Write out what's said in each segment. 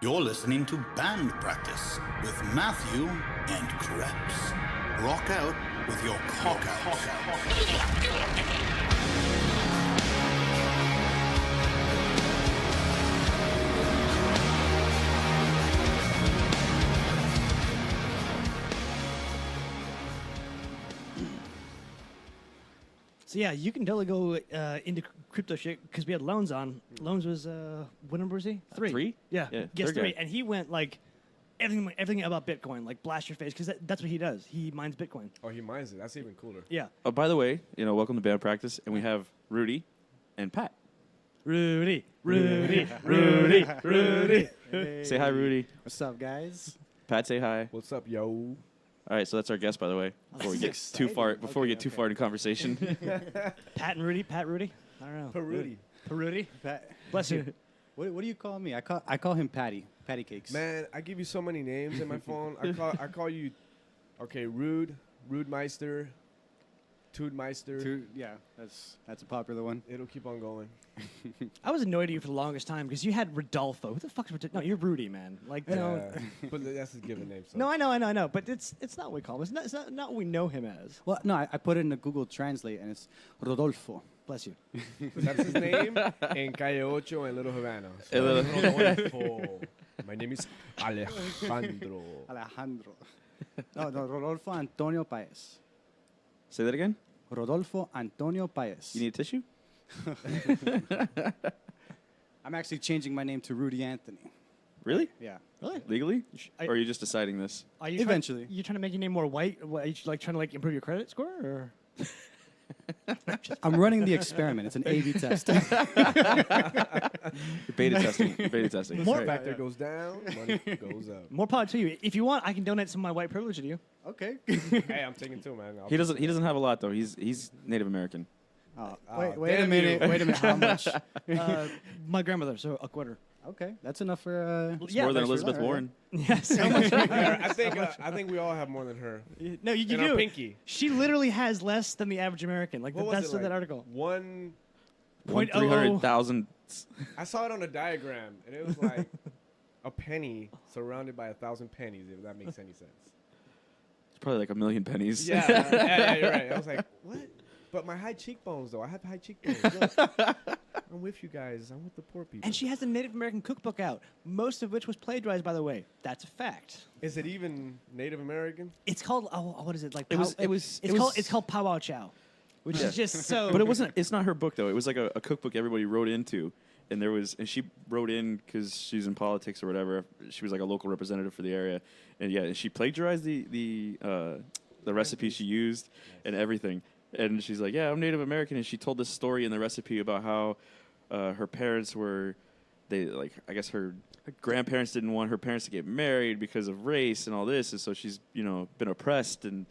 You're listening to Band Practice with Matthew and Krebs. Rock out with your cock out. So yeah, you can totally go into crypto shit because we had Loans on. Loans was what number was he? 3. 3? Yeah, Yeah, guess third 3, guy. and he went like everything about Bitcoin, like blast your face because that's what he does. He mines Bitcoin. Oh, he mines it. That's even cooler. Yeah, Oh, by the way, welcome to Band Practice, and we have Rudy and Pat. Rudy. Say hi, Rudy. What's up, guys? Pat, say hi. What's up, yo? All right, so that's our guest, by the way. Before we get too far, too far into conversation. Pat and Rudy. Pat Rudy. I don't know. Rudy. Rudy. Pat, Bless you. what do you call me? I call him Patty. Patty Cakes. Man, I give you so many names in my phone. I call you, okay, Rude Meister, Tood Meister. Yeah, that's a popular one. It'll keep on going. I was annoyed at you for the longest time because you had Rodolfo. Who the fuck's Rodolfo? No, you're Rudy, man. Like, no. But that's his given name. So. No, I know. But it's not what we call him. It's not what we know him as. Well, no, I put it in the Google Translate, and it's Rodolfo. Bless you. That's his name in Calle Ocho and Little Havana. En Little- Rodolfo. My name is Alejandro. Alejandro. No, Rodolfo Antonio Paez. Say that again. Rodolfo Antonio Paez. You need a tissue? I'm actually changing my name to Rudy Anthony. Really? Yeah. Really? Legally? I- Or are you just deciding this? Are you Eventually. you trying to make your name more white? What, are you like trying to like improve your credit score? Or? I'm running the experiment. It's an A/B test. Beta testing. Beta testing. More- Right. Factor goes down, money goes up. More power to you. If you want, I can donate some of my white privilege to you. Okay. Hey, I'm taking two, man. He doesn't have a lot though. He's Native American. Wait a damn minute. you. Wait a minute. How much? My grandmother, so a quarter. Okay, that's enough for. It's Yeah, more than that's Elizabeth right. Warren. Yes. I think we all have more than her. No, you And our do. pinky. She literally has less than the average American. Like What was that's it, what that like article. 1. Point 300,000. I saw it on a diagram, and it was like a penny surrounded by 1,000 pennies. If that makes any sense. It's probably like a million pennies. Yeah, you're right. I was like, what? But my high cheekbones, though. I have high cheekbones. Look. I'm with you guys. I'm with the poor people. And she has a Native American cookbook out, most of which was plagiarized, by the way. That's a fact. Is it even Native American? It's called what is it like? It's called Pow Wow Chow, which is just so. But it wasn't. It's not her book though. It was like a cookbook everybody wrote into, and she wrote in because she's in politics or whatever. She was like a local representative for the area, and yeah, she plagiarized the recipe she used and everything. And she's like, yeah, I'm Native American, and she told this story in the recipe about how her parents were, I guess her grandparents didn't want her parents to get married because of race and all this, and so she's been oppressed and.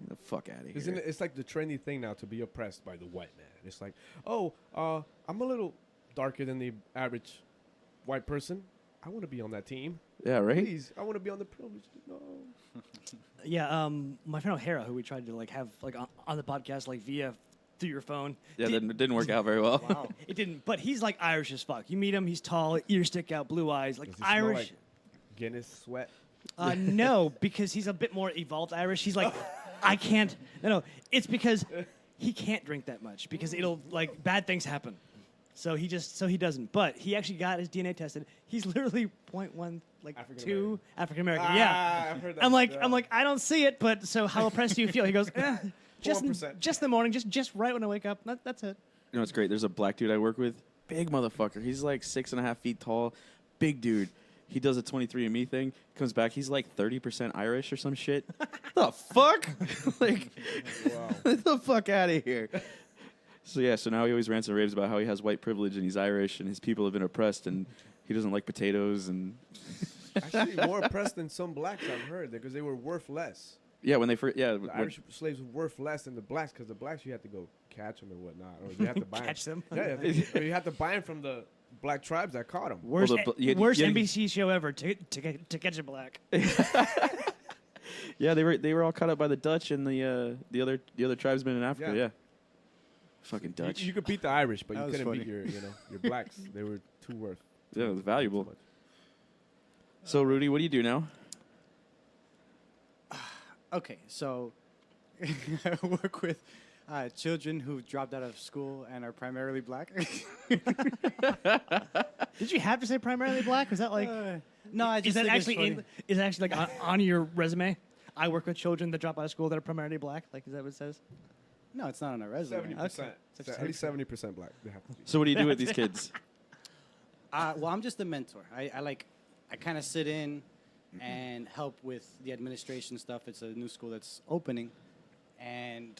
The fuck out of here. Isn't it? It's like the trendy thing now to be oppressed by the white man. It's like, oh, I'm a little darker than the average white person. I want to be on that team. Yeah, right? Please, I want to be on the privileged. No. Yeah, my friend O'Hara, who we tried to like have like on the podcast like via through your phone. Yeah, that didn't work out very well. Wow. It didn't, but he's like Irish as fuck. You meet him, he's tall, ears stick out, blue eyes, like Does he smell Irish. like Guinness sweat. No, because he's a bit more evolved Irish. He's like, I can't. No, it's because he can't drink that much because it'll like bad things happen. So he doesn't. But he actually got his DNA tested. He's literally 0.1 like African-American. 2 African American. Yeah. I've heard that. I'm like I don't see it, but so how oppressed do you feel? He goes, just 4%. just in the morning, just right when I wake up. That's it. You know what's great? There's a black dude I work with. Big motherfucker. He's like 6.5 feet tall. Big dude. He does a 23andMe thing. Comes back. He's like 30% Irish or some shit. The fuck? Like, Wow. get the fuck out of here. So yeah, so now he always rants and raves about how he has white privilege and he's Irish and his people have been oppressed and he doesn't like potatoes and Actually, more oppressed than some blacks I've heard because they were worth less. yeah, when they first The Irish slaves were worth less than the blacks because the blacks you had to go catch them and whatnot, or you had to buy Catch them. Yeah, or you had to buy them from the black tribes that caught them. Worst, Well, you had- worst you had- NBC show ever to catch a black. yeah, they were all caught up by the Dutch and the other tribesmen in Africa. Yeah. Yeah. Fucking Dutch. You could beat the Irish, but That you was couldn't beat funny. your blacks. They were too worth. Yeah, it was valuable. Too much. So Rudy, what do you do now? Okay, so I work with children who dropped out of school and are primarily black. Did you have to say primarily black? Was that like? No, I Is just that think it's actually funny. is it actually like on your resume? I work with children that drop out of school that are primarily black. Like, is that what it says? No, it's not on our resume. 70%. Okay. At least 70% black. They have to be. So what do you do with these kids? Well, I'm just a mentor. I kind of sit in and help with the administration stuff. It's a new school that's opening, and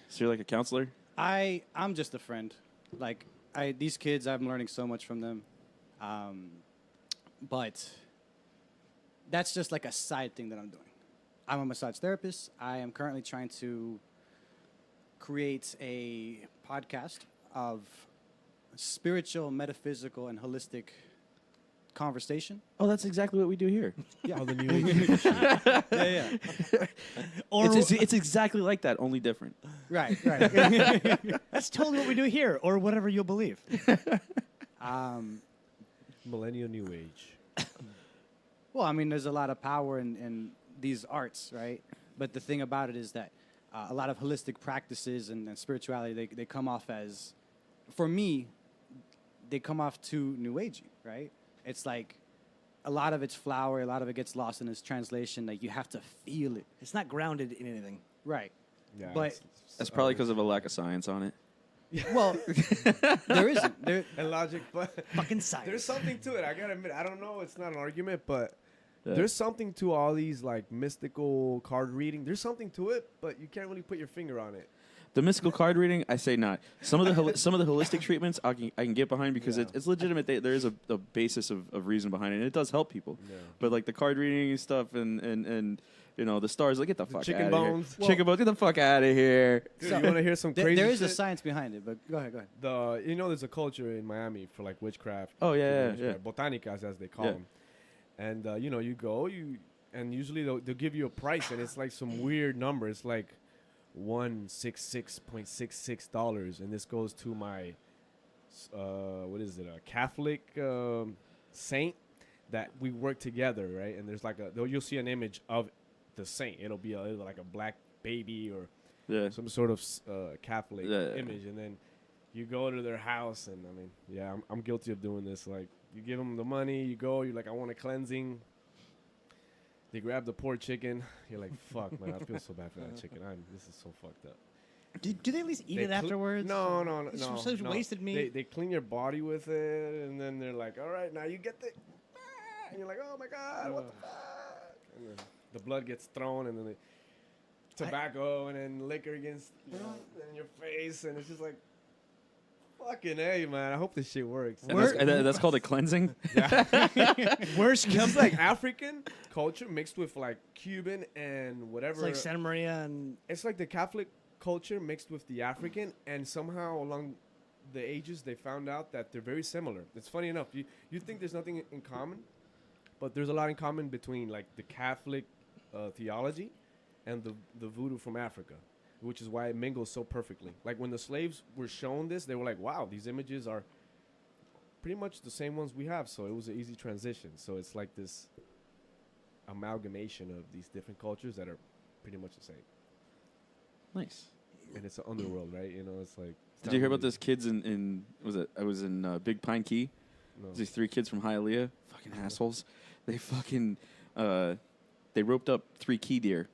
So you're like a counselor? I'm just a friend. Like these kids, I'm learning so much from them, but that's just like a side thing that I'm doing. I'm a massage therapist. I am currently trying to create a podcast of spiritual, metaphysical, and holistic conversation. Oh, that's exactly what we do here. All the new age. Yeah. Or It's exactly like that, only different. Right. that's totally what we do here, or whatever you'll believe. Millennial new age. Well, I mean, there's a lot of power in these arts, right? But the thing about it is that a lot of holistic practices and spirituality, they come off as, for me, they come off too new agey, right? It's like a lot of it's flowery, a lot of it gets lost in its translation. Like you have to feel it, It's not grounded in anything. right? Yeah, But That's probably because of a lack of science on it. well, there isn't. There, and logic, but Fucking science. there's something to it. I gotta admit, I don't know. It's not an argument, but Yeah. there's something to all these like mystical card reading. There's something to it, but you can't really put your finger on it. The mystical card reading, I say not. Some of the holistic treatments I can get behind because Yeah. it's legitimate. There is a basis of reason behind it, and it does help people. Yeah. But like the card reading and stuff, and you know the stars, like get the fuck chicken out bones. of here. Chicken bones, get the fuck out of here. Dude, you want to hear some crazy there is a shit? science behind it, but go ahead. There's a culture in Miami for like witchcraft. Oh, yeah, yeah, Botanicas as they call Yeah. them. And you go, and usually they'll give you a price, and it's like some weird number. It's like $166.66, and this goes to my what is it? A Catholic saint that we work together, right? And there's like you'll see an image of the saint. It'll be like a black baby or Yeah. some sort of Catholic Yeah. image, and then you go to their house, and I mean, yeah, I'm guilty of doing this. Like, you give them the money, you go, you're like, I want a cleansing. They grab the poor chicken. You're like, fuck, man, I feel so bad for that chicken. This is so fucked up. Do they at least eat They it afterwards? No. It's such wasted meat. They clean your body with it, and then they're like, all right, now you get the, and you're like, oh my god, what the fuck? And then the blood gets thrown, and then tobacco, and then liquor gets in your face, and it's just like, fucking hey, man. I hope this shit works. And that's called a cleansing. Worst It's like African culture mixed with like Cuban and whatever. It's like Santa Maria and It's like the Catholic culture mixed with the African, and somehow along the ages they found out that they're very similar. It's funny enough. You think there's nothing in common, but there's a lot in common between like the Catholic theology and the voodoo from Africa, which is why it mingles so perfectly. Like when the slaves were shown this, they were like, wow, these images are pretty much the same ones we have. So it was an easy transition. So it's like this amalgamation of these different cultures that are pretty much the same. Nice. And it's an underworld, right? You know, it's like. Did you hear about those kids in I was in Big Pine Key? No. These 3 kids from Hialeah, fucking assholes. They fucking they roped up 3 key deer,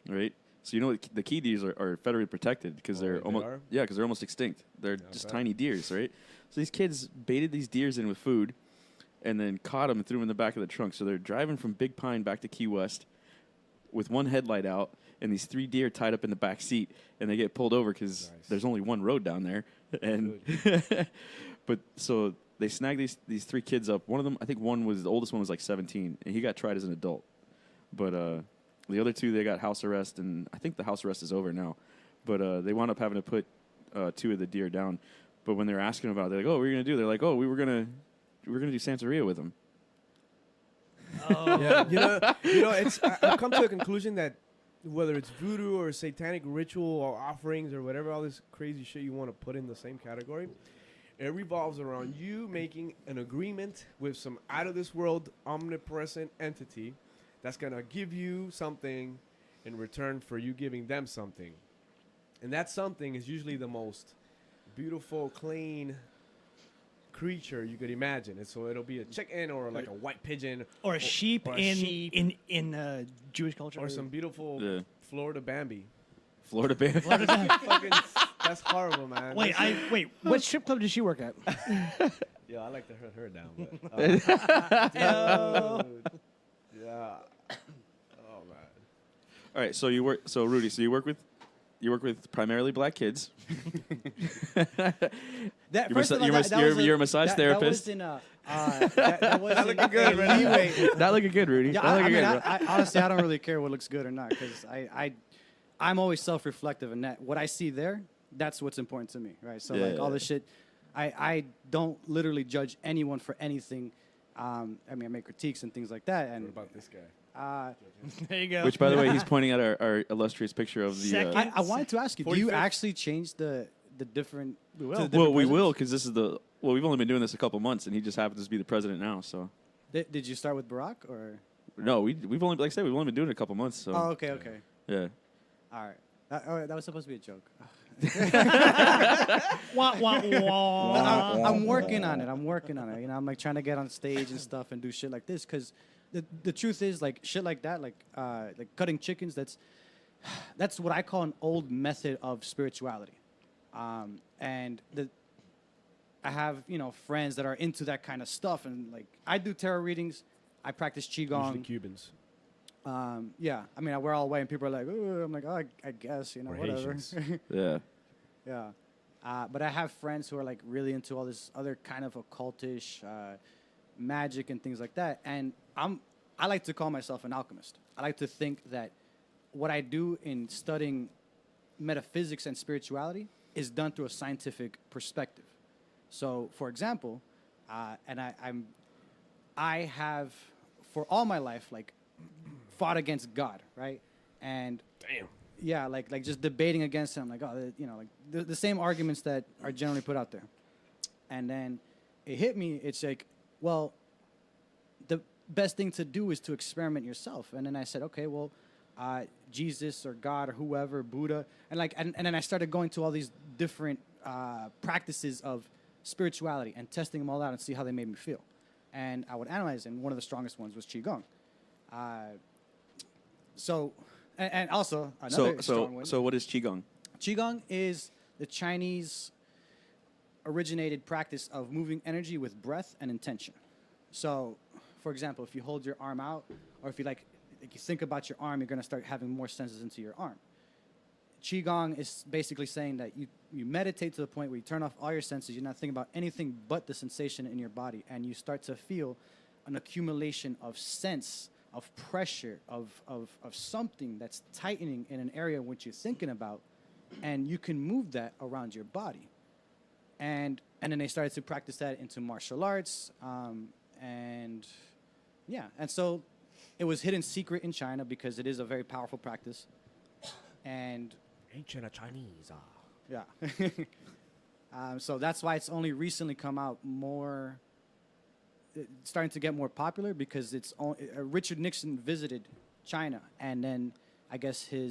right? So you know what, the key deers are federally protected because Oh, they're they almost are? because they're almost extinct. They're Yeah, I just bet. tiny deers, right? So these kids baited these deers in with food, and then caught them and threw them in the back of the trunk. So they're driving from Big Pine back to Key West with one headlight out, and these 3 deer tied up in the back seat, and they get pulled over because Nice. there's only one road down there, and but so they snagged these 3 kids up. One of them, I think the oldest one was like 17, and he got tried as an adult, but the other 2 they got house arrest, and I think the house arrest is over now, but they wound up having to put 2 of the deer down. But when they were asking about it, they're like, "Oh, what are you gonna do?" They're like, "Oh, we were gonna do Santeria with them." Yeah, you know, it's I've come to a conclusion that whether it's voodoo or satanic ritual or offerings or whatever, all this crazy shit you want to put in the same category, It revolves around you making an agreement with some out of this world omnipresent entity that's going to give you something in return for you giving them something. And that something is usually the most beautiful, clean creature you could imagine. And so it'll be a chicken or like a white pigeon Or a sheep or a in sheep. in Jewish culture. or some beautiful Florida Bambi. Florida Bear. Fucking, that's horrible, man. Wait, what strip club did she work at? Yeah, I like to hurt her down, but dude. Yeah. Oh man. All right, so you work. So Rudy, so you work with primarily black kids. That, You're first of all, you're that was you're a massage therapist. That wasn't looking good, a leeway. Not looking good, Rudy. Yeah, Not looking good, bro. I honestly, I don't really care what looks good or not because I'm always self-reflective, and that what I see there, that's what's important to me, right? So like all this shit, I don't literally judge anyone for anything. I mean, I make critiques and things like that. And What about this guy? There you go. Which, by the way, he's pointing at our illustrious picture of the. Second. I wanted to ask you, do you 45th. actually change the different? We will. Well, we will because this is the. Well, we've only been doing this a couple months, and he just happens to be the president now. So. Did you start with Barack or? No, we've only, like I said, we've only been doing it a couple months. So. Oh, okay. Yeah. All right. All right, that was supposed to be a joke. Wah, wah, wah. I'm working on it. You know, I'm like trying to get on stage and stuff and do shit like this because the truth is like shit like that, like cutting chickens. That's what I call an old method of spirituality, and I have friends that are into that kind of stuff, and like I do tarot readings. I practice qigong. Usually Cubans. Yeah, I mean, we're all white, and people are like, "Ooh," I'm like, "Oh, I guess, Or whatever." Haitians. Yeah. Yeah. But I have friends who are like really into all this other kind of occultish magic and things like that. And I like to call myself an alchemist. I like to think that what I do in studying metaphysics and spirituality is done through a scientific perspective. So, for example, and I have for all my life like fought against God, right? And Damn. yeah, like just debating against him, like like the same arguments that are generally put out there. And then it hit me. It's like, well, the best thing to do is to experiment yourself. And then I said, okay, well, Jesus or God or whoever, Buddha, and then I started going to all these different practices of spirituality and testing them all out and see how they made me feel. And I would analyze, and one of the strongest ones was qigong. And also another strong one. So what is qigong? Qigong is the Chinese originated practice of moving energy with breath and intention. So, for example, if you hold your arm out, or if you you think about your arm, you're going to start having more senses into your arm. Qigong is basically saying that you meditate to the point where you turn off all your senses, you're not thinking about anything but the sensation in your body, and you start to feel an accumulation of sense, of pressure, of something that's tightening in an area which you're thinking about, and you can move that around your body. And then they started to practice that into martial arts, and so it was hidden secret in China because it is a very powerful practice. And Ancient Chinese. yeah. So that's why it's only recently come out more, starting to get more popular because Richard Nixon visited China, and then I guess it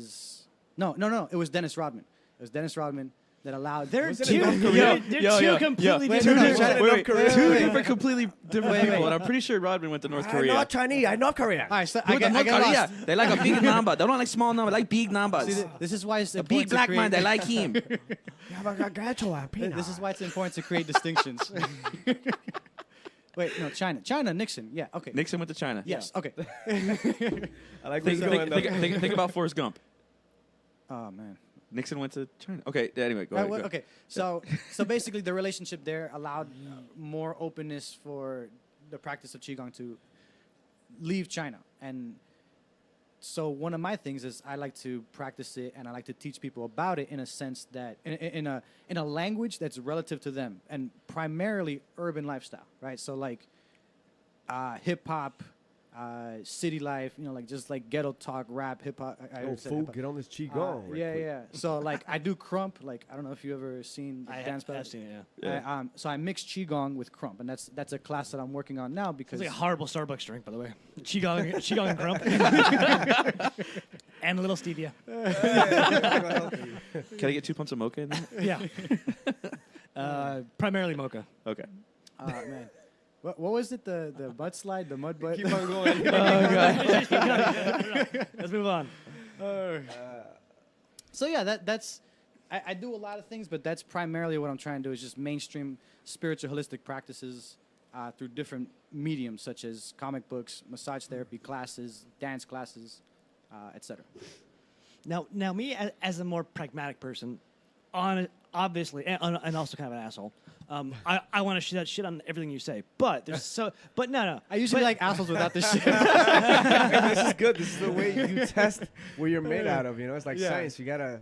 was Dennis Rodman. It was Dennis Rodman that allowed. They're Was it two, in North Korea? two completely Wait, different no, people. China- Wait, wait, two wait. different, completely different Wait, people, wait. and I'm pretty sure Rodman went to North I'm Korea. not Chinese. I'm North Korean. All right, so Went to North get Korea. lost. They like a big number. They don't like small number. They like big numbers. See, this is why it's A big important to black create, man. They like him. This is why it's important to create distinctions. Wait, no, China, Nixon. Yeah, okay. Nixon went to China. Yes, okay. I like where Think, he's going. think about Forrest Gump. Oh man. Nixon went to China. Okay. Anyway, go ahead. Well, go. okay, so basically the relationship there allowed more openness for the practice of qigong to leave China, and so one of my things is I like to practice it and I like to teach people about it in a sense that in a language that's relative to them and primarily urban lifestyle, right? So like hip hop, city life, like just like ghetto talk, rap, hip hop. Oh, fool, get on this qigong. right Yeah, quick. yeah. So like I do krump. Like I don't know if you ever seen the dance I've battle. seen it, yeah. So I mix qigong with krump, and that's a class that I'm working on now because It's like a horrible Starbucks drink, by the way. Qigong and grump. And a little stevia. Can I get 2 pumps of mocha in there? Yeah. Primarily mocha. Okay. man. What was it? The butt slide, the mud butt. Keep on going. Let's move on. So yeah, that's I do a lot of things, but that's primarily what I'm trying to do is just mainstream spiritual holistic practices through different mediums such as comic books, massage therapy classes, dance classes, etc. Now, me as a more pragmatic person, obviously, and also kind of an asshole. I want to shit on everything you say, but no. I usually like assholes without this shit. This is good. This is the way you test what you're made out of. It's like science. You gotta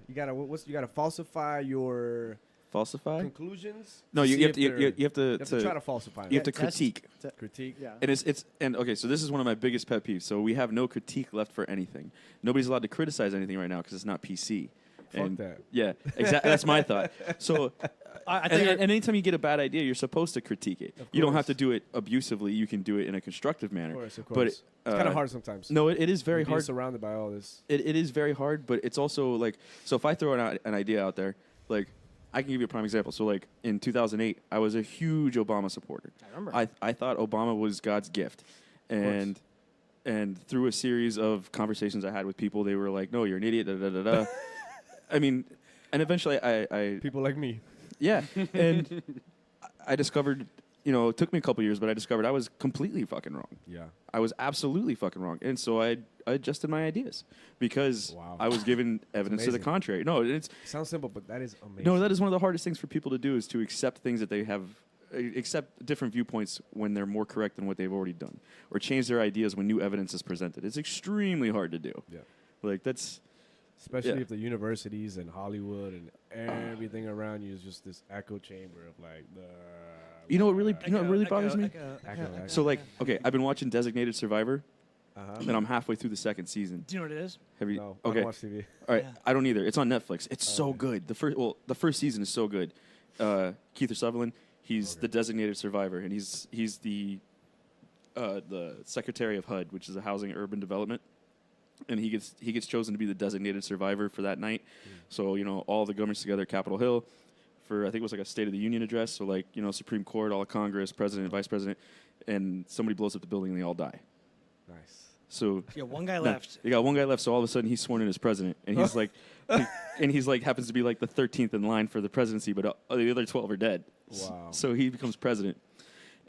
falsify your Falsify? conclusions. No, See you have if to you they're- have to you have to try to falsify them. you have to Test- critique. critique. Yeah. And it's okay. So this is one of my biggest pet peeves. So we have no critique left for anything. Nobody's allowed to criticize anything right now because it's not PC. Fuck that. Yeah, exactly. That's my thought. So, I and, think and anytime you get a bad idea, you're supposed to critique it. You don't have to course. do it abusively. You can do it in a constructive manner. Of course. But It's kind of hard sometimes. No, it is very Being hard. surrounded by all this. It is very hard, but it's also like, so if I throw an idea out there, like, I can give you a prime example. So like in 2008, I was a huge Obama supporter. I remember. I thought Obama was God's gift, and through a series of conversations I had with people, they were like, "No, you're an idiot." Da da da da. I mean, and eventually I People like me. yeah, and I discovered, it took me a couple years, but I discovered I was completely fucking wrong. Yeah. I was absolutely fucking wrong, and so I adjusted my ideas because Wow. I was given evidence to the amazing. contrary. No, Sounds simple, but that is amazing. no, that is one of the hardest things for people to do is to accept things that they have, accept different viewpoints when they're more correct than what they've already done, or change their ideas when new evidence is presented. It's extremely hard to do. Yeah. Like that's Especially Yeah. if the universities and Hollywood and everything around you is just this echo chamber of like the. what really bothers me. Echo. So like, okay, I've been watching Designated Survivor, Uh-huh. and I'm halfway through the second season. Do you know what it is? Have you? No, I Okay. don't watch TV. All right, Yeah. I don't either. It's on Netflix. It's so Okay. good. The first season is so good. Keith Sutherland, he's the designated survivor, and he's the secretary of HUD, which is a housing and urban development, and he gets chosen to be the designated survivor for that night. So all the governments together at Capitol Hill for I think it was like a State of the Union address. So like Supreme Court, all of Congress, president, vice president, and somebody blows up the building and they all die. Nice. So Yeah, one guy no, left. You got one guy left, so all of a sudden he's sworn in as president, and he's like, happens to be like the 13th in line for the presidency, but the other 12 are dead. Wow. So he becomes president,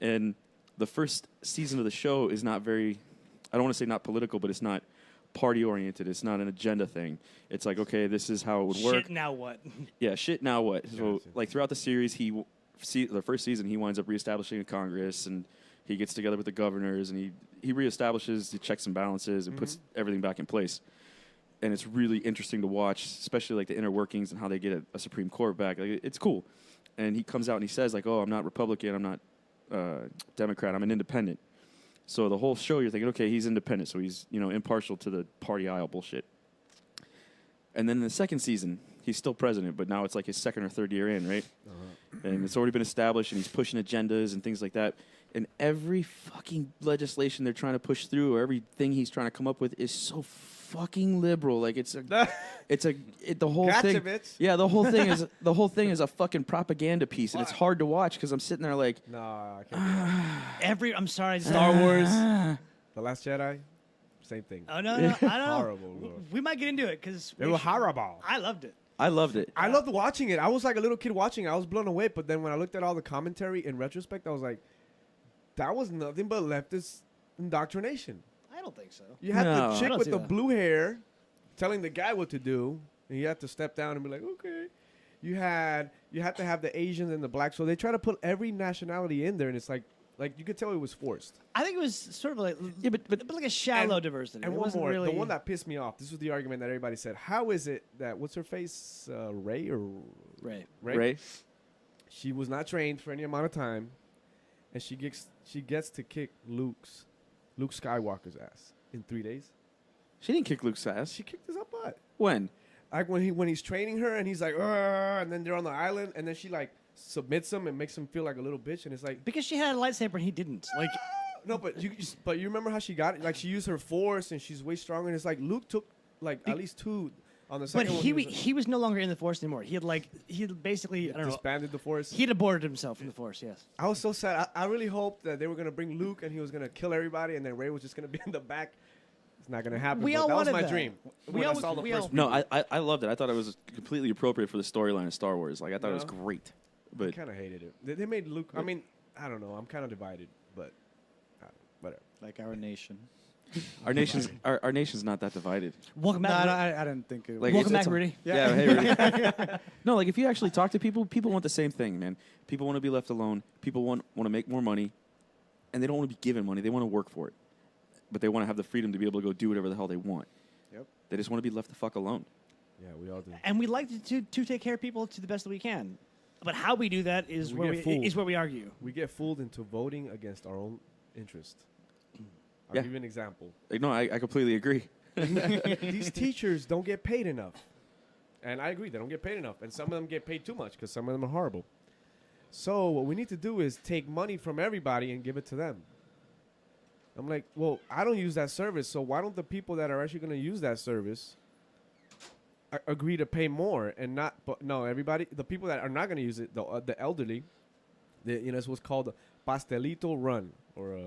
and the first season of the show is not very, I don't want to say not political, but it's not party oriented. It's not an agenda thing. It's like, okay, this is how it would work. Shit, now what? Yeah, shit. Now what? So Gotcha. like throughout the series, the first season he winds up reestablishing a Congress, and he gets together with the governors, and he reestablishes the checks and balances and puts everything back in place. And it's really interesting to watch, especially like the inner workings and how they get a Supreme Court back. Like, it's cool. And he comes out and he says like, "Oh, I'm not Republican. I'm not Democrat. I'm an independent." So the whole show, you're thinking, okay, he's independent, so he's impartial to the party aisle bullshit. And then in the second season, he's still president, but now it's like his second or third year in, right? And it's already been established, and he's pushing agendas and things like that. And every fucking legislation they're trying to push through, or everything he's trying to come up with, is so fucking liberal. Like the whole Gotcha, thing. bitch. Yeah, the whole thing is a fucking propaganda piece, and it's hard to watch because I'm sitting there like, No, I can't. do that. I'm sorry. Star Wars, The Last Jedi, same thing. Oh no, I don't know. Horrible, bro. We might get into it because They were horrible. I loved it. I loved it. I loved watching it. I was like a little kid watching it. I was blown away. But then when I looked at all the commentary in retrospect, I was like, that was nothing but leftist indoctrination. I don't think so. You had No. the I chick don't with see the that. blue hair telling the guy what to do, and you had to step down and be like, okay. You had to have the Asians and the blacks. So they try to put every nationality in there, and it's like you could tell it was forced. I think it was sort of like but like a shallow diversity. And it one wasn't more, really the one that pissed me off. This was the argument that everybody said. How is it that what's her face, Ray or right. Ray? She was not trained for any amount of time, and she gets to kick Luke's Luke Skywalker's ass in 3 days. She didn't kick Luke's ass. She kicked his up butt. When? Like when he's training her and he's like, "Arr," and then they're on the island and then she like submits him and makes him feel like a little bitch and it's like Because she had a lightsaber and he didn't. Like, no, but you remember how she got it? Like she used her force and she's way stronger and it's like Luke took like at least 2 on the but second one. he was no longer in the Force anymore. He had basically, I don't know. disbanded the force. He had aborted himself in the Force, yes. I was so sad. I really hoped that they were gonna bring Luke and he was gonna kill everybody and then Rey was just gonna be in the back. It's not gonna happen. We but all that was wanted my that. dream. We when I always- saw the we first all- No, movie. I loved it. I thought it was completely appropriate for the storyline of Star Wars. Like I thought it was No. great. I But kind of hated it. They made Luke. I mean, I don't know. I'm kind of divided, but whatever. Like our nation. our nation's not that divided. Welcome No, back. I didn't think it. Like, was. Welcome it's back, a- Rudy. Yeah, hey, Rudy. No, like if you actually talk to people, people want the same thing, man. People want to be left alone. People want to make more money, and they don't want to be given money. They want to work for it, but they want to have the freedom to be able to go do whatever the hell they want. Yep. They just want to be left the fuck alone. Yeah, we all do. And we like to take care of people to the best that we can. But how we do that is We get fooled. where we argue. We get fooled into voting against our own interest. I'll Yeah. give you an example. Like, no, I completely agree. These teachers don't get paid enough. And I agree, they don't get paid enough. And some of them get paid too much because some of them are horrible. So what we need to do is take money from everybody and give it to them. I'm like, well, I don't use that service, so why don't the people that are actually going to use that service agree to pay more and not? But no, everybody, the people that are not going to use it, the elderly, it's what's called a pastelito run, or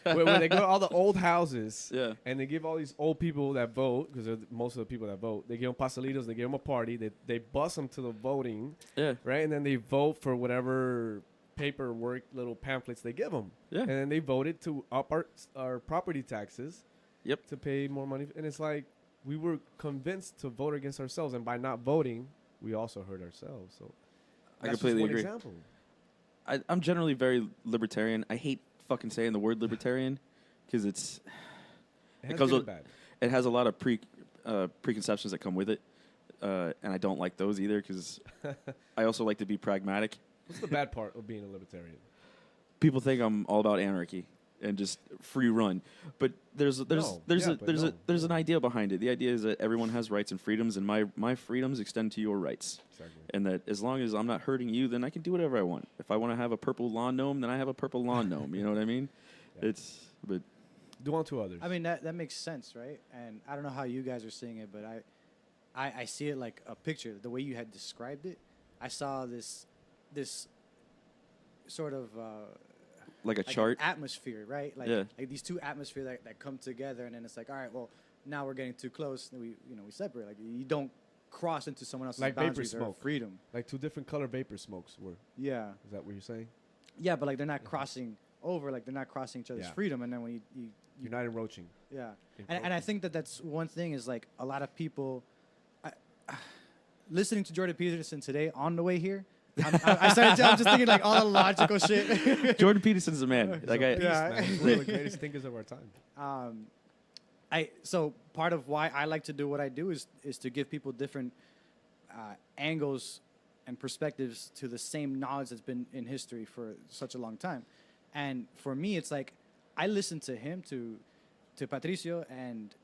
where they go to all the old houses, Yeah. and they give all these old people that vote, because most of the people that vote, they give them pastelitos, they give them a party, they bus them to the voting, Yeah. right, and then they vote for whatever paperwork, little pamphlets they give them, Yeah. and then they voted to up our property taxes, Yep. to pay more money, and it's like we were convinced to vote against ourselves, and by not voting, we also hurt ourselves. So I that's just completely one agree. Example. I'm generally very libertarian. I hate fucking saying the word libertarian because It has comes good with- and bad. it has a lot of preconceptions that come with it, and I don't like those either because I also like to be pragmatic. What's the bad part of being a libertarian? People think I'm all about anarchy and just free run, but there's but no. an idea behind it. The idea is that everyone has rights and freedoms, and my freedoms extend to your rights. Exactly. And that as long as I'm not hurting you, then I can do whatever I want. If I want to have a purple lawn gnome, then I have a purple lawn gnome. You know what I mean? Yeah. But Do unto others. I mean that makes sense, right? And I don't know how you guys are seeing it, but I see it like a picture. The way you had described it, I saw this sort of like a like chart. atmosphere, right? Like Yeah. like these two atmospheres that come together, and then it's like, all right, well, now we're getting too close. And we separate. Like you don't cross into someone else's Like vapor boundaries or smoke. freedom. Like 2 different color vapor smokes were. Yeah, Is that what you're saying? yeah, but like they're not crossing over. Like they're not crossing each other's Yeah. freedom. And then when you United Roaching. yeah, and I think that's one thing is like a lot of people. Listening to Jordan Peterson today on the way here, I'm just thinking like all the logical shit. Jordan Peterson's a man. Like I, Yeah. He's one of the greatest thinkers of our time. So part of why I like to do what I do is to give people different angles and perspectives to the same knowledge that's been in history for such a long time. And for me, it's like I listened to him, to Patricio, and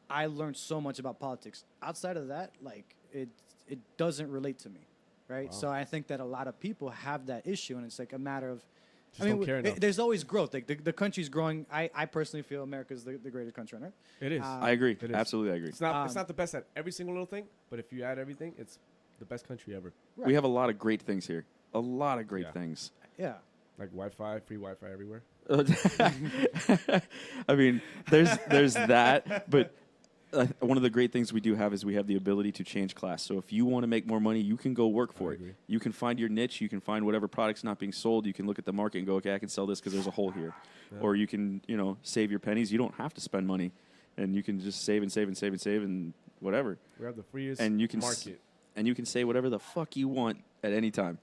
I learned so much about politics. Outside of that, like it doesn't relate to me, right? Wow. So I think that a lot of people have that issue, and it's like a matter of Just don't care enough. there's always growth. Like the country's growing. I personally feel America's the greatest country on earth. It is. I agree. It is. Absolutely, I agree. It's not the best at every single little thing, but if you add everything, it's the best country ever. We have a lot of great things here. A lot of great Yeah. things. Yeah. Like Wi-Fi, free Wi-Fi everywhere. I mean, there's that, but one of the great things we do have is we have the ability to change class. So if you want to make more money, you can go work for I it. agree. You can find your niche. You can find whatever product's not being sold. You can look at the market and go, okay, I can sell this because there's a hole here. Yeah. Or you can, save your pennies. You don't have to spend money, and you can just save and save and save and save and whatever. We have the freest And you can market. And you can say whatever the fuck you want at any time.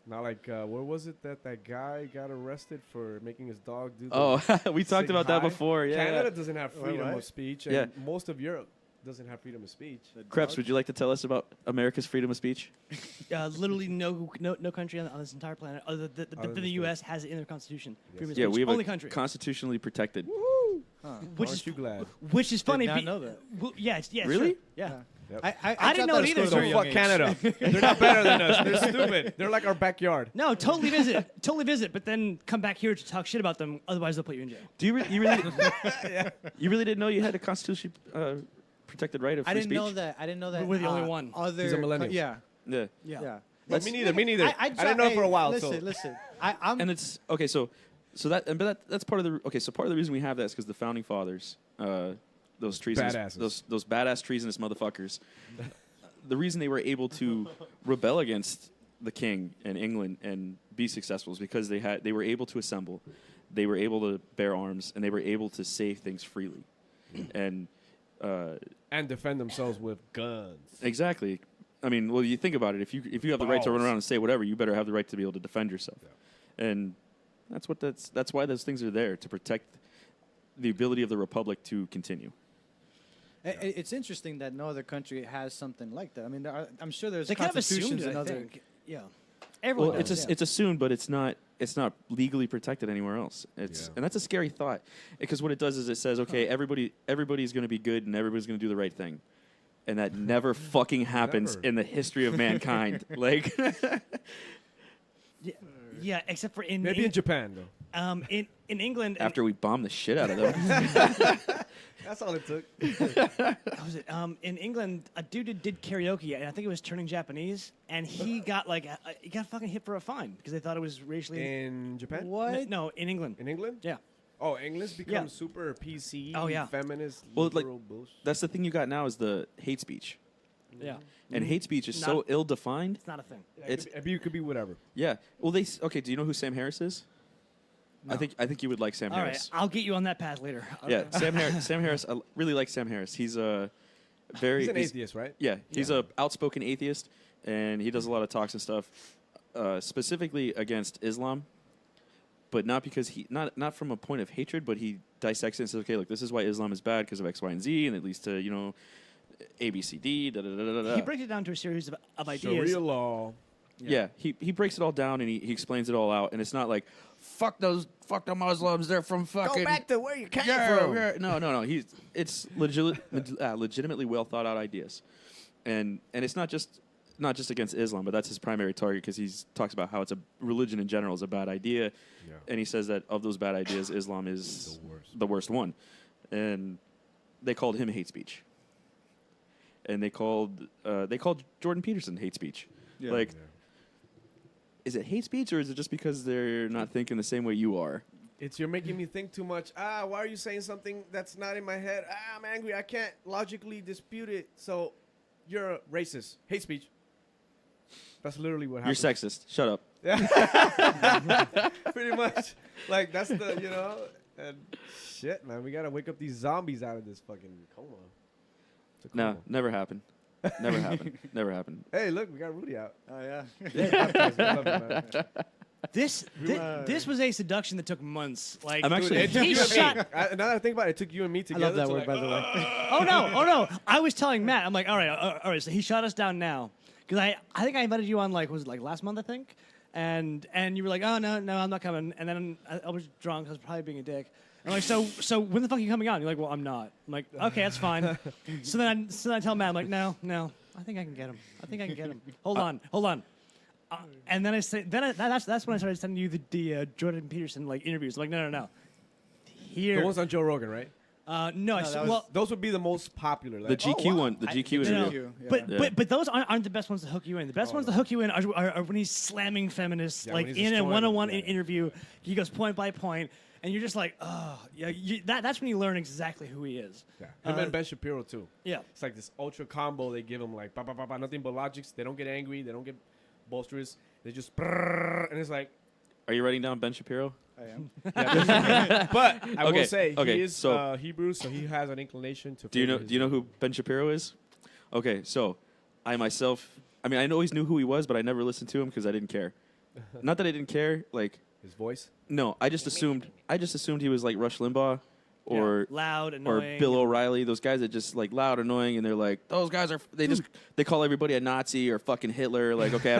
Not like, where was it that guy got arrested for making his dog do the Oh, we talked sig about that high? before. Yeah. Canada doesn't have freedom right. of speech, and Yeah. most of Europe doesn't have freedom of speech. Krebs, would you like to tell us about America's freedom of speech? Literally no country on this entire planet other than the U.S. has it in their constitution. Freedom of Yeah, speech. we have only a country. constitutionally protected. Which Aren't is you glad? which is funny. not know that. Well, yeah, Really? Sure. Yeah. I didn't dropped know out it of either. school at a So very Fuck young age. Canada. They're not better than us. They're stupid. They're like our backyard. No, totally visit, but then come back here to talk shit about them. Otherwise, they'll put you in jail. Do you really you really didn't know you had a constitutionally protected right of free I didn't speech? know that. I didn't know that. We're the only one. Other He's a millennial. Yeah. Yeah. Yeah. But me neither. Me neither. I didn't know for a while. Listen. I'm And it's okay. So that's part of the okay. So part of the reason we have that is because the founding fathers, those treasonous, Badasses. those badass treasonous motherfuckers. The reason they were able to rebel against the king and England and be successful is because they were able to assemble, they were able to bear arms, and they were able to say things freely, and defend themselves with guns. exactly. I mean, well, you think about it. If you have the right to run Balls. around and say whatever, you better have the right to be able to defend yourself, and that's why those things are there to protect the ability of the republic to continue. It's interesting that no other country has something like that. I mean, I'm sure there's They kind of constitutions assumed it, in I other. think. Yeah. Everyone Well, does. it's assumed, but it's not legally protected anywhere else. And that's a scary thought because what it does is it says, okay, everybody's going to be good and everybody's going to do the right thing, and that never fucking happens Never. in the history of mankind. Like, Yeah, except for Maybe in Japan though. in England. after we bomb the shit out of them. That's all it took. How was it? In England, a dude did karaoke, and I think it was Turning Japanese, and he got he got fucking hit for a fine because they thought it was racially. In Japan? What? No, in England. In England? Yeah. Oh, English becomes Yeah. super PC, Oh, yeah. feminist, Well, like, liberal bullshit. That's the thing you got now is the hate speech, Yeah. and hate speech is so Not- ill-defined. It's not a thing. It's It could be whatever. yeah. Well, okay. Do you know who Sam Harris is? No. I think you would like Sam All right, Harris. I'll get you on that path later. Yeah, Sam Harris. Sam Harris. I really like Sam Harris. He's a very He's an atheist, right? Yeah, he's a outspoken atheist, and he does a lot of talks and stuff, specifically against Islam, but not because not from a point of hatred, but he dissects it and says, okay, look, this is why Islam is bad because of X, Y, and Z, and it leads to A, B, C, D, da da da da da. He breaks it down to a series of ideas. Sharia law. Yeah, he breaks it all down and he explains it all out, and it's not like fuck the Muslims, they're from fucking to where you came yeah. No. It's legitimately well thought out ideas, and it's not just against Islam, but that's his primary target because he talks about how religion in general is a bad idea, Yeah. and he says that of those bad ideas, Islam is the worst one, and they called him hate speech, and they called Jordan Peterson hate speech, like. Yeah. Is it hate speech or is it just because they're not thinking the same way you are? You're making me think too much. Why are you saying something that's not in my head? I'm angry. I can't logically dispute it. So you're a racist. Hate speech. That's literally what You're happens. sexist. Shut up. Pretty much. Like, that's the, and shit, man. We got to wake up these zombies out of this fucking coma. It's a No, coma. never happened. Never happened. Never happened. Hey, look, we got Rudy out. Oh yeah. This was a seduction that took months. Like I'm actually- It took he you and shot. me. Now that I think about it, it took you and me I together. love that to word, by the way. Oh no! I was telling Matt. I'm like, all right. So he shot us down now because I think I invited you on was it last month I think, and you were like, oh no, I'm not coming. And then I was drunk. I was probably being a dick. I'm like, so when the fuck are you coming on? You're like, well, I'm not. I'm like, okay, that's fine. so then I tell Matt, I'm like, no, I think I can get him. Hold on. And then that's when I started sending you the Jordan Peterson interviews. I'm like, no. Here, The ones on Joe Rogan, right? no, I said, well, Those would be the most popular. The GQ one. The GQ no, interview. but those aren't the best ones to hook you in. The best ones to hook you in are when he's slamming feminists, Yeah, when like he's in a destroying one-on-one them, yeah. interview. He goes point by point, and you're just like, oh, yeah. That's when you learn exactly who he is. Yeah. Him and Ben Shapiro, too. Yeah. It's like this ultra combo. They give him like, nothing but logics. They don't get angry. They don't get bolsterous. They just, and it's like, Are you writing down Ben Shapiro? I am. but I Okay, will say okay, he is so- Hebrew, so he has an inclination to. Do you know? favor Do you know his- who Ben Shapiro is? Okay, so I myself. I mean, I always knew who he was, but I never listened to him because I didn't care. Not that I didn't care. Like, his voice? no, I just assumed he was like Rush Limbaugh, or loud, or annoying. Bill O'Reilly, those guys that just like loud, annoying, and they're like, those guys are they call everybody a Nazi or fucking Hitler. Like, okay,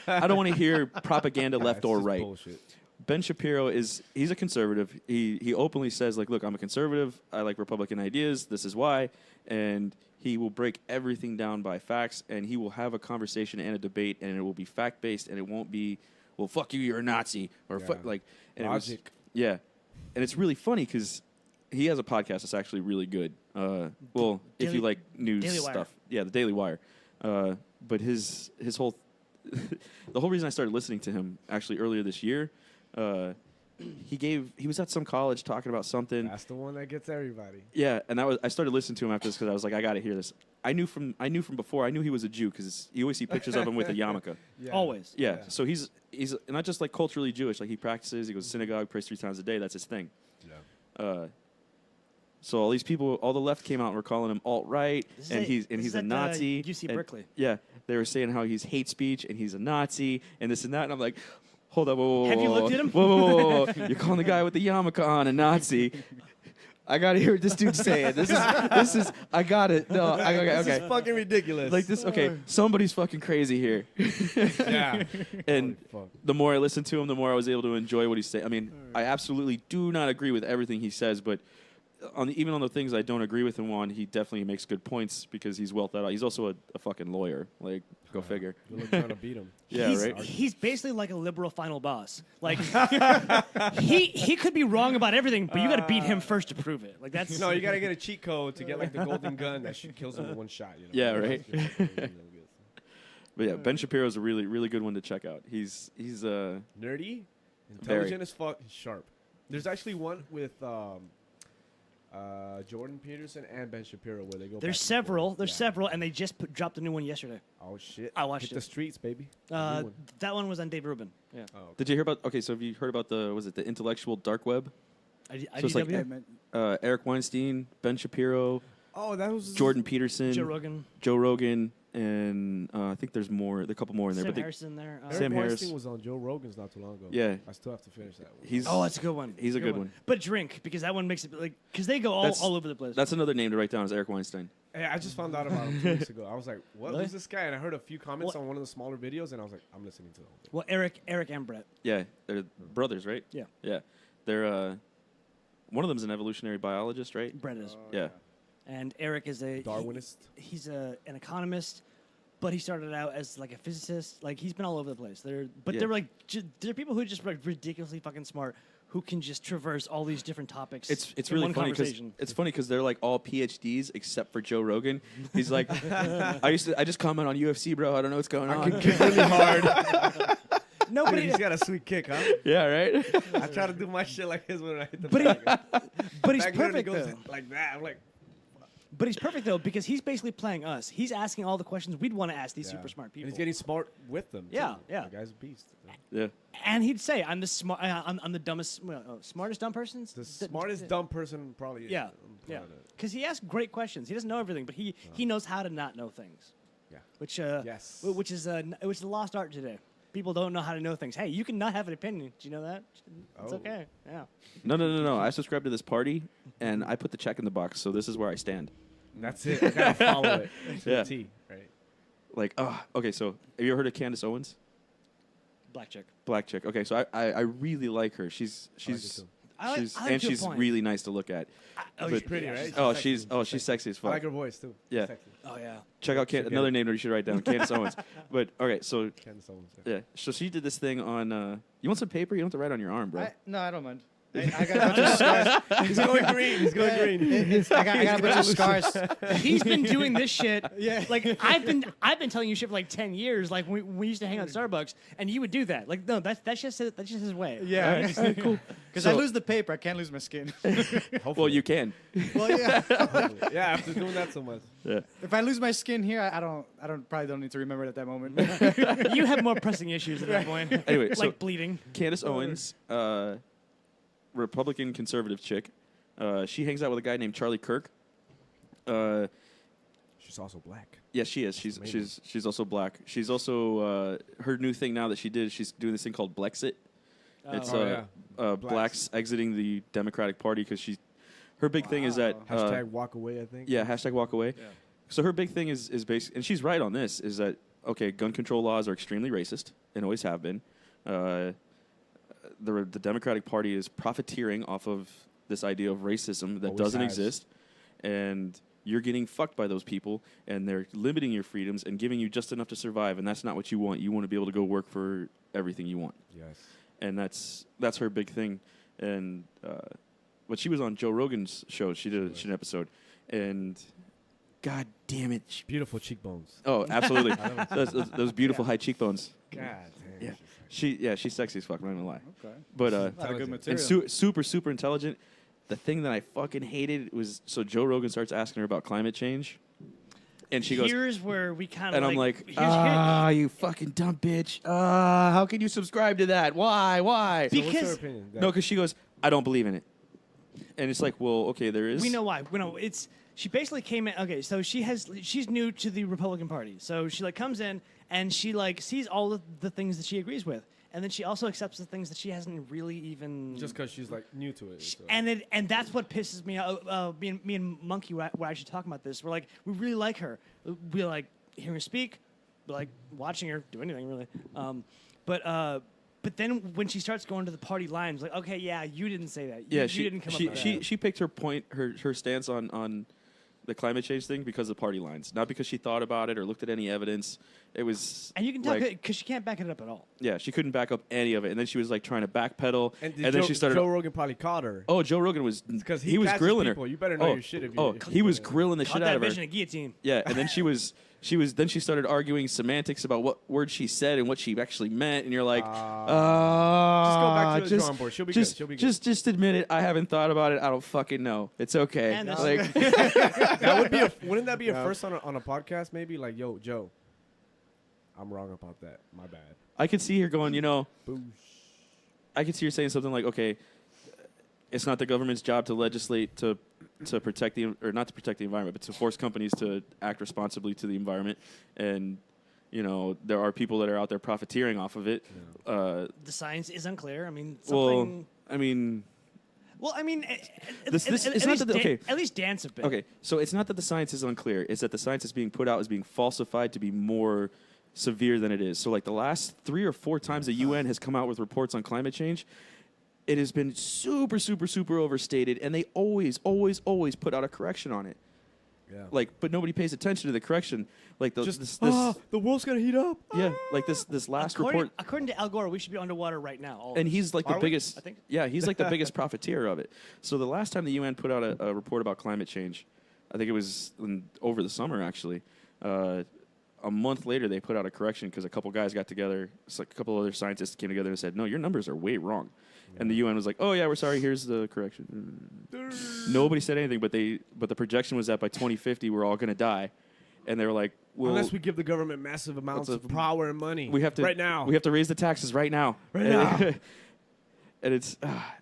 I don't want to hear propaganda left It's or just right. bullshit. Ben Shapiro he's a conservative. He openly says like, look, I'm a conservative. I like Republican ideas. This is why, and he will break everything down by facts, and he will have a conversation and a debate, and it will be fact based, and it won't be, well, fuck you, you're a Nazi, or Yeah. fuck like and Logic. yeah, and it's really funny because he has a podcast that's actually really good. Well, if you Daily- like news Daily Wire. stuff, yeah, the Daily Wire. But his whole the whole reason I started listening to him actually earlier this year, he was at some college talking about something. That's the one that gets everybody. Yeah, and I started listening to him after this because I was like, I got to hear this. I knew from before. I knew he was a Jew because you always see pictures of him with a yarmulke. Yeah. Always. Yeah, so he's not just like culturally Jewish. Like he practices, he goes to synagogue, prays 3 times a day. That's his thing. Yeah. So all these people, all the left came out and were calling him alt-right, This is and at- he's this is a at, Nazi. UC and- Berkeley. Yeah, they were saying how he's hate speech and he's a Nazi and this and that, and I'm like, hold up, whoa, whoa, Have you whoa, looked at him? Whoa, whoa, whoa, whoa. You're calling the guy with the yarmulke on a Nazi. I gotta hear what this dude's saying. This is. I got it. No, okay. This is fucking ridiculous. Like this. Okay, somebody's fucking crazy here. Yeah. And Holy fuck. the more I listened to him, the more I was able to enjoy what he's saying. I mean, I absolutely do not agree with everything he says, but even on the things I don't agree with him on, he definitely makes good points because he's well thought out. He's also a fucking lawyer. Like, go figure. Good luck trying to beat him. Yeah, he's, right. He's basically like a liberal final boss. Like he could be wrong about everything, but you got to beat him first to prove it. Like that's No, you gotta get a cheat code to get like the golden gun that kills him with one shot. You know? Yeah, right. That's good. But yeah, Ben Shapiro is a really, really good one to check out. He's Nerdy, intelligent as fuck, and sharp. There's actually one with Jordan Peterson and Ben Shapiro where they go. There's back and several. forth. There's Yeah. several, and they just dropped a new one yesterday. Oh shit! I watched Hit it. the streets, baby. The new one. That one was on Dave Rubin. Yeah. Oh, okay. Did you hear about? Okay, so have you heard about the intellectual dark web? So it's like IDW, Eric Weinstein, Ben Shapiro, Oh, that was Jordan Peterson, Joe Rogan, and I think there's more. There are a couple more in there. Sam but they- Harrison there. Eric Sam Harris. Weinstein was on Joe Rogan's not too long ago. Yeah. I still have to finish that one. he's Oh, that's a good one. He's a good one. But drink, because that one makes it like because they go That's- all over the place. That's another name to write down is Eric Weinstein. Hey, I just found out about him 2 weeks ago. I was like, "What? Really? Who's this guy?" And I heard a few comments What? on one of the smaller videos, and I was like, "I'm listening to them." Well, Eric and Brett. Yeah, they're brothers, right? Yeah. Yeah, they're one of them's an evolutionary biologist, right? Brett is. Yeah. And Eric is a Darwinist. He's an economist, but he started out as like a physicist. Like he's been all over the place. Yeah. They're like they're people who are just like ridiculously fucking smart who can just traverse all these different topics. It's in really one funny because conversation. they're like all PhDs except for Joe Rogan. He's like, I just comment on UFC, bro. I don't know what's going on. Kick really hard. Dude, Nobody. he's got a sweet kick, huh? Yeah, right. I try to do my shit like his when I hit the But he's back here and it perfect goes though. like that. I'm like, But he's perfect though because he's basically playing us. He's asking all the questions we'd want to ask these yeah. super smart And people. he's getting smart with them. Yeah, too. yeah. The guy's a beast. Yeah. And he'd say, "I'm the smart. I'm the dumbest, smartest dumb person." The smartest dumb person probably. Yeah, on the yeah. planet. Because he asks great questions. He doesn't know everything, but he knows how to not know things. Yeah. Which Yes. which is a lost art today. People don't know how to know things. Hey, you can not have an opinion. Do you know that? It's Oh. okay. Yeah. No. I subscribe to this party, and I put the check in the box. So this is where I stand. That's it. I gotta follow it to Yeah. the T. Right. Like, okay. So have you ever heard of Candace Owens? Black chick. Black chick. Okay, so I really like her. She's too. I like and to a she's point. really nice to look at. Oh, But- Pretty, right? Oh, Sexy. she's sexy as I fuck. like her voice too. Yeah. Sexy. Oh yeah. Check out She'll get another it. name that you should write down, Candace Owens. But okay, so Candace Owens. yeah, so she did this thing on. You want some paper? You don't have to write on your arm, bro. No, I don't mind. I got a bunch of scars. He's going green. He's going green. I got a bunch of scars. He's been doing this shit. Yeah. Like I've been telling you shit for like 10 years. Like we used to hang out at Starbucks, and you would do that. Like no, that's just his way. Yeah. Cool. Because I So- lose the paper, I can't lose my skin. Well, you can. Well, yeah. Yeah, after doing that so much. Yeah. If I lose my skin here, I probably don't need to remember it at that moment. You have more pressing issues at that point. Anyway, like so bleeding. Candace Owens, Republican conservative chick. She hangs out with a guy named Charlie Kirk. She's also black. Yes, she is. She's amazing. she's also black. She's also her new thing now that she did. She's doing this thing called Blexit. It's Oh, yeah. blacks exiting the Democratic Party because she her big thing is that Hashtag walk away, I think. yeah, hashtag walk away. Yeah. So her big thing is basically, and she's right on this, is that okay, gun control laws are extremely racist and always have been. The Democratic Party is profiteering off of this idea of racism that Always doesn't has. exist, and you're getting fucked by those people, and they're limiting your freedoms and giving you just enough to survive, and that's not what you want. You want to be able to go work for everything you want, Yes. and that's her big thing. And but she was on Joe Rogan's show. She did an episode, and God damn it, Beautiful cheekbones. oh, absolutely, those beautiful high cheekbones. God damn. Yeah. She's sexy as fuck. I'm not gonna lie. Okay. But A lot of good and material. super intelligent. The thing that I fucking hated was so Joe Rogan starts asking her about climate change, and she goes, Here's where we kind of and I'm like, here's- you fucking dumb bitch. How can you subscribe to that? Why? So what's her Because- opinion? No, because she goes, I don't believe in it. And it's like, well, okay, there is. we know why. We know it's she basically came in. Okay, so she's new to the Republican Party, so she like comes in and she like sees all of the things that she agrees with, and then she also accepts the things that she hasn't really even. Just because she's like new to it. So. And that's what pisses me out. Me and Monkey were actually talking about this. We're like, we really like her. We like hearing her speak, we like watching her do anything really. But then when she starts going to the party lines, like, okay, yeah, you didn't say that. Yeah, you didn't come up with that. she picked her point, her stance on the climate change thing because of party lines, not because she thought about it or looked at any evidence. It was And you can tell like, because she can't back it up at all. yeah, she couldn't back up any of it, and then she was like trying to backpedal, and then she started. Joe Rogan probably caught her. Oh, Joe Rogan was Because he was catches grilling people. her. You better know oh, your shit if you. oh, if he you was put it. grilling the Caught shit that out of her. vision of guillotine. Yeah, and then then she started arguing semantics about what words she said and what she actually meant, and you're like, Just go back to the drawing board. She'll be just, good. She'll be good. Just admit it. I haven't thought about it. I don't fucking know. It's okay. And this- Like, That would be wouldn't that be a first on a podcast? Maybe like, yo, Joe, I'm wrong about that. My bad. I could see her going, Boosh. I could see her saying something like, okay, it's not the government's job to legislate to protect or not to protect the environment, but to force companies to act responsibly to the environment. And, there are people that are out there profiteering off of it. The science is unclear. I mean, Well, something. I mean, This- it's not that- okay. At least dance a bit. okay, so it's not that the science is unclear. It's that the science is being put out as being falsified to be more severe than it is. So like the last 3 or 4 times the UN has come out with reports on climate change, it has been super overstated, and they always put out a correction on it. Yeah. But nobody pays attention to the correction. Like the the world's gonna heat up. yeah, like this last report. According to Al Gore, we should be underwater right now. all of And us. he's like the Are we? biggest. I think. Yeah, he's like the biggest profiteer of it. So the last time the UN put out a report about climate change, I think it was over the summer actually. A month later, they put out a correction because a couple guys got together. It's like a couple other scientists came together and said, "No, your numbers are way wrong." And the UN was like, "Oh yeah, we're sorry. Here's the correction." Nobody said anything, but the projection was that by 2050 we're all going to die, and they were like, "Well, Unless we give the government massive amounts of power and money. we have to right now. We have to raise the taxes right now. Right now. And it's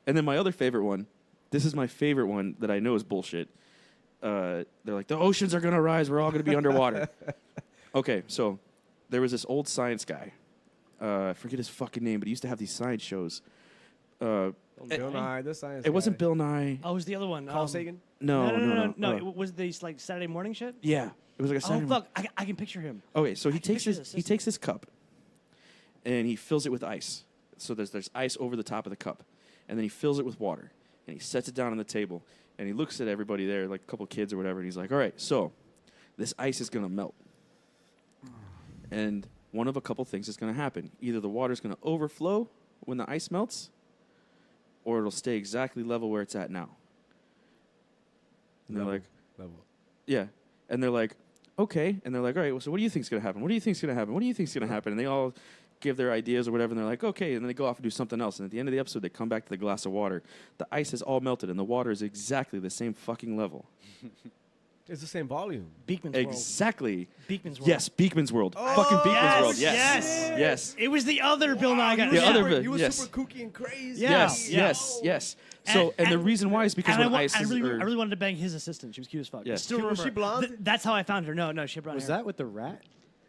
and then my other favorite one. This is my favorite one that I know is bullshit. They're like, the oceans are gonna rise. We're all gonna be underwater. Okay, so there was this old science guy. I forget his fucking name, but he used to have these science shows. Bill Nye, the science. It wasn't guy. Bill Nye. Oh, it was the other one. Carl Sagan. No. No, it was these like Saturday morning shit. Yeah, it was like a Oh Saturday fuck, I can picture him. Okay, so he can takes picture this. this. He takes this cup, and he fills it with ice. So there's ice over the top of the cup, and then he fills it with water, and he sets it down on the table, and he looks at everybody there, like a couple kids or whatever, and he's like, "All right, so this ice is gonna melt, and one of a couple things is gonna happen. Either the water's gonna overflow when the ice melts, or it'll stay exactly level where it's at now." And they're like, Level. yeah. And they're like, okay. And they're like, all right, well, so what do you think's going to happen? What do you think's going to happen? What do you think's going to happen? And they all give their ideas or whatever, and they're like, okay. And then they go off and do something else. And at the end of the episode, they come back to the glass of water. The ice has all melted, and the water is exactly the same fucking level. It's the same volume. Beekman's Exactly. World. Beekman's World. Yes, Beekman's World. Fucking Beekman's yes, World. Yes. yes. Yes. It was the other Bill Nye guy. The Yeah. other Bill- He was yes. super kooky and crazy. Yeah. Yes, Yeah. yes. So, and the reason why is because and when I, ice I is... really, or- I really wanted to bang his assistant. She was cute as fuck. Yeah. I still Was remember. she blonde? That's how I found her. No, she had brown Was hair. that with the rat?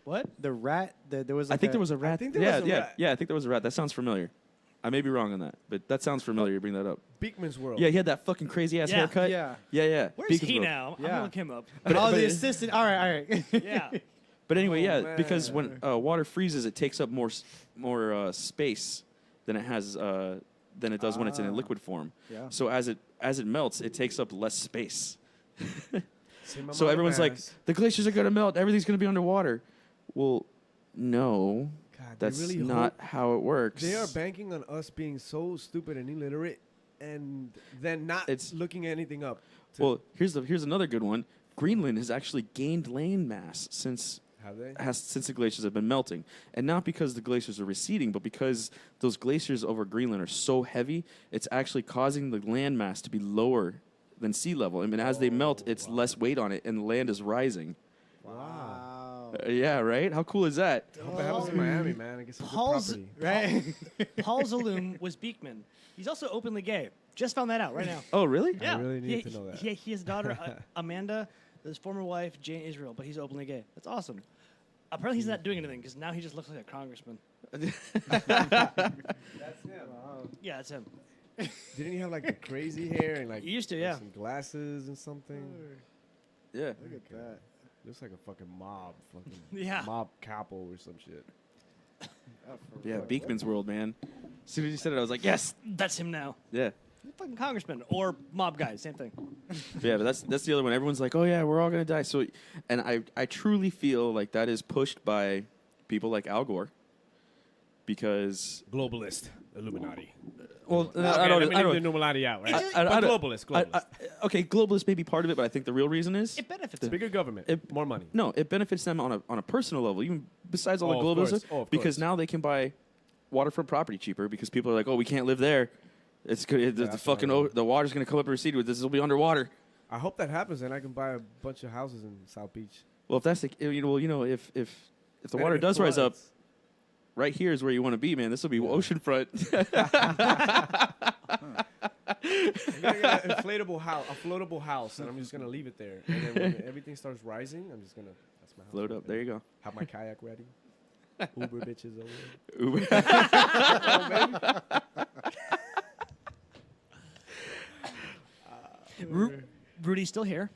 What? The rat. There was. I Like think there was a rat. think there yeah, was a yeah, rat. yeah. I think there was a rat. That sounds familiar. I may be wrong on that, but that sounds familiar. You bring that up. Beekman's World. Yeah, he had that fucking crazy ass Yeah. haircut. Yeah. Yeah. Where's Beacons he World. now? I'm Yeah. gonna look him up. Oh, but the it- assistant. All right. Yeah. But anyway, Oh, yeah, because man. when water freezes, it takes up more space than it has than it does when it's in a liquid form. Yeah. So as it melts, it takes up less space. Same So amount of everyone's like, mass. the glaciers are gonna melt. Everything's gonna be underwater. Well, no, God, they that's really not hope- how it works. They are banking on us being so stupid and illiterate, and then not It's- looking anything up. Well, here's another good one. Greenland has actually gained land mass since Have they? the glaciers have been melting, and not because the glaciers are receding, but because those glaciers over Greenland are so heavy, it's actually causing the land mass to be lower than sea level. I mean, as they melt, it's less weight on it, and the land is rising. Wow. Yeah, right? How cool is that? I hope it happens in Miami, man. I guess it's good Paul's property. Right. Paul Zaloom was Beekman. He's also openly gay. Just found that out right now. Oh, really? Yeah. really need he, to know that. He has a daughter, Amanda, his former wife, Jane Israel, but he's openly gay. That's awesome. Apparently, he's not doing anything because now he just looks like a congressman. That's him. Yeah, that's him. Didn't he have like the crazy hair and like He used to, like, yeah. some glasses and something? Yeah. Look at that. Looks like a fucking fucking Yeah. mob capo or some shit. Yeah, Beekman's World, man. As soon as you said it, I was like, yes. That's him now. Yeah. He's a fucking congressman or mob guy, same thing. Yeah, but that's the other one. Everyone's like, oh, yeah, we're all going to die. So, and I truly feel like that is pushed by people like Al Gore because Globalist, Illuminati. well, Okay, I don't. let me I leave don't. the Illuminati out, right? I But don't- globalist. Okay, globalist may be part of it, but I think the real reason is It benefits him. Bigger government, more money. no, it benefits them on a personal level, even besides all Oh, the of globalism, course. Oh, of because course. now they can buy waterfront property cheaper because people are like, oh, we can't live there. It's good. The that's fucking another one. the water's gonna come up and recede. This will be underwater. I hope that happens, and I can buy a bunch of houses in South Beach. Well, if that's the if the And water it does rise up, floods. right here is where you want to be, man. This will be oceanfront. I'm gonna get an inflatable house, a floatable house, and I'm just gonna leave it there. And then when everything starts rising, I'm just gonna that's my house. Float right up. There you go. Have my kayak ready. Uber bitches over there. Uber. Rudy's still here.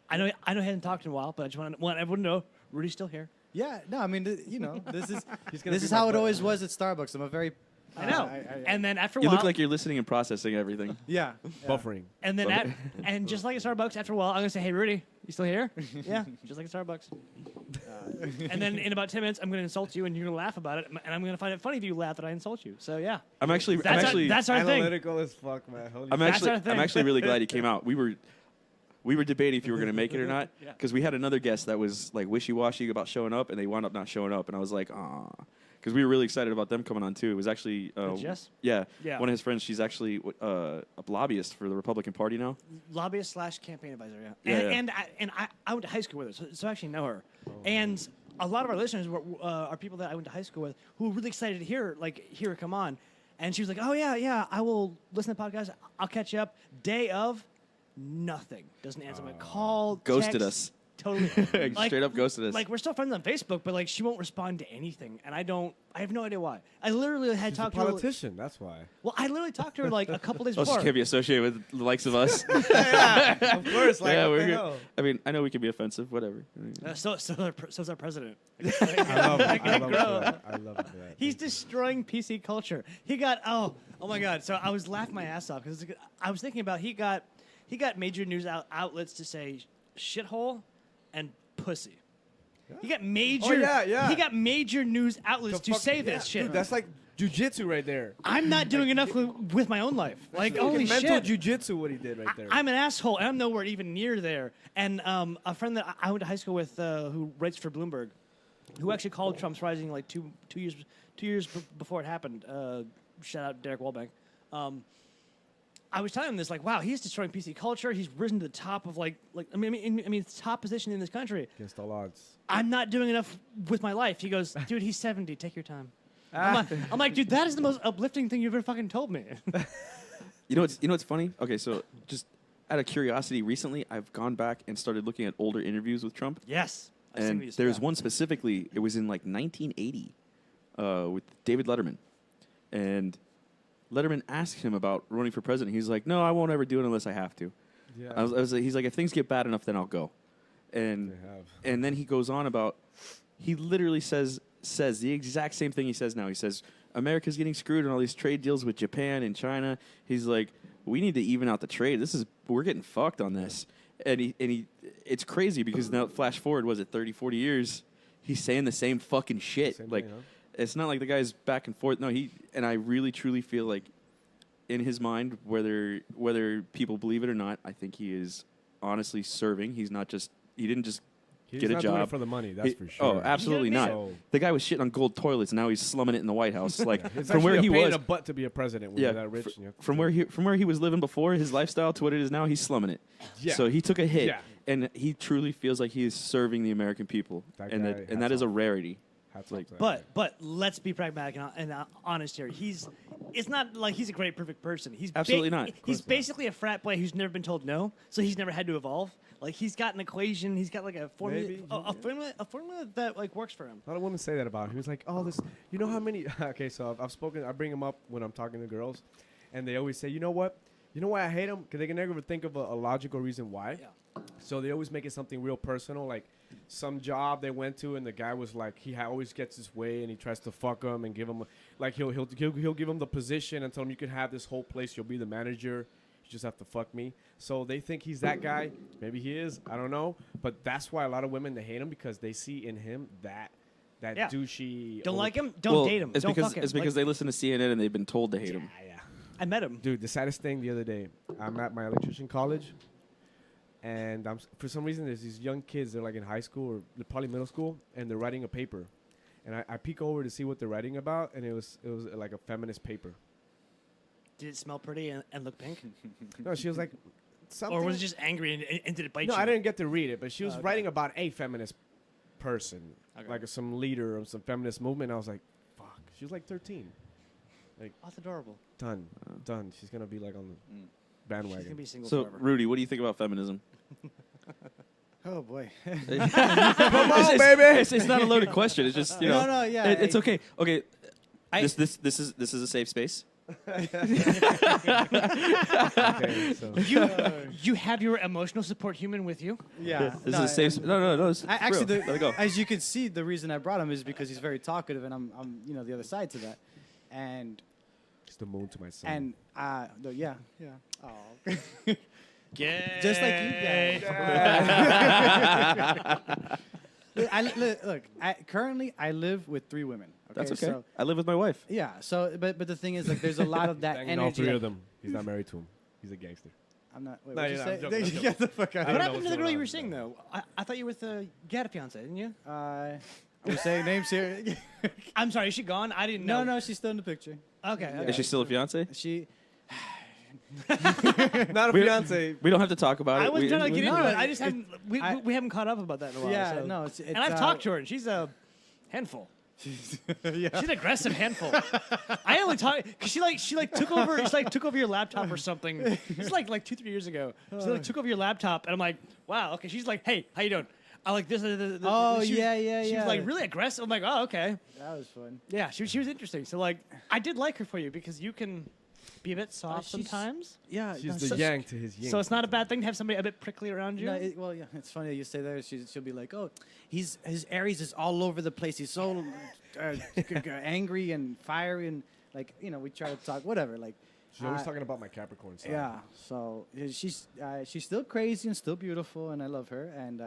I know I hadn't talked in a while, but I just want everyone to know Rudy's still here. Yeah. No, I mean, this is He's gonna this be is my how it buddy. always was at Starbucks. I'm a very I know. And then after a while, You look like you're listening and processing everything. yeah. Buffering. and then and just like at Starbucks, after a while, I'm gonna say, "Hey, Rudy, you still here?" Yeah, just like at Starbucks. And then in about 10 minutes, I'm gonna insult you, and you're gonna laugh about it, and I'm gonna find it funny if you laugh that I insult you. So yeah, I'm actually that's our thing. Analytical as fuck, man. Holy I'm shit. That's our actually, thing. I'm actually really glad he came out. We were debating if you were going to make it or not Yeah. because we had another guest that was like wishy-washy about showing up, and they wound up not showing up. And I was like, ah, because we were really excited about them coming on too. It was actually Jess? Yeah, Yeah. one of his friends. She's actually a lobbyist for the Republican Party now. Lobbyist / campaign advisor. Yeah, Yeah, and, yeah. and I went to high school with her, so I actually know her. And a lot of our listeners are people that I went to high school with who were really excited to hear her come on. And she was like, "Oh yeah, I will listen to the podcast. I'll catch you up." Day of, nothing. Doesn't answer my call. Ghosted text, us. Totally. Straight up ghosted us. Like we're still friends on Facebook, but like she won't respond to anything, and I have no idea why. I literally had She's a talked to her. politician. That's why. Well, I literally talked to her like a couple days Oh, she before. can't be associated with the likes of us. Of course. Like, yeah, what we're the good. hell? I mean, I know we can be offensive. Whatever. So's our president. I love it. I love it grow for up. that. I love it for that. He's destroying PC culture. He got oh my god. So I was laughing my ass off because I was thinking about he got major news outlets to say shithole and pussy. He got major. Oh, yeah. He got major news outlets to Fuck- say yeah, this shit. Dude, that's like jujitsu right there. I'm not doing enough with my own life. Like holy mental shit. jujitsu, what he did right there. I'm an asshole, and I'm nowhere even near there. And a friend that I went to high school with, who writes for Bloomberg, who actually called Trump's rising like two years before it happened. Shout out Derek Walbank. I was telling him this, like, wow, he's destroying PC culture. He's risen to the top of like I mean, top position in this country. Against all odds. I'm not doing enough with my life. He goes, dude, he's 70. Take your time. I'm like, dude, that is the most uplifting thing you've ever fucking told me. You know what's funny? Okay, so just out of curiosity, recently I've gone back and started looking at older interviews with Trump. Yes. I've seen And these, there's yeah. one specifically. It was in like 1980 with David Letterman, and Letterman asked him about running for president. He's like, no, I won't ever do it unless I have to. Yeah. I was like, he's like, if things get bad enough, then I'll go. And They have. and then he goes on about, he literally says the exact same thing he says now. He says, America's getting screwed on all these trade deals with Japan and China. He's like, we need to even out the trade. We're getting fucked on this. And he it's crazy because now flash forward, was it 30, 40 years, he's saying the same fucking shit. Same like, thing, huh? it's not like the guy's back and forth. No, and I really truly feel like in his mind, whether people believe it or not, I think he is honestly serving. He didn't just He's get a not doing it job for the money, that's He- for sure. Oh, absolutely You know not. what I mean? The guy was shitting on gold toilets, and now he's slumming it in the White House. Like It's from where actually he a pain in was, the butt to be a president when yeah, you're that rich. and you have to from where he was living before, his lifestyle to what it is now, he's slumming it. Yeah. So he took a hit, Yeah. and he truly feels like he is serving the American people, That and guy, that hats is a off. rarity. Hats like- off to that guy. But let's be pragmatic and honest here. It's not like he's a great, perfect person. He's Absolutely not. Of He's course not. basically a frat boy who's never been told no, so he's never had to evolve. Like he's got an equation. He's got like a formula, Maybe, a formula that like works for him. I don't want to say that about him. He's like, oh, this. You know how many? Okay, so I've spoken. I bring him up when I'm talking to girls, and they always say, you know what? You know why I hate him? Because they can never think of a logical reason why. Yeah. So they always make it something real personal, like some job they went to, and the guy was like, he always gets his way, and he tries to fuck him and give him, like he'll give him the position and tell him you can have this whole place, you'll be the manager, you just have to fuck me. So they think he's that guy. Maybe he is. I don't know. But that's why a lot of women they hate him because they see in him that Yeah. douchey. Don't old- like him. Don't Well, date him. It's Don't because fuck him. it's because Like, they listen to CNN and they've been told to hate him. Yeah. I met him. Dude, the saddest thing the other day, I'm at my electrician college, and for some reason there's these young kids. They're like in high school or they're probably middle school, and they're writing a paper, and I peek over to see what they're writing about, and it was like a feminist paper. Did it smell pretty and look pink, No, she was like something. or was it just angry and did it bite No, you? I didn't get to read it, but she was Oh, okay. writing about a feminist person, Okay. like some leader of some feminist movement. I was like, fuck. She was like 13. Oh, that's adorable. Done. Done. She's gonna be like on the She's bandwagon. gonna be single So, forever. Rudy, what do you think about feminism? Oh boy. Come on, baby. It's not a loaded question. It's just No, yeah, It's okay. Okay. I- This is a safe space. Okay, so. You have your emotional support human with you. Yeah. This is a safe. No. It's Actually, real. Let it go. as you can see, the reason I brought him is because he's very talkative, and I'm the other side to that, and It's the moon to my sun. yeah. Oh. Yeah. Just like you guys. Look. Currently, I live with 3 women. Okay? That's okay. So, I live with my wife. yeah. So, but the thing is, like, there's a lot of that Banging energy. all 3 that- of them. He's not married to him. He's a gangster. I'm not. Wait, No, what'd you you're say? not. I'm joking, I'm Get the fuck out I What don't of know happened to what's the girl going you on. were seeing though? I thought you were with you had a fiance, didn't you? here. We're saying names here. I'm sorry, is she gone? I didn't know. No, she's still in the picture. Okay. Yeah. okay. Is she still a fiance? She. Not a fiance. We don't have to talk about it. I was We- trying to we- get No, into it. I it- just haven't. We haven't caught up about that in a while. Yeah, so. no, it's And I've talked to her, and she's a handful. Yeah. She's an aggressive handful. I only talk because she took over. She took over your laptop or something. It's like 2-3 years ago. She took over your laptop, and I'm like, wow, okay. She's like, hey, how you doing? I like this. Oh, she was- yeah. She was like really aggressive. I'm like, oh, okay. That was fun. Yeah, she was interesting. So like, I did like her for you because you can be a bit soft she's- sometimes. Yeah. She's no, the yang to his yin. So it's not a bad thing to have somebody a bit prickly around you. No, well, yeah, it's funny that you say that. She'll be like, "Oh, his Aries is all over the place. He's so angry and fiery, and like we try to talk whatever. Like, She's always talking about my Capricorn side. yeah. So she's still crazy and still beautiful, and I love her. And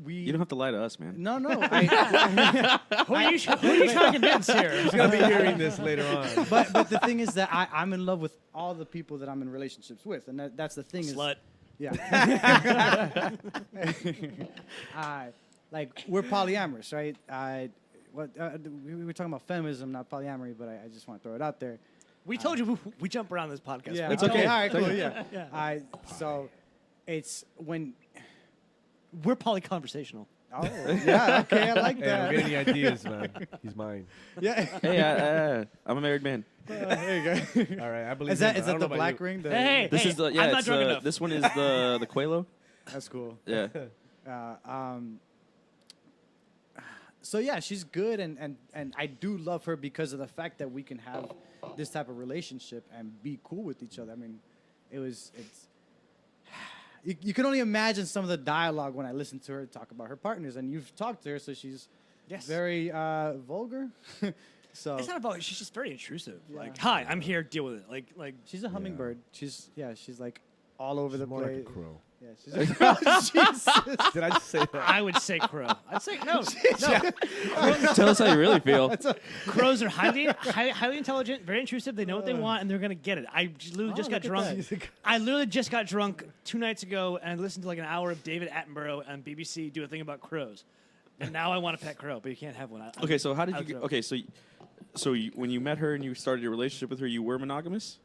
we You don't have to lie to us, man. no. Who are you trying to convince here? She's gonna be hearing this later on. but the thing is that I'm in love with all the people that I'm in relationships with, and that's the thing. Slut. Yeah. Like we're polyamorous, right? We were talking about feminism, not polyamory, but I just want to throw it out there. We told you we jump around this podcast. Yeah, It's okay. All right, It's cool. okay. Yeah. Yeah. So it's when. We're polyconversational. Oh, yeah. Okay, I like Hey, I'm that. getting any ideas, man. He's mine. Yeah. Hey, I'm a married man. There you go. All right, I believe. Is that him, is but I don't that the know about black you. ring? The, Hey, This is the I'm not it's, drunk enough. this one is the Quelo. That's cool. Yeah. So yeah, she's good, and I do love her because of the fact that we can have this type of relationship and be cool with each other. I mean, it's you can only imagine some of the dialogue when I listen to her talk about her partners, and you've talked to her, so she's very vulgar. So It's not about. She's just very intrusive. Yeah. Like, hi, I'm here. Deal with it. Like. she's a hummingbird. She's like all over the More place. like a crow. Yeah, she's oh, Jesus. Did I just say that? I would say crow. I'd say no. Tell us how you really feel. Crows are highly intelligent, very intrusive. They know what they want, and they're gonna get it. I literally just got look at drunk. that. I literally just got drunk 2 nights ago, and I listened to like an hour of David Attenborough on BBC do a thing about crows. And now I want a pet crow, but you can't have one. Okay, so how did I you was get? joking. Okay, so when you met her and you started your relationship with her, you were monogamous,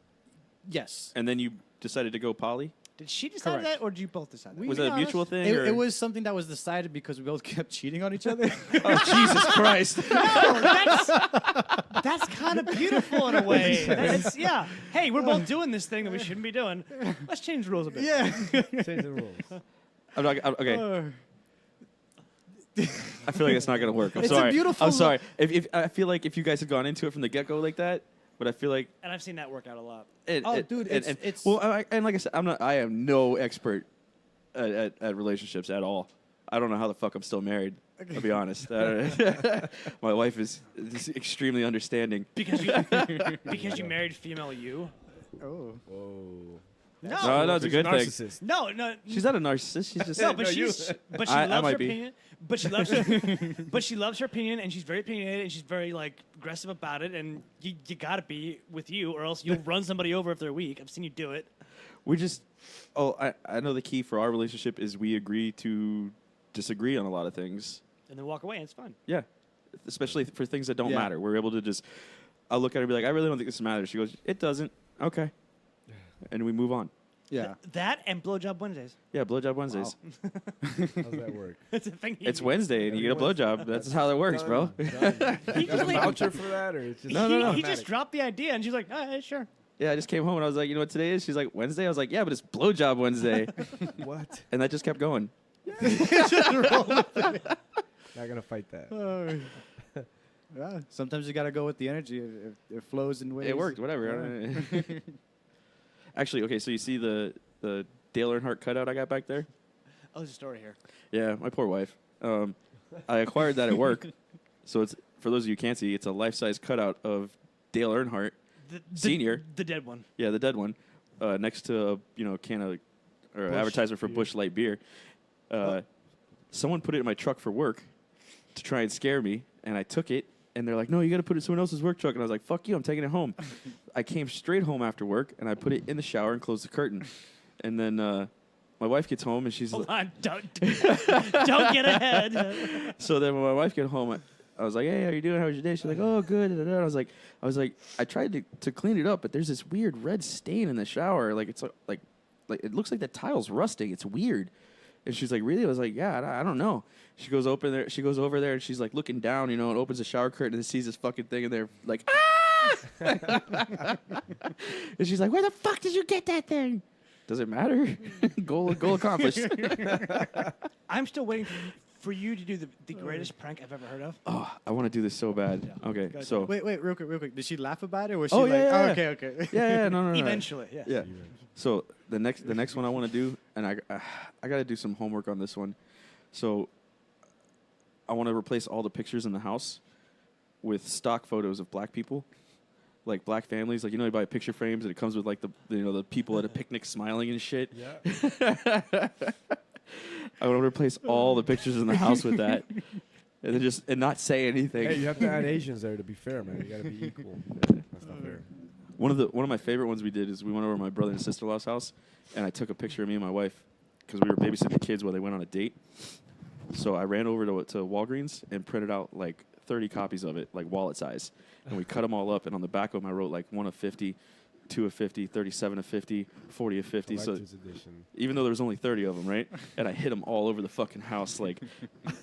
Yes. and then you decided to go poly. Did she decide Correct. that, or did you both decide that? Was that a mutual thing? It, or? it was something that was decided because we both kept cheating on each other. Oh Jesus Christ! That's kind of beautiful in a way. Yeah. Hey, we're both doing this thing that we shouldn't be doing. Let's change the rules a bit. yeah. Change the rules. Okay. I feel like it's not gonna work. I'm It's a sorry. beautiful I'm sorry. If I feel like if you guys had gone into it from the get go like that, but I feel like And I've seen that work out a lot. Dude, it's well, and like I said, I am no expert at relationships at all. I don't know how the fuck I'm still married. I'll be honest. My wife is extremely understanding. Because you married female you. oh. Whoa. No, it's a good thing. Narcissist. No. She's not a narcissist. She's just No, but No, you. she I loves might her be. opinion. But she loves her opinion, and she's very opinionated, and she's very like aggressive about it. And you gotta be with you, or else you'll run somebody over if they're weak. I've seen you do it. we just. Oh, I know the key for our relationship is we agree to disagree on a lot of things. And then walk away, and it's fun. Yeah, especially for things that don't Yeah. matter. We're able to just. I'll look at her and be like, I really don't think this matters. She goes, it doesn't. Okay, and we move on. Yeah. That and blowjob Wednesdays. Yeah, blowjob Wednesdays. How's that work? It's a thing. It's Wednesday and you get a blowjob. That's how that works, bro. Done. He Got a just, like, voucher for that, or it's just he just dropped the idea, and she's like, "Oh, yeah, sure." Yeah, I just came home and I was like, you know what today is? She's like, Wednesday? I was like, yeah, but it's blowjob Wednesday. what? And that just kept going. Not gonna fight that. Yeah. Sometimes you gotta go with the energy. It flows in ways. It worked, whatever. Actually, okay, so you see the Dale Earnhardt cutout I got back there? Oh, there's a story here. Yeah, my poor wife. I acquired that at work. So it's for those of you who can't see, it's a life-size cutout of Dale Earnhardt, Senior. the dead one. Yeah, the dead one, next to a can of or advertisement for Busch Light beer. Someone put it in my truck for work to try and scare me, and I took it. And they're like, no, you got to put it in someone else's work truck. And I was like, fuck you, I'm taking it home. I came straight home after work, and I put it in the shower and closed the curtain. And then my wife gets home, and she's Hold like, on, don't get ahead. so then when my wife got home, I was like, hey, how you doing? How was your day? She's like, oh, good. And I was like, I tried to clean it up, but there's this weird red stain in the shower. Like it's like it looks like the tile's rusting. It's weird. And she's like, really? I was like, yeah, I don't know. She goes over there, and she's like looking down, and opens the shower curtain and sees this fucking thing in there, like, ah! And she's like, where the fuck did you get that thing? Does it matter? Goal accomplished. I'm still waiting for you to do the greatest prank I've ever heard of. Oh, I want to do this so bad. Yeah. Okay, Go so Wait, real quick. Did she laugh about it? Or was she Oh, like, yeah, oh, yeah. okay. yeah, no. Eventually, yeah. Yeah. So the next one I want to do, and I got to do some homework on this one. So I want to replace all the pictures in the house with stock photos of black people, like black families. Like you buy picture frames and it comes with like the people at a picnic smiling and shit. Yeah. I want to replace all the pictures in the house with that, and then and not say anything. Hey, you have to add Asians there to be fair, man. You gotta be equal. That's not fair. One of my favorite ones we did is we went over to my brother and sister-in-law's house, and I took a picture of me and my wife because we were babysitting the kids while they went on a date. So I ran over to Walgreens and printed out like 30 copies of it, like wallet size, and we cut them all up. And on the back of them, I wrote like 1 of 50, 2 of 50, 37 of 50, 40 of 50. So Collector's edition. even though there was only 30 of them, right? And I hid them all over the fucking house. Like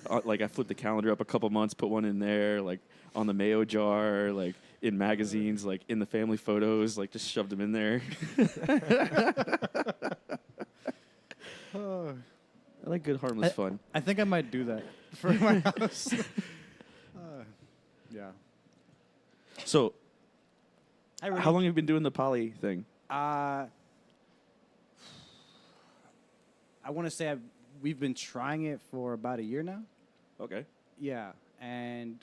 I flipped the calendar up a couple months, put one in there, like on the mayo jar, like in magazines, like in the family photos, like just shoved them in there. I like good harmless fun. I think I might do that for my house. So, Hi, Rudy. how long have you been doing the poly thing? I want to say we've been trying it for about a year now. Okay. Yeah, and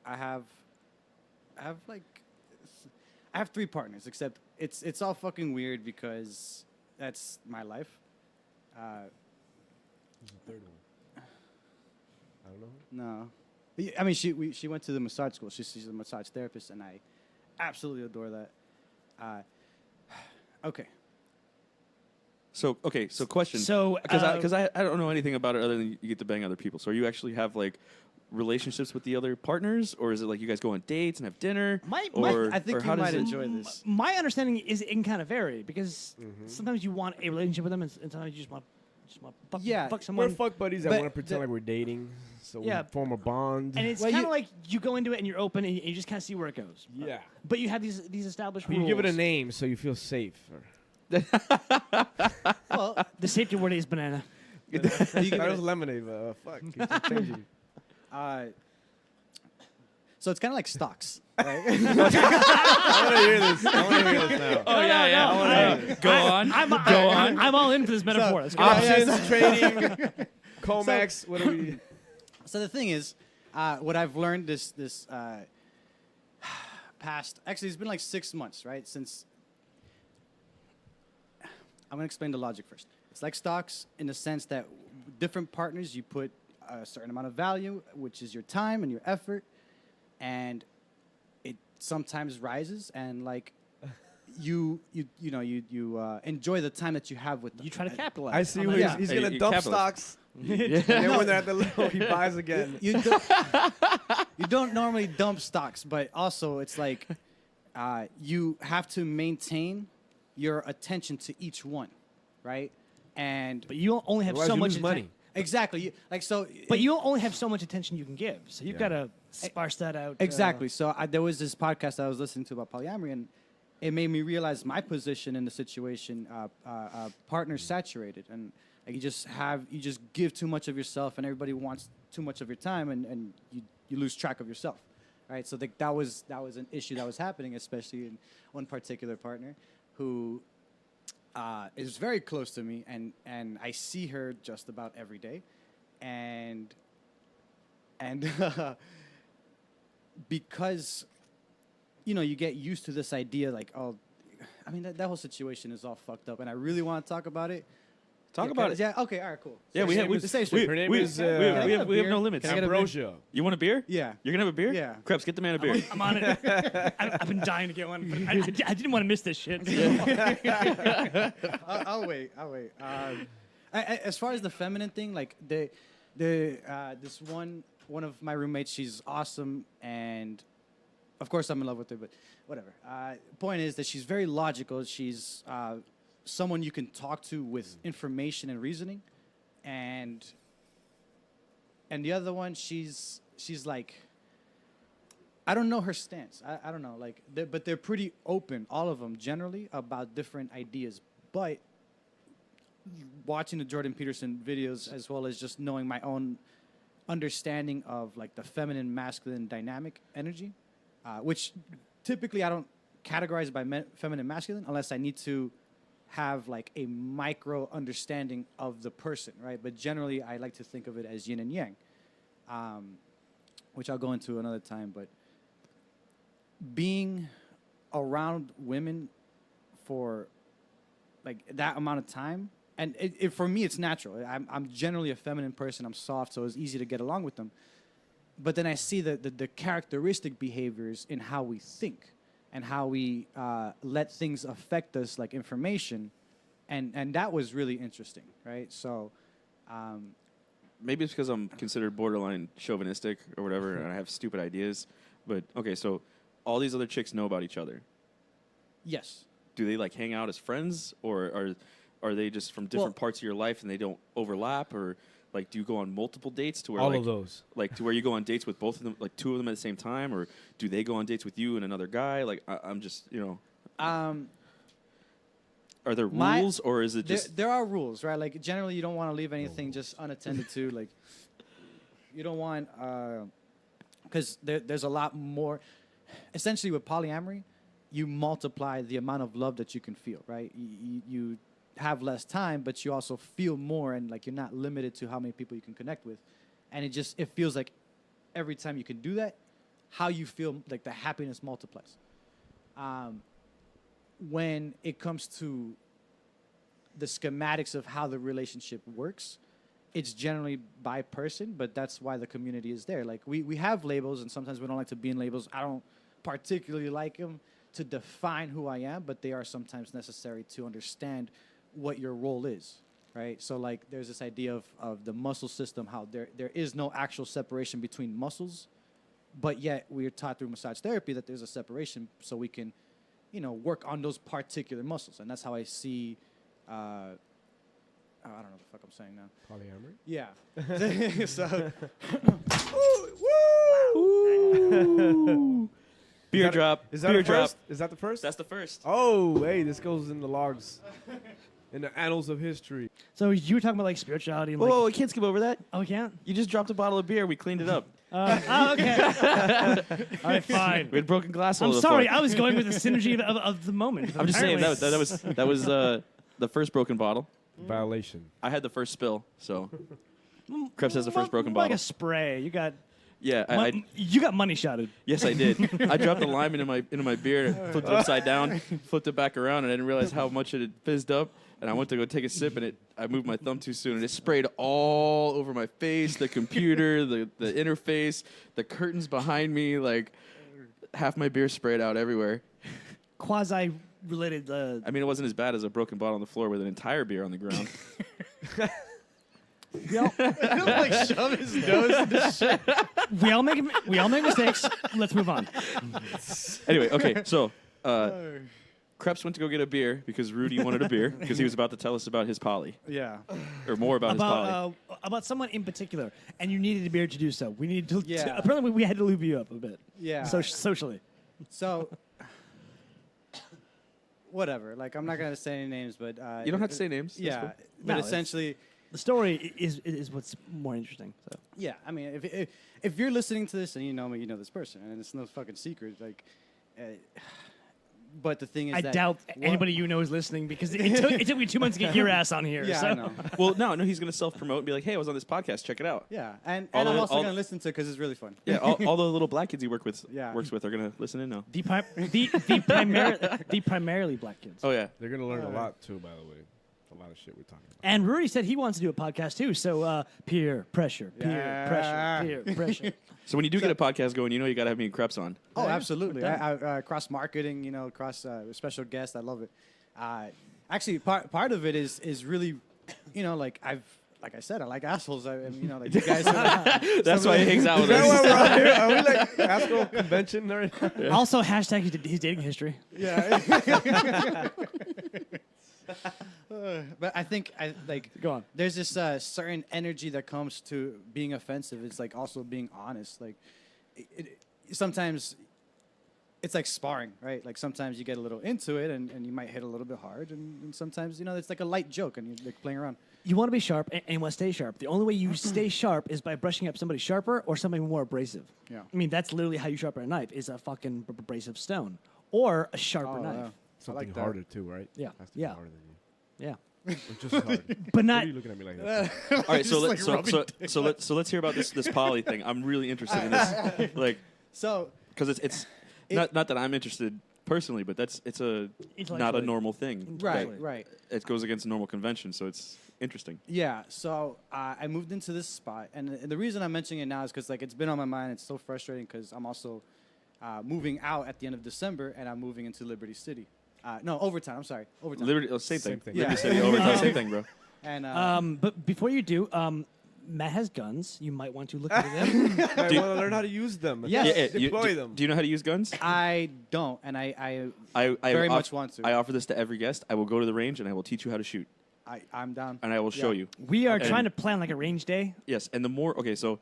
I have like I have 3 partners, except it's all fucking weird because that's my life. Who's the third one? I don't know. No, Yeah, I mean she went to the massage school. She's a massage therapist, and I absolutely adore that. Okay. So question. So, because I don't know anything about it other than you get to bang other people. So, are you actually have like relationships with the other partners, or is it like you guys go on dates and have dinner? Or I think or you how does might it- enjoy this. My understanding is it can kind of vary because sometimes you want a relationship with them, and sometimes you just want fuck, Yeah, fuck We're someone. fuck buddies that But want to pretend like we're dating, so Yeah. we form a bond. And it's Well, kind of you- like you go into it and you're open and you just kind of see where it goes. yeah. But you have these established But rules. you give it a name so you feel safe. Well, The safety word is banana. That was lemonade, but fuck. It's changing. So it's kind of like stocks, right? I want to hear this. I want to hear this now. Oh yeah. Go on. Go on. I'm all in for this metaphor. Let's go. Options, trading, Comex. What do we? So the thing is, what I've learned this past, actually, it's been like 6 months, right? Since I'm gonna explain the logic first. It's like stocks in the sense that different partners you put a certain amount of value, which is your time and your effort, and it sometimes rises, and like you enjoy the time that you have with them. You try to capitalize. I see on what that. he's Hey, gonna you dump capitalize. stocks, and then when they're at the low, he buys again. You don't normally dump stocks, but also it's like you have to maintain your attention to each one, right? And But you only have Otherwise so you much lose money. exactly, like so. But you only have so much attention you can give. So you've Yeah. got to sparse that out. exactly. So there was this podcast I was listening to about polyamory, and it made me realize my position in the situation. Partner saturated, and like you just give too much of yourself, and everybody wants too much of your time, and you lose track of yourself. Right, so that was an issue that was happening, especially in one particular partner who is very close to me, and I see her just about every day, and because you get used to this idea, like, oh, I mean that whole situation is all fucked up, and I really want to talk about it. Talk about it. Yeah. Okay. All right. Cool. Yeah, we have Stay straight. Her name we, is, we Can I have, get a we have beer? no limits. Can I get a beer? Ambrosia. You want a beer? Yeah. You're gonna have a beer? Yeah. Krebs, get the man a beer. I'm on it. I've been dying to get one, but I didn't want to miss this shit. I'll wait. As far as the feminine thing, like this one of my roommates, she's awesome, and of course I'm in love with her. But whatever. Point is that she's very logical. She's someone you can talk to with information and reasoning, and the other one, she's like, I don't know her stance. I don't know, like, but they're pretty open, all of them, generally, about different ideas. But watching the Jordan Peterson videos, as well as just knowing my own understanding of like the feminine masculine dynamic energy, which typically I don't categorize by feminine masculine unless I need to have like a micro understanding of the person, right? But generally, I like to think of it as yin and yang, which I'll go into another time. But being around women for like that amount of time, and for me, it's natural. I'm generally a feminine person. I'm soft, so it's easy to get along with them. But then I see the characteristic behaviors in how we think and how we let things affect us, like information, and that was really interesting, right? So, Maybe it's because I'm considered borderline chauvinistic or whatever, and I have stupid ideas. But okay, so all these other chicks know about each other. yes, Do they like hang out as friends, or are they just from different parts of your life and they don't overlap, or like do you go on multiple dates to where All like, of those. like to where you go on dates with both of them, like two of them at the same time, or do they go on dates with you and another guy? Like I'm just are there My- rules, or is it just there are rules, right? Like generally, you don't want to leave anything just unattended to. Like you don't want because there's a lot more. essentially with polyamory, you multiply the amount of love that you can feel, right? You have less time, but you also feel more, and like you're not limited to how many people you can connect with. And it feels like every time you can do that, how you feel, like the happiness multiplies. When it comes to the schematics of how the relationship works, it's generally by person, but that's why the community is there. Like we have labels, and sometimes we don't like to be in labels. I don't particularly like them to define who I am, but they are sometimes necessary to understand what your role is, right? So like there's this idea of the muscle system, how there is no actual separation between muscles, but yet we're taught through massage therapy that there's a separation so we can, work on those particular muscles. And that's how I see, I don't know what the fuck I'm saying now. Polyamory? Yeah. So, Beer drop. Is that beer the drop. first? Is that the first? That's the first. Oh, hey, this goes in the logs, in the annals of history. So you were talking about like spirituality and Whoa, we can't skip over that. Oh, we can't? You just dropped a bottle of beer. We cleaned it up. Okay. All right, fine. We had broken glass all I'm over sorry, the floor. I was going with the synergy of the moment. I'm just saying Apparently- that was the first broken bottle. Violation. I had the first spill, so Krebs has the first broken like bottle. a spray. You got Yeah, you got money shotted. yes, I did. I dropped the lime into my beer, flipped it upside down, flipped it back around, and I didn't realize how much it had fizzed up. And I went to go take a sip, and I moved my thumb too soon, and it sprayed all over my face, the computer, the interface, the curtains behind me. Like half my beer sprayed out everywhere. Quasi related. I mean, it wasn't as bad as a broken bottle on the floor with an entire beer on the ground. We all, like shove his nose into shit. we all make mistakes. Let's move on. Anyway, okay, so Krebs went to go get a beer because Rudy wanted a beer because he was about to tell us about his poly, Yeah. or more about his poly. About someone in particular, and you needed a beer to do so. We needed to. Yeah. Apparently, we had to lube you up a bit. Yeah. Socially. So, whatever. Like, I'm not gonna say any names, but You don't have to say names. That's Yeah, cool. but No, it's- essentially, The story is what's more interesting. So. yeah. I mean, if you're listening to this and you know me, you know this person, and it's no fucking secret. Like, but the thing is, I that doubt anybody you know is listening because it took me 2 months to get your ass on here. Yeah, so. I know. Well, no, he's going to self-promote and be like, hey, I was on this podcast. Check it out. Yeah, and All I'm the- also all- gonna listen to it because it's really fun. Yeah, all the little black kids he works Yeah. with are going to listen in now. The primarily black kids. Oh, yeah. They're gonna learn a lot too, by the way. A lot of shit we're talking about. And Rudy said he wants to do a podcast too. So peer pressure, peer pressure. So when you do get a podcast going, you know you got to have me and Krebs on. Oh, absolutely. I cross marketing, cross special guests. I love it. Actually, part of it is really, like I said, I like assholes. Like you guys. That's why he hangs out with Is that why us. we're out here? Are we like asshole convention or anything? Also, hashtag his dating history. Yeah. But I think Go on. there's this certain energy that comes to being offensive. It's like also being honest. Like sometimes it's like sparring, right? Like sometimes you get a little into it and you might hit a little bit hard, and sometimes it's like a light joke and you're like playing around. You want to be sharp and you want to stay sharp. The only way you stay sharp is by brushing up somebody sharper or somebody more abrasive. Yeah. I mean, that's literally how you sharpen a knife, is a fucking abrasive stone or a sharper Oh, knife. yeah. Something that. harder too, right? Yeah. Has to be Yeah. harder than you. Yeah. Or just as hard. But What not are you looking at me like that? All right, so Just like let's hear about this poly thing. I'm really interested in this, like, So because it's not that I'm interested personally, but it's not a Intellectually. normal thing. right, that- right. It goes against normal convention, so it's interesting. Yeah, so I moved into this spot, and the reason I'm mentioning it now is because it's been on my mind. It's so frustrating because I'm also moving out at the end of December, and I'm moving into Liberty City. No, Overtown. I'm sorry, Overtown. Liberty, same Same thing. thing. Liberty Yeah. City, Overtown, same thing, bro. And but before you do, Matt has guns. You might want to look into them. I Dude. want to learn how to use them. Yes. Yeah, Deploy them. Do you know how to use guns? I don't, and I I very off- much want to. I offer this to every guest. I will go to the range and I will teach you how to shoot, I'm down. and I will show Yeah. you. We are And- trying to plan like a range day. Yes, and the more so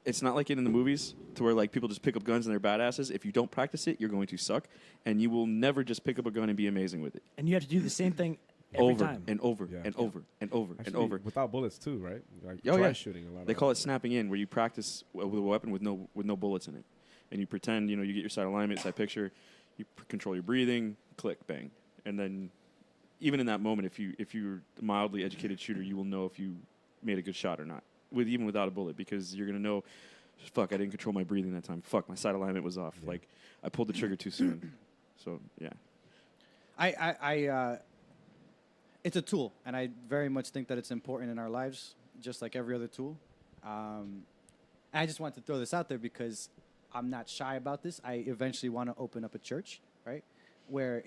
it's not like in the movies to where like people just pick up guns and they're badasses. If you don't practice it, you're going to suck, and you will never just pick up a gun and be amazing with it. And you have to do the same thing every Over time. and over Yeah. and over and over Actually, and over. without bullets too, right? Like Oh, try yeah. shooting a lot. They call it snapping in, where you practice with a weapon with no bullets in it. and you pretend, you get your side alignment, side picture, you control your breathing, click, bang, and then even in that moment, if you're a mildly educated shooter, you will know if you made a good shot or not, even without a bullet, because you're gonna know, fuck, I didn't control my breathing that time. Fuck, my side alignment was off. Yeah. Like I pulled the trigger too soon. So yeah. It's a tool, and I very much think that it's important in our lives, just like every other tool. I just want to throw this out there because I'm not shy about this. I eventually want to open up a church, right? Where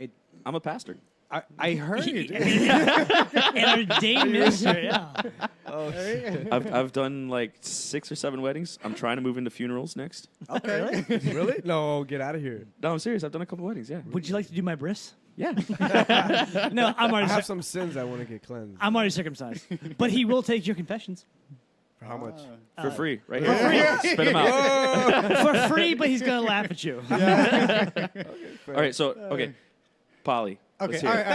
I'm a pastor. I heard. An ordained minister, yeah. Oh, I've done like 6 or 7 weddings. I'm trying to move into funerals next. Okay. really? No, get out of here. No, I'm serious. I've done a couple weddings. Yeah. Would you like to do my bris? Yeah. No, I'm I already. have some sins I want to get cleansed. I'm already circumcised, but he will take your confessions For how much? For free, right here. Spit them out. for free. But he's gonna laugh at you. All right. So okay, Polly. Okay. Let's hear All it.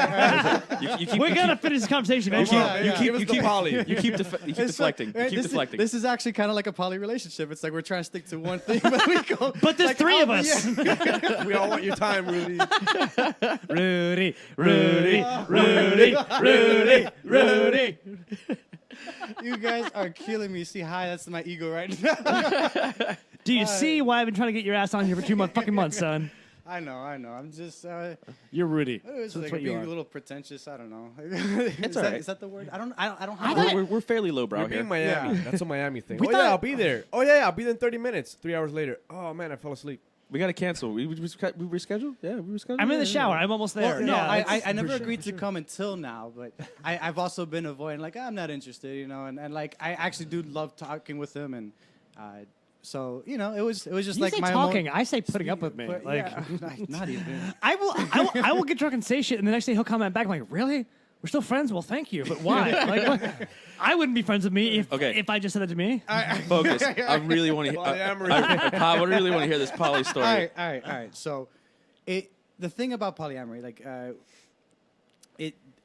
right. We're gonna finish this conversation eventually. Give us the poly. You keep deflecting. You keep deflecting. This is actually kind of like a poly relationship. It's like we're trying to stick to one thing, but we go. But there's like, 3 of us. Yeah. We all want your time, Rudy. Rudy. You guys are killing me. See, hi, that's my ego right now. Do you see why I've been trying to get your ass on here for 2 fucking months, son? I know. I'm just. You're Rudy. It's So that's like what you being are. a little pretentious. I don't know. It's is, all that, right. is that the word? I don't have. We're fairly lowbrow You're here. being Miami. Yeah. That's a Miami thing. We Oh, yeah, thought- I'll be there. Oh, yeah, I'll be there in 30 minutes. 3 hours later. Oh, man, I fell asleep. We got to cancel. We rescheduled? Yeah, we rescheduled. I'm in the Yeah, shower. I'm almost there. Well, no, Yeah, I never sure, agreed for to sure. come until now, but I've also been avoiding, like, I'm not interested, and like, I actually do love talking with him, and so, it was just you like say my talking. Emo- I say putting up with me. but, Like, yeah, not even. I will get drunk and say shit, and the next day he'll comment back. I'm like, really? We're still friends? Well, thank you, but why? Like, what? I wouldn't be friends with me if I just said that to me. Focus. I really want to. Polyamory. I really want to hear this Polly story. All right. So, the thing about polyamory, like,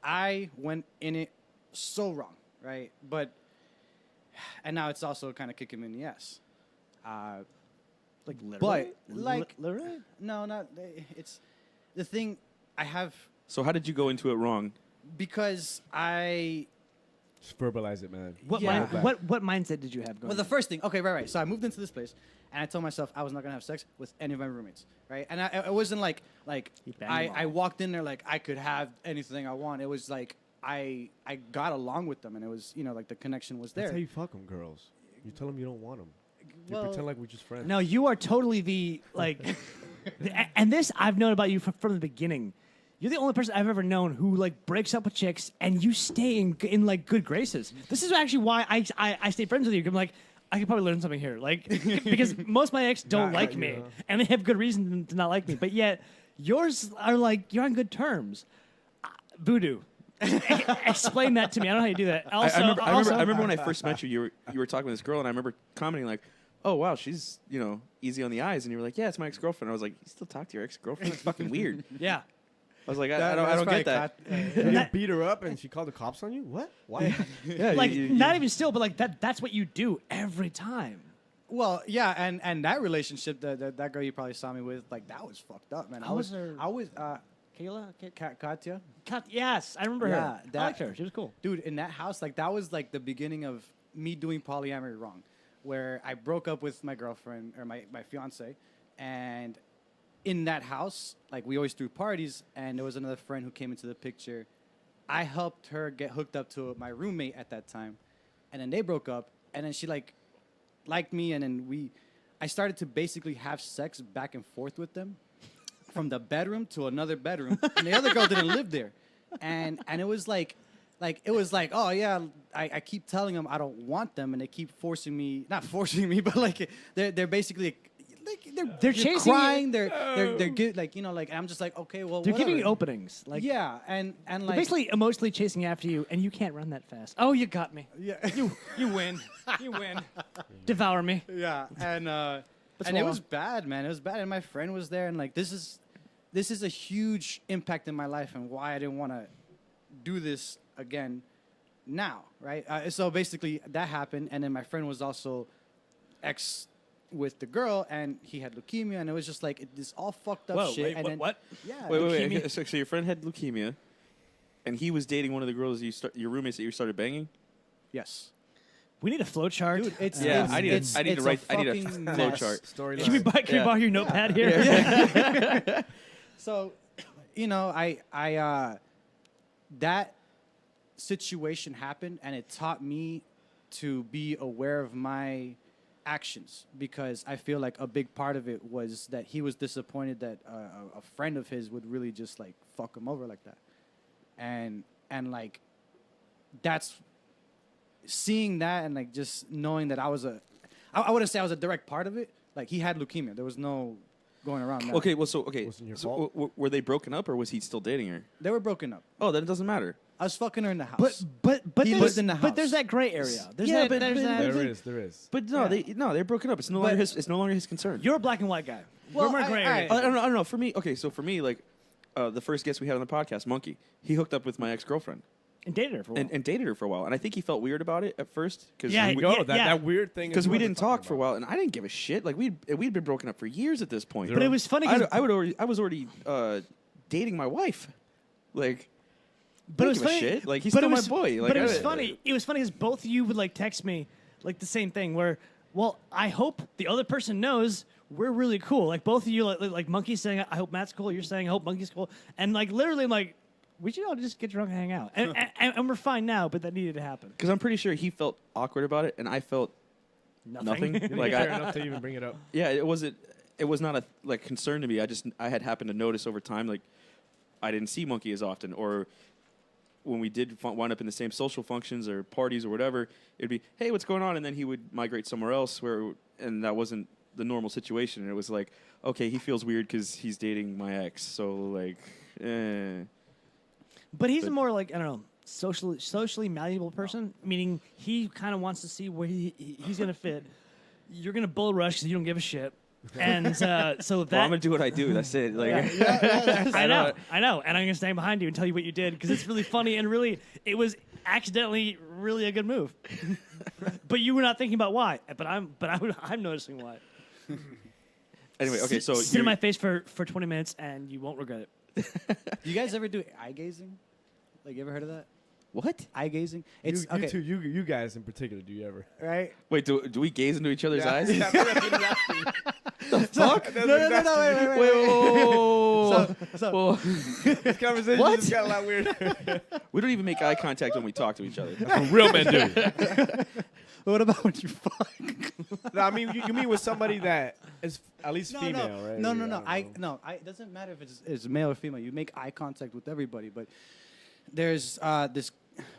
I went in it so wrong, right? And now it's also kind of kicking me in the ass. Like But like, literally? no, not it's the thing. I have So how did you go into it wrong? because I. Just verbalize it, man. What Yeah. what mindset did you have going? Well, the first thing, okay, right. So I moved into this place, and I told myself I was not gonna have sex with any of my roommates, right? And it wasn't like You banged them I all. walked in there like I could have anything I want. It was like I got along with them, and it was like the connection was there. That's how you fuck them, girls. You tell them you don't want them. You Well- pretend like we're just friends. No, you are totally the and this I've known about you from the beginning. You're the only person I've ever known who like breaks up with chicks and you stay in like good graces. This is actually why I stay friends with you. I'm like, I could probably learn something here, like because most of my ex don't like me and they have good reason to not like me, but yet yours are like you're on good terms. Voodoo. Explain that to me. I don't know how you do that. Also, I remember when I first met you. You were talking with this girl, and I remember commenting like, "Oh wow, she's easy on the eyes," and you were like, "Yeah, it's my ex-girlfriend." I was like, "You still talk to your ex-girlfriend? That's fucking weird." Yeah. I was like, I don't get that. You beat her up and she called the cops on you? What? Why? Yeah, Like not even still, but like that's what you do every time. Well, yeah, and that relationship, that girl you probably saw me with, like that was fucked up, man. How was her- I was Kayla? Katya. Yes, I remember Yeah, her. I liked her. She was cool. Dude, in that house, like that was like the beginning of me doing polyamory wrong, where I broke up with my girlfriend or my fiance, and in that house, like we always threw parties, and there was another friend who came into the picture. I helped her get hooked up to my roommate at that time, and then they broke up, and then she liked me, and then I started to basically have sex back and forth with them, from the bedroom to another bedroom, and the other girl didn't live there, and it was like it was like, oh yeah, I keep telling them I don't want them, and they keep forcing me, not forcing me, but like they're basically they're chasing you. crying, they're good, like like, and I'm just like, okay, well, They're giving you whatever. openings. Like Yeah, and they're like basically emotionally chasing after you, and you can't run that fast. Oh, you got me. yeah. You win. You win. Devour me. Yeah, and it wrong. was bad, man. It was bad, and my friend was there, and like this is a huge impact in my life, and why I didn't want to do this again now, right? So basically, that happened, and then my friend was also with the girl, and he had leukemia, and it was just like this all fucked up Whoa, shit. wait, and then, what? Yeah. Wait. Leukemia? Okay, so your friend had leukemia, and he was dating one of the girls your roommates that you started banging. Yes. We need a flow chart. Dude, it's Yeah, it's, I need it's, I need it's to write. a I need a fucking flow mess. chart. Storyline. Can we borrow your notepad here? So, you know, I that situation happened, and it taught me to be aware of my actions, because I feel like a big part of it was that he was disappointed that a friend of his would really just like fuck him over like that, and like that's seeing that, and like just knowing that I wouldn't say I was a direct part of it. Like, he had leukemia. There was no going around that. Okay, Wasn't your so fault? were they broken up or was he still dating her? They were broken up. Oh, then it doesn't matter. I was fucking her in the house. But He there's, lived in the but there's house. that gray area. There's Yeah, that, but- there's but- that. There is. But no, they're broken up. It's no longer it's no longer his concern. You're a black and white guy. Well, We're more gray area. I don't know. For me, okay. So for me, like the first guest we had on the podcast, Monkey, he hooked up with my ex-girlfriend And dated her for a while. and dated her for a while, and I think he felt weird about it at first because Yeah, we, yeah. Yo, that weird thing. because is we what we're didn't talk talking for a about. while, and I didn't give a shit. Like we'd been broken up for years at this point. But it was funny 'cause- I was already dating my wife, like. But I it was don't give a funny. shit. Like, he's but still it was, my boy. Like, but it was I- funny. It was funny because both of you would like text me like the same thing. Where, well, I hope the other person knows we're really cool. Like both of you, like Monkey's saying, I hope Matt's cool. You're saying, I hope Monkey's cool. And like literally, like we should all just get drunk and hang out. And we're fine now. But that needed to happen. Because I'm pretty sure he felt awkward about it, and I felt nothing. You didn't Like care I, enough to even bring it up. yeah, it was not a like concern to me. I had happened to notice over time, like I didn't see Monkey as often, or when we did wind up in the same social functions or parties or whatever, it'd be, hey, what's going on? And then he would migrate somewhere else and that wasn't the normal situation. And it was like, okay, he feels weird because he's dating my ex. So like, But he's a But- more like, I don't know, socially malleable person. Meaning he kind of wants to see where he's gonna fit. You're gonna bull rush because you don't give a shit. And so that well, I'm gonna do what I do. That's it. Like, I know, and I'm gonna stand behind you and tell you what you did because it's really funny and really it was accidentally really a good move. But you were not thinking about why. But I'm noticing why. anyway, okay, so sit in my face for 20 minutes and you won't regret it. Do you guys ever do eye gazing? Like, you ever heard of that? what? Eye gazing? You, It's you okay, two, you guys in particular, do you ever? right? Wait, do we gaze into each other's eyes? Fuck? No, wait. Wait, whoa. So, This conversation What? just got a lot weird. We don't even make eye contact when we talk to each other. Real men do. what about when you fuck? No, I mean, you mean with somebody that is at least No, female, no, right? no, I no, don't know. It doesn't matter if it's male or female. You make eye contact with everybody, but there's this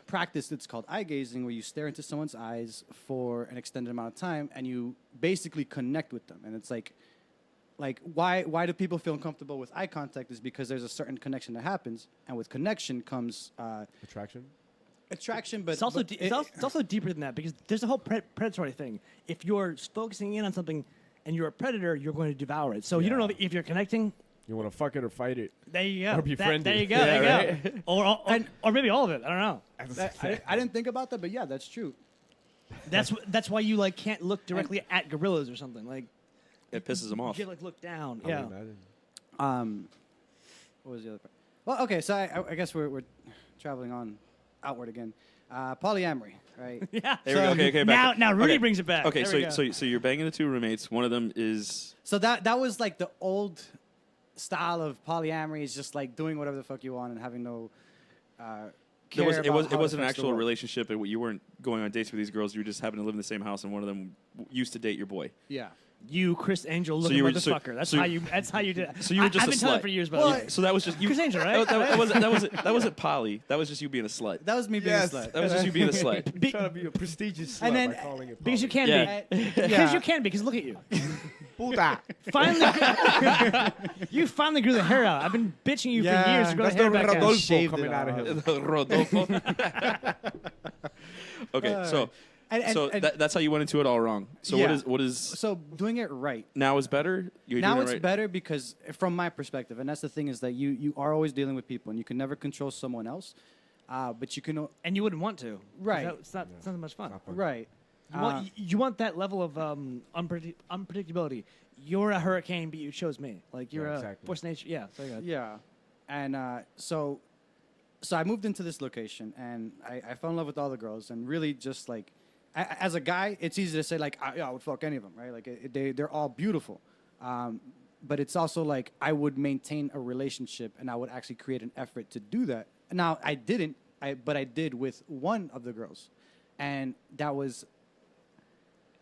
practice that's called eye gazing, where you stare into someone's eyes for an extended amount of time, and you basically connect with them. And it's like why do people feel uncomfortable with eye contact? Is because there's a certain connection that happens, and with connection comes Attraction? attraction. But It's also but it's also deeper than that because there's a whole predatory thing. If you're focusing in on something and you're a predator, you're going to devour it. So you don't know if you're connecting. You want to fuck it or fight it? There you go. Or befriend there it. you go. Yeah, there you go. Or maybe all of it. I don't know. I didn't think about that, but yeah, that's true. That's why you like can't look directly at gorillas or something. Like It pisses them you off. can like look down. I Yeah. would imagine. What was the other part? Well, okay, so I guess we're traveling on outward again. Polyamory, right? Yeah. There we go. Okay, back Now up. Rudy Okay. brings it back. Okay, There we go. so you're banging the two roommates. One of them is So that was like the old style of polyamory, is just like doing whatever the fuck you want and having no care about it how wasn't an affects the actual world. relationship. You weren't going on dates with these girls. You were just happened to live in the same house, and one of them used to date your boy. Yeah. You, Chris Angel, looking you were- so- motherfucker. That's so- how you. That's how you did it. So you were just I've a been telling slut. for years, by Well, the way. So that was just you. Chris Angel, right? That wasn't poly. That was just you being a slut. That was me being Yes. a slut. That was just you being a slut. Be- Trying to be a prestigious slut And then- by calling it because you can Yeah. be. Because you can be. Because look at you. Puta. Finally, you finally grew the hair out. I've been bitching you Yeah. for years to grow the That's hair the back out. Rodolfo Shaved coming it out of off. him. Rodolfo. Okay, so And- that's how you went into it all wrong. So Yeah. what is So doing it right. now is better? You're Now doing it's it right? better because from my perspective, and that's the thing, is that you are always dealing with people and you can never control someone else, but you can And you wouldn't want to. 'cause Right. It's not much fun. right. You want that level of unpredictability. You're a hurricane, but you chose me. Like you're Yeah, a exactly. force of nature. Yeah. So good. Yeah, and so I moved into this location, and I fell in love with all the girls, and really just like, as a guy, it's easy to say like, I would fuck any of them, right? Like they're all beautiful, but it's also like I would maintain a relationship, and I would actually create an effort to do that. Now I didn't, but I did with one of the girls, and that was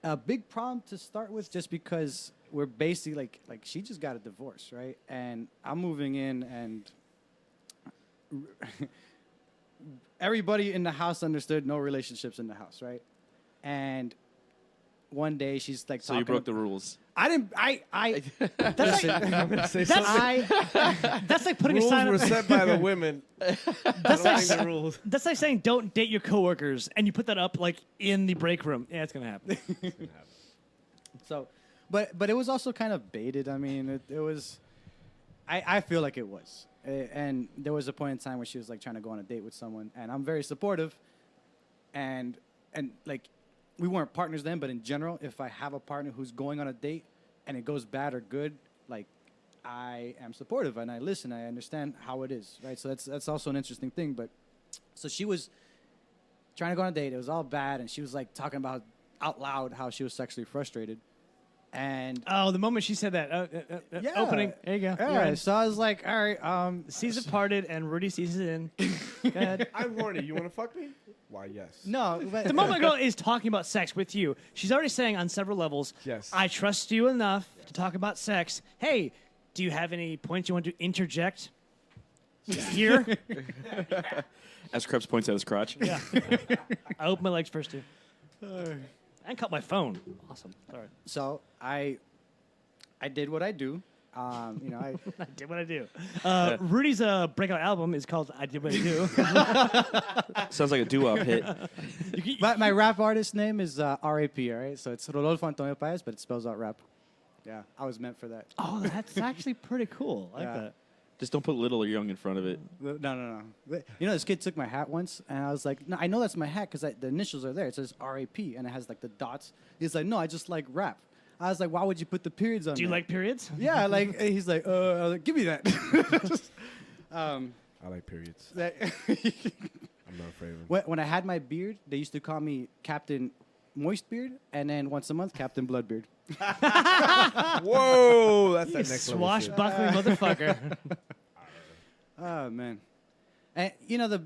a big problem to start with, just because we're basically like she just got a divorce, right? And I'm moving in, and everybody in the house understood no relationships in the house, right? And one day she's like, So you broke the rules. I didn't. I. That's like, I'm gonna say something. that's like putting a Rules sign were up. set by the women. That's like, the rules. that's like saying don't date your coworkers, and you put that up like in the break room. Yeah, it's gonna happen. So, but it was also kind of baited. I mean, it was. I feel like it was, and there was a point in time where she was like trying to go on a date with someone, and I'm very supportive, and like, we weren't partners then, but in general, if I have a partner who's going on a date and it goes bad or good, like, I am supportive and I listen. I understand how it is, right? So that's also an interesting thing. But so she was trying to go on a date. It was all bad, and she was like talking about out loud how she was sexually frustrated. And Oh, the moment she said that opening, there you go. You're yeah, in. so I was like, all right, Sees it parted, and Rudy sees it in. Go ahead. I'm horny. You want to fuck me? Why, yes. no, but The moment a girl is talking about sex with you, she's already saying on several levels, Yes. I trust you enough to talk about sex. Hey, do you have any points you want to interject here? As Krebs points at his crotch. Yeah. I open my legs first, too. And cut my phone. Awesome. Sorry. so I did what I do. You know, I did what I do. Rudy's breakout album is called I Did What I Do. Sounds like a doo-wop hit. my rap artist name is R.A.P., all right? So it's Rodolfo Antonio Paez, but it spells out rap. Yeah, I was meant for that. Oh, that's actually pretty cool. I like Yeah. that. Just don't put little or young in front of it. No. You know, this kid took my hat once, and I was like, no, I know that's my hat because the initials are there. It says R.A.P., and it has, like, the dots. He's like, no, I just like rap. I was like, why would you put the periods on Do you there? like periods? Yeah, like, he's like, I was like, give me that. I like periods. that- I'm not afraid of them. when I had my beard, they used to call me Captain Moist Beard, and then once a month, Captain Bloodbeard. Whoa, that's You that next level shit. swashbuckling motherfucker. Oh man, and you know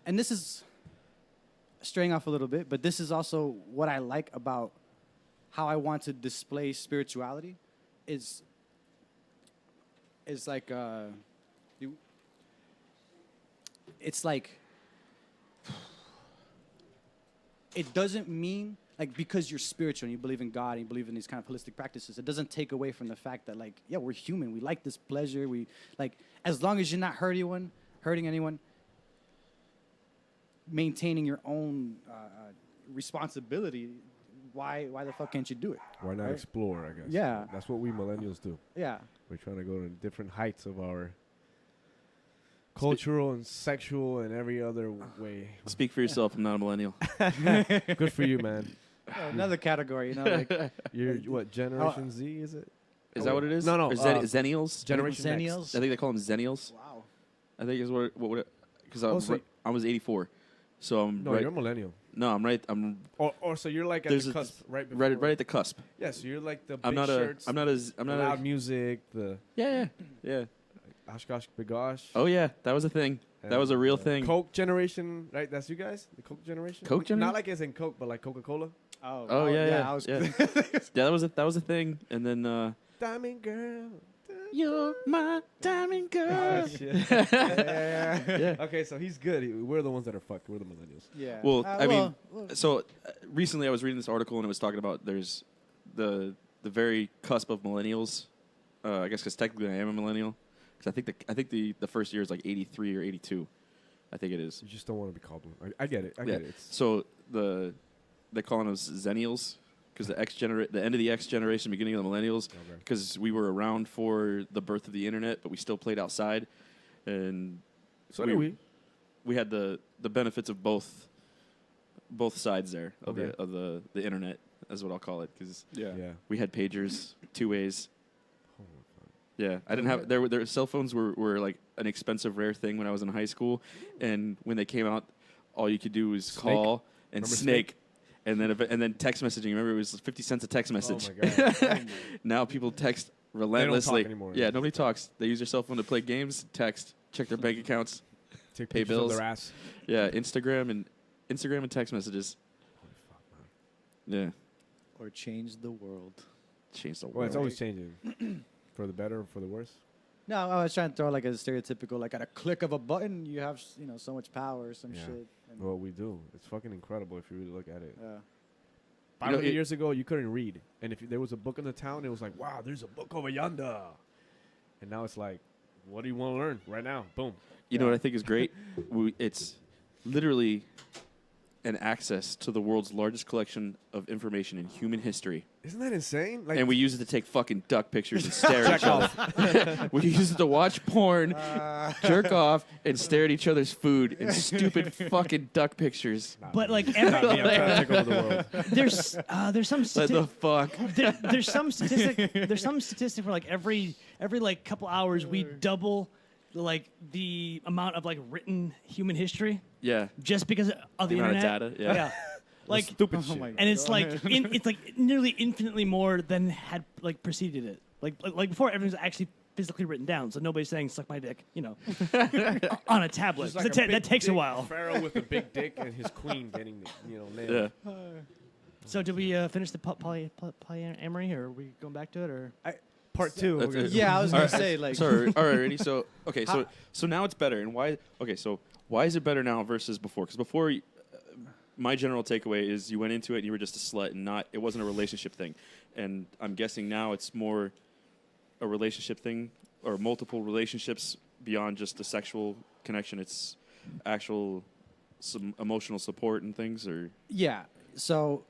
and this is straying off a little bit, but this is also what I like about how I want to display spirituality, is like it's like it doesn't mean like because you're spiritual and you believe in God and you believe in these kind of holistic practices, it doesn't take away from the fact that like, yeah, we're human. We like this pleasure. We like, as long as you're not hurting anyone, maintaining your own responsibility, why the fuck can't you do it? Why not Right? explore, I guess. Yeah. That's what we millennials do. Yeah. We're trying to go to different heights of our cultural and sexual and every other way. Speak for yourself. I'm not a millennial. Good for you, man. Another category, you know, like You're what, Generation Z, is it? Is that what it is? No, no, Or Zennials? Generation Zennials? Next. I think they call them Zennials. wow. I think is what because Oh, so I was 84, so I'm No, right. you're a millennial. No, I'm right. I'm Or so you're like at There's the a- cusp, right before. right at the cusp. Yeah, so you're like the big I'm not shirts, a. I'm not as. I'm the not loud a. music, the Yeah. Oshkosh Bigosh. Oh yeah, that was a thing. That was a real thing. Coke generation, right? That's you guys? The Coke generation? Coke generation? Not like as in Coke, but like Coca-Cola. Oh yeah. I was yeah, that was a thing. And then Diamond Girl. you're my diamond girl. Oh, shit. Yeah. Okay, so he's good. We're the ones that are fucked. We're the millennials. Yeah. Well, I mean, well, so recently I was reading this article and it was talking about there's the very cusp of millennials. I guess because technically I am a millennial. Because I think the first year is like 83 or 82. I think it is. You just don't want to be called one. I get it. I Yeah. get it. It's, So they're calling us Zennials because the end of the X generation, beginning of the millennials, Okay. because we were around for the birth of the internet, but we still played outside, and so do we. we had the benefits of both both sides there of Okay. the internet, is what I'll call it, because Yeah. we had pagers, two ways. Yeah, I didn't have their cell phones were like an expensive rare thing when I was in high school, and when they came out, all you could do was call and Remember snake. And then text messaging. Remember, it was 50 cents a text message. Oh my god. Now people text relentlessly. anymore. Yeah, nobody talks. They use their cell phone to play games, text, check their bank accounts. Take Pay pictures of bills. their ass. Yeah, Instagram and text messages. Yeah, Or change the world. change the world. Well, it's always changing. For the better or for the worse. No, I was trying to throw like a stereotypical, like at a click of a button, you have so much power or some Yeah. shit. And, Well, we do. It's fucking incredible if you really look at it. yeah. 500 years ago, you couldn't read. And if there was a book in the town, it was like, wow, there's a book over yonder. And now it's like, what do you want to learn right now? Boom. You know what I think is great? It's literally an access to the world's largest collection of information in human history. Isn't that insane? Like, And we use it to take fucking duck pictures and stare at each other. We use it to watch porn, jerk off, and stare at each other's food in stupid fucking duck pictures. But like not me, every, I'm trying to take over the world. there's some What the fuck? there's some statistic where like every like couple hours we double like the amount of like written human history Yeah. just because of the amount of internet. data, yeah. Like Stupid Oh shit. my God. and it's like it's like nearly infinitely more than had like preceded it. Like before everything's actually physically written down, so nobody's saying "suck my dick," on a tablet. Just like 'Cause a that big takes a dick while. Pharaoh with a big dick and his queen getting, nailed. Yeah. So did we finish the polyamory, or are we going back to it, or? Part 2. That's it. Yeah, I was gonna say like. Sorry. All right, ready? So, okay, so now it's better. And why? Okay, so why is it better now versus before? Because before, my general takeaway is you went into it and you were just a slut, and it wasn't a relationship thing. And I'm guessing now it's more a relationship thing, or multiple relationships beyond just the sexual connection. It's actual some emotional support and things, or Yeah. So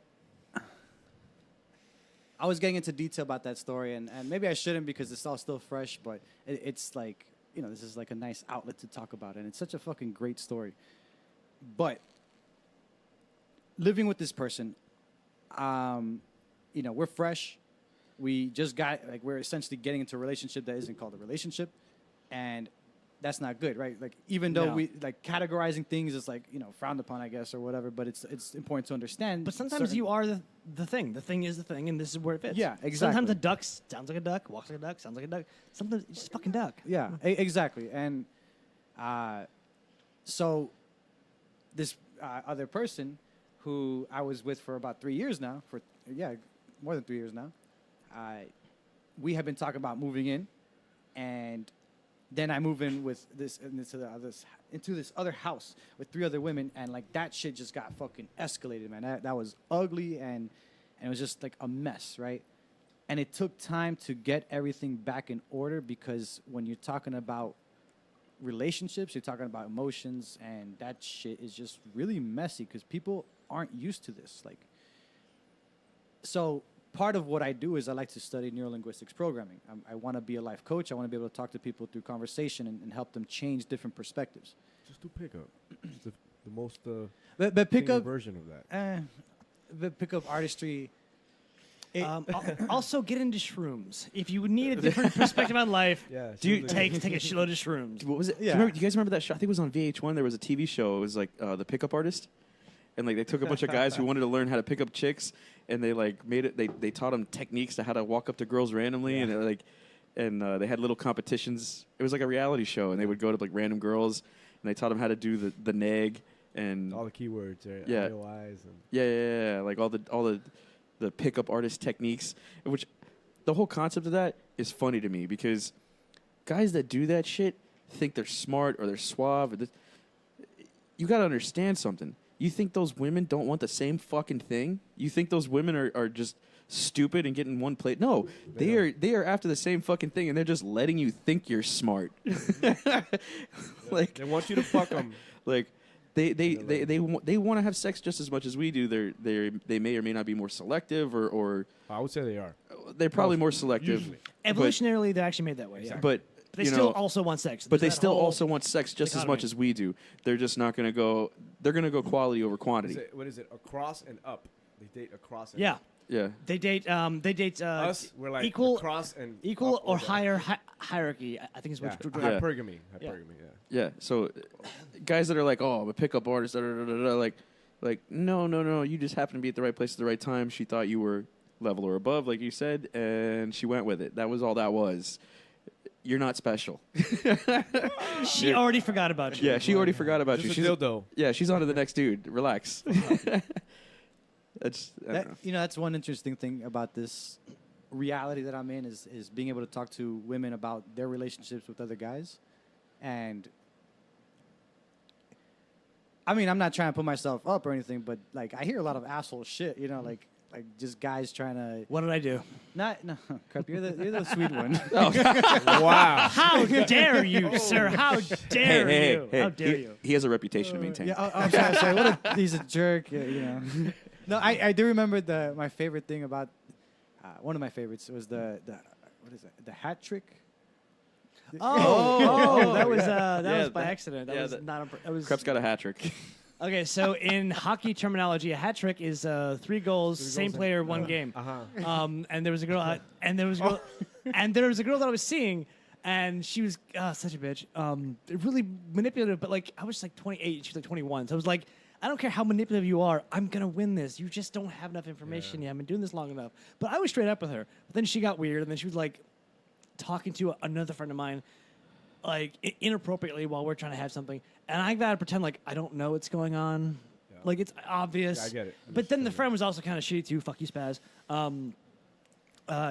I was getting into detail about that story, and maybe I shouldn't because it's all still fresh, but it's like, this is like a nice outlet to talk about, and it's such a fucking great story. But living with this person, we're fresh. We just we're essentially getting into a relationship that isn't called a relationship, and that's not good, right? Like, even though No. we like categorizing things is like, frowned upon, I guess, or whatever, but it's important to understand. But sometimes you are the thing. The thing is the thing, and this is where it fits. Yeah, exactly. Sometimes a duck sounds like a duck, walks like a duck, sounds like a duck. Sometimes it's just a fucking duck. Yeah, exactly. And so this other person who I was with for about 3 years now, more than 3 years now, we have been talking about moving in, and then I move in with into this other house with 3 other women, and like that shit just got fucking escalated, man. That was ugly, and it was just like a mess, right? And it took time to get everything back in order, because when you're talking about relationships, you're talking about emotions, and that shit is just really messy because people aren't used to this. Like, so part of what I do is I like to study neurolinguistics programming. I want to be a life coach. I want to be able to talk to people through conversation and help them change different perspectives. Just do pickup. It's the most But pick cleaner up, version of that. but pick up artistry. Also, get into shrooms. If you need a different perspective on life, Yeah. take a shitload of shrooms. what was it? Yeah. Do you guys remember that show? I think it was on VH1. There was a TV show. It was like the Pickup Artist, and like they took a bunch of guys who wanted to learn how to pick up chicks, and they like made it. They taught them techniques to how to walk up to girls randomly, and they had little competitions. It was like a reality show, and they would go to like random girls, and they taught them how to do the neg and All the keywords, right? Yeah. IOIs and yeah, like all the pickup artist techniques, which the whole concept of that is funny to me because guys that do that shit think they're smart or they're suave. You got to understand something. You think those women don't want the same fucking thing? You think those women are just stupid and getting one plate? No, they are after the same fucking thing, and they're just letting you think you're smart. Like they want you to fuck them. like they want to have sex just as much as we do. They may or may not be more selective, or I would say they are. they're probably more selective. Usually. Evolutionarily, they're actually made that way. Yeah. But But they you still know, also want sex. but There's they that still whole also want sex just as much dichotomy. as we do. They're just not going to go. They're going to go quality over quantity. What is it? Across and up. They date across and Yeah. up. Yeah. They date. Us, we're like equal, across and equal up or down. higher hierarchy. I think is what. Yeah. you're- Yeah. Hypergamy. Yeah. Hypergamy. Yeah. Yeah. So, guys that are like, oh, I'm a pickup artist, like, no, you just happen to be at the right place at the right time. She thought you were level or above, like you said, and she went with it. That was all that was. You're not special. She already forgot about you. Yeah, she already forgot about you. Just a She's dildo. Yeah, she's on to the next dude. Relax. That's I don't That, know. you know, that's one interesting thing about this reality that I'm in is being able to talk to women about their relationships with other guys. And I mean, I'm not trying to put myself up or anything, but like I hear a lot of asshole shit, you know, like just guys trying to What did I do? not no crap, you're the sweet one. Wow. How dare you, sir? How dare you? How dare you? He has a reputation to maintain. Yeah, I'm sorry. He's a jerk, you know. No, I do remember my favorite thing about one of my favorites was the what is it? The hat trick. That was Yeah, was by accident. That yeah, was that- not. That was Krep's got a hat trick. okay. So in hockey terminology, a hat trick is 3 goals, same player, one game. And there was a girl, and there was a girl, and there was a girl that I was seeing, and she was such a bitch. Really manipulative, but like I was like 28, she was like 21. So I was like, I don't care how manipulative you are, I'm gonna win this. You just don't have enough information. You haven't been doing this long enough. But I was straight up with her. But then she got weird, and then she was like talking to another friend of mine, like inappropriately while we're trying to have something, and I gotta pretend like I don't know what's going on. Yeah. Like it's obvious. Yeah, I get it. But then the friend was also kind of shitty too. Fuck you, Spaz.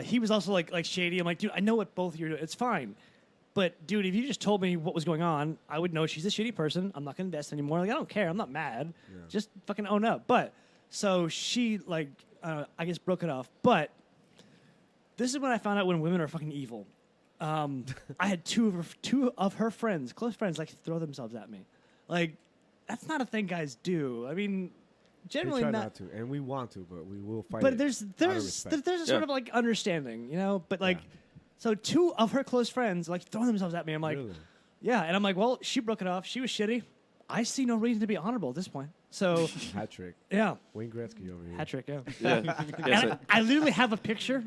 He was also like shady. I'm like, dude, I know what both of you are doing. It's fine. But dude, if you just told me what was going on, I would know she's a shitty person. I'm not gonna invest anymore. Like I don't care. I'm not mad. Just fucking own up. But so she like I guess broke it off. But this is when I found out when women are fucking evil. I had two of her friends, close friends, like throw themselves at me. Like that's not a thing guys do. I mean, We generally try not. not to, and we want to, but we will fight. But it there's out of there's respect. there's a sort Yeah. of like understanding, you know. But like, Yeah. so 2 of her close friends like throw themselves at me. I'm like, Really? yeah, and I'm like, well, she broke it off. She was shitty. I see no reason to be honorable at this point. So Hat trick. yeah, Wayne Gretzky over here. hat trick. Yeah. Yeah. And Yeah, so- I literally have a picture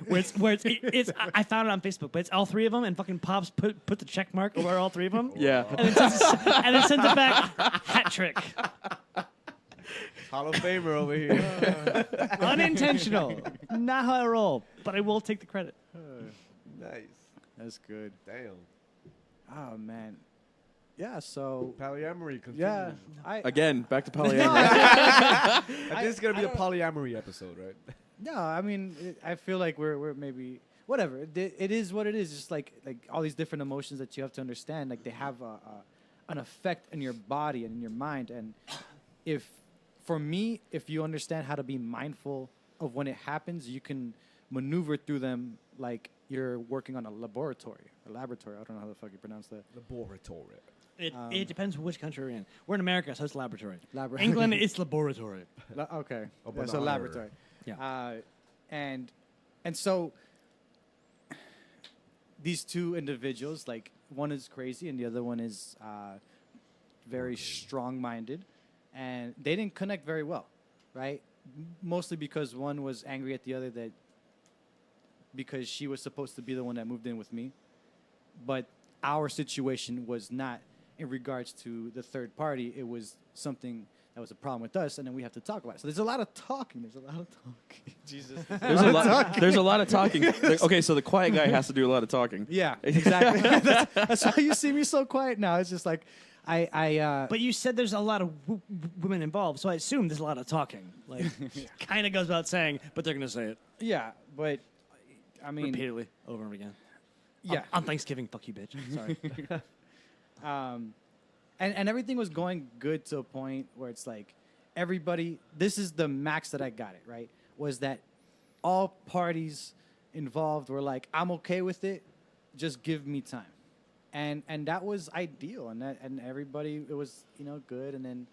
where it's I found it on Facebook, but it's all 3 of them, and fucking Pops put the check mark over all 3 of them. yeah. And then sends it back. Hat trick. Hall of Famer over here. Unintentional. Not how I roll, but I will take the credit. Nice. That's good. Damn. Oh man. Yeah, so Polyamory. Continue. yeah, Again, back to polyamory. I think it's gonna be the polyamory episode, right? No, I mean, I feel like we're maybe whatever. It is what it is. Just like all these different emotions that you have to understand. Like they have an effect in your body and in your mind. And for me, if you understand how to be mindful of when it happens, you can maneuver through them like you're working on a laboratory. I don't know how the fuck you pronounce that. Laboratory. It depends which country we're in. We're in America, so it's laboratory. Laboratory. England, it's laboratory. Okay. Open So honor. laboratory. Yeah. And so these 2 individuals, like one is crazy and the other one is very strong-minded, and they didn't connect very well, right? Mostly because one was angry at the other because she was supposed to be the one that moved in with me, but our situation was not in regards to the third party. It was something that was a problem with us, and then we have to talk about it. So there's a lot of talking. Jesus. There's a lot of talking. Okay, so the quiet guy has to do a lot of talking. Yeah, exactly. that's why you see me so quiet now. It's just like But you said there's a lot of women involved, so I assume there's a lot of talking. Like, kind of goes without saying, but they're gonna say it yeah, but I mean, repeatedly over and over again. yeah. On Thanksgiving, fuck you, bitch. Sorry. And everything was going good to a point where it's like everybody, this is the max that I got it, right? Was that all parties involved were like, I'm okay with it, just give me time. And that was ideal, and everybody, it was, good. And then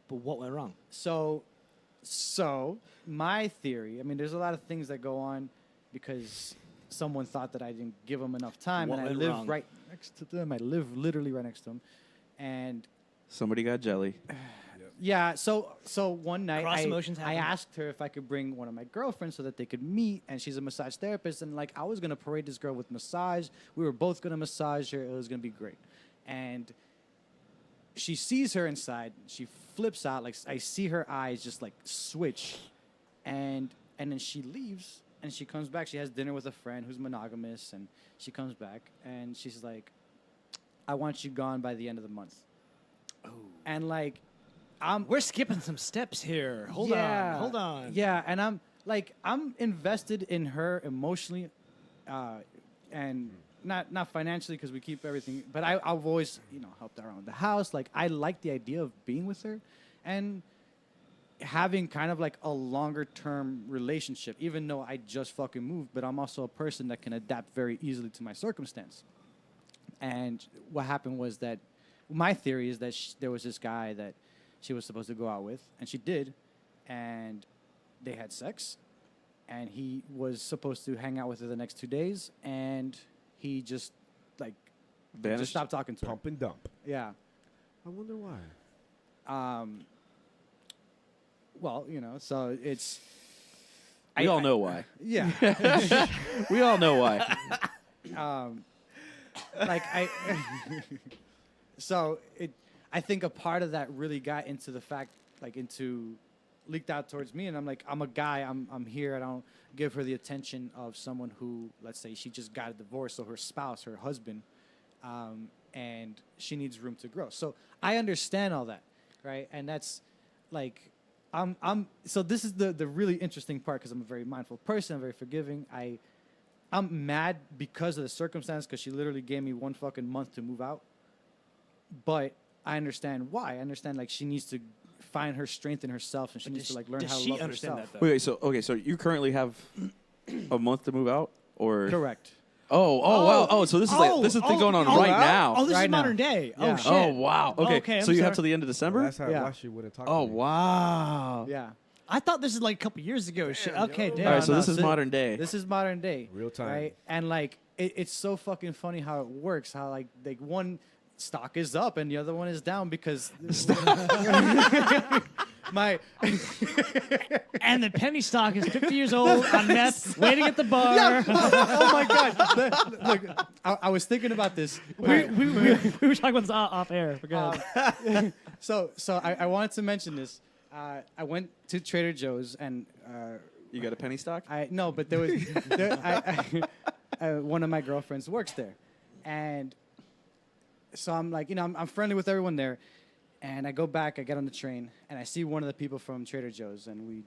But what went wrong? so my theory, I mean, there's a lot of things that go on because someone thought that I didn't give them enough time, What and I went live wrong? right next to them. I live literally right next to them, and Somebody got jelly. yeah. So one night Cross I emotions happen. asked her if I could bring one of my girlfriends so that they could meet, and she's a massage therapist, and like I was gonna parade this girl with massage. We were both gonna massage her. It was gonna be great, and she sees her inside. She flips out. Like I see her eyes just like switch, and then she leaves and she comes back. She has dinner with a friend who's monogamous, and she comes back and she's like, "I want you gone by the end of the month." Oh. And like, We're skipping some steps here. Hold on. Yeah, and I'm invested in her emotionally, and not financially because we keep everything. But I've always helped her around the house. Like I like the idea of being with her, and having kind of like a longer term relationship. Even though I just fucking moved, but I'm also a person that can adapt very easily to my circumstance. And what happened was that my theory is that there was this guy that she was supposed to go out with, and she did, and they had sex, and he was supposed to hang out with her the next 2 days, and he just like Vanished? just stopped talking to her. Pump and dump. Yeah. I wonder why. Well, so it's. We all know why. Yeah. We all know why. Like so I think a part of that really got into the fact, like leaked out towards me, and I'm like, I'm a guy, I'm here, I don't give her the attention of someone who, let's say she just got a divorce, so her spouse, her husband, and she needs room to grow. So I understand all that, right? And that's like, so this is the really interesting part, because I'm a very mindful person, I'm very forgiving. I'm mad because of the circumstance, because she literally gave me 1 fucking month to move out. But I understand why. I understand like she needs to find her strength in herself, and she needs to like learn how to love herself. That, though? Wait, so you currently have a month to move out, or Correct. Oh, wow. Oh, so this is the thing going on right now. Oh, this Right is now. modern day. Yeah. Oh shit. Oh, wow. Okay, Okay, so I'm you have sorry. till the end of December? That's how Yeah. why she wouldn't talk Oh, to me. wow. Yeah. I thought this is like a couple years ago. Shit. Okay, damn. All right, so No, this is so modern day. This is modern day. Real time. Right? And like it's so fucking funny how it works. How like one stock is up and the other one is down because my And the penny stock is 50 years old on meth, waiting at the bar. yeah. Oh my god. Look, I was thinking about this. We were talking about this off air. So I wanted to mention this. I went to Trader Joe's and You got a penny stock? no, but there was one of my girlfriends works there, and so I'm like, I'm friendly with everyone there, and I go back, I get on the train, and I see one of the people from Trader Joe's, and we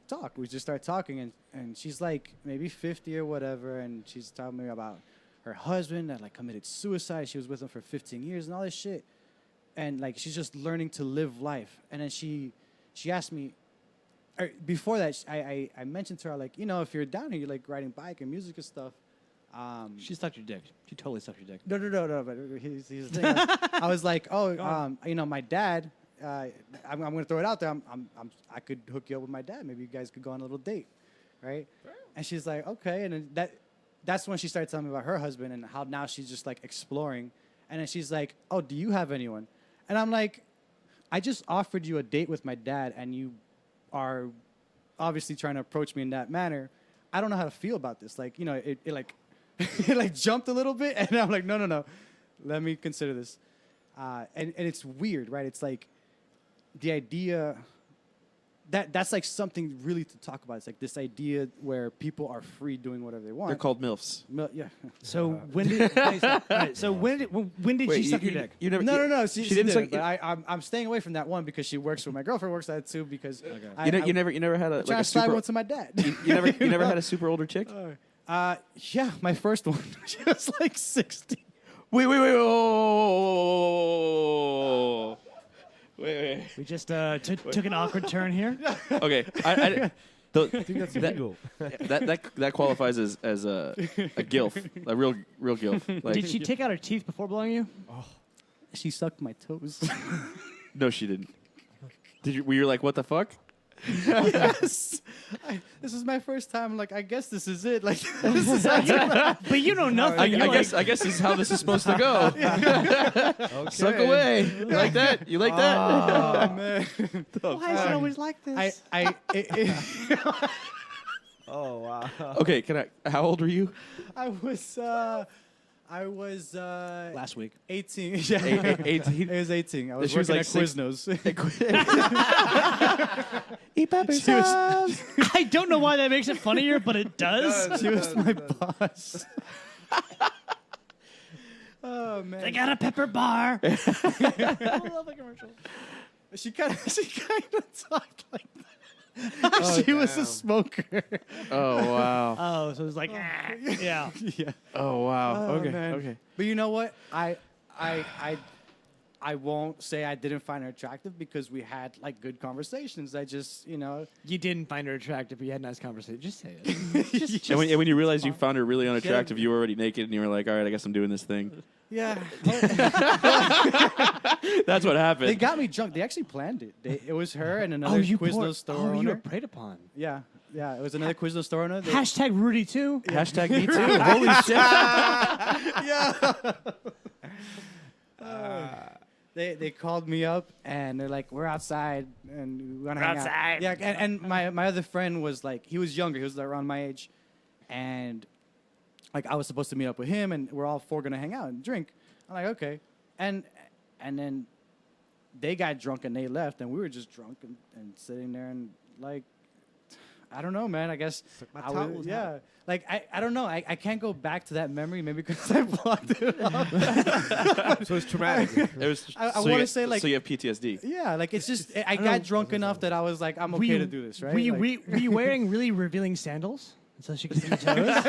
talk, we just start talking, and she's like maybe 50 or whatever, and she's telling me about her husband that like committed suicide. She was with him for 15 years and all this shit, and like she's just learning to live life, and then she asked me. Before that, I mentioned to her, like, if you're down here, you like riding bike and music and stuff. She sucked your dick. She totally sucked your dick. No. But here's the thing. I was like, my dad. I'm gonna throw it out there. I could hook you up with my dad. Maybe you guys could go on a little date, right? And she's like, okay. And then that's when she started telling me about her husband and how now she's just like exploring. And then she's like, oh, do you have anyone? And I'm like, I just offered you a date with my dad, and you are obviously trying to approach me in that manner. I don't know how to feel about this. Like, it like it like jumped a little bit, and I'm like, no. Let me consider this. And it's weird, right? It's like the idea that's like something really to talk about. It's like this idea where people are free doing whatever they want. They're called MILFs. Yeah. So when did? Right, so when did Wait, she suck your dick? You never. No. She didn't didn't. suck. But I'm staying away from that one because she works with my girlfriend. Works at it too because You never had a trying to slide one to my dad. you never had a super older chick. Yeah, my first one. She was like 60. Wait. Wait. We just took an awkward turn here. Okay. I think that's illegal. That qualifies as a gilf, a real gilf. Like, Did she take out her teeth before blowing you? She sucked my toes. No, she didn't. Were you like, what the fuck? Yes. This is my first time. Like, I guess this is it. Like, this is how But you know nothing. I guess this is how this is supposed to go. Okay. Suck away. You like that? You like that? Oh man. Why is it always like this? Oh wow. Okay, how old were you? I was Last week. 18. Yeah. 18? I was 18. I was She was working like at Quiznos. Eat pepper She was- sauce. I don't know why that makes it funnier, but it does. She was my boss. Oh man. They got a pepper bar. I love the commercial. She kind of talked like that. She was a damn. smoker. Oh wow. Oh, so it's like, yeah. Yeah. Oh wow. Oh, okay. man. Okay. But you know what? I won't say I didn't find her attractive because we had like good conversations. I just, You didn't find her attractive, but you had a nice conversation. Just say it. And when you realized you found her really unattractive, you were already naked, and you were like, "All right, I guess I'm doing this thing." yeah. That's what happened. They got me drunk. They actually planned it. It was her and another Quiznos store Oh, you were owner. preyed upon. Yeah. It was another Quiznos store owner. Hashtag Rudy too. Hashtag me too. Holy shit. They called me up and they're like, "We're outside and we want to hang outside. out." Yeah, and my other friend was like, he was younger, he was around my age, and like I was supposed to meet up with him, and we're all four gonna hang out and drink. I'm like, okay, and then they got drunk and they left, and we were just drunk and sitting there and like, I don't know, man. I guess my I toes, was, yeah. Like I don't know. I can't go back to that memory maybe because I blocked it off. So it's traumatic. It was, I so wanna you- say, like- so you have PTSD. Yeah, like it's just I don't got know. drunk enough that I was like, I'm okay to do this, right? Were you, Like- were you wearing really revealing sandals so she could see your toes?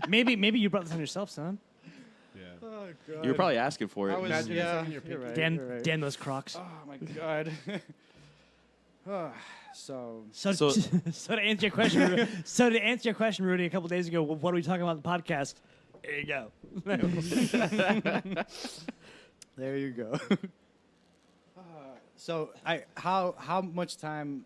maybe you brought this on yourself, son. Oh, God. You were probably asking for it. I was, Imagine yeah, seeing your you're right, Damn, you're right. damn those Crocs. Oh my God. So So, So- to answer your question, Rudy, a couple days ago, what are we talking about on the podcast? There you go. there you go. So how much time?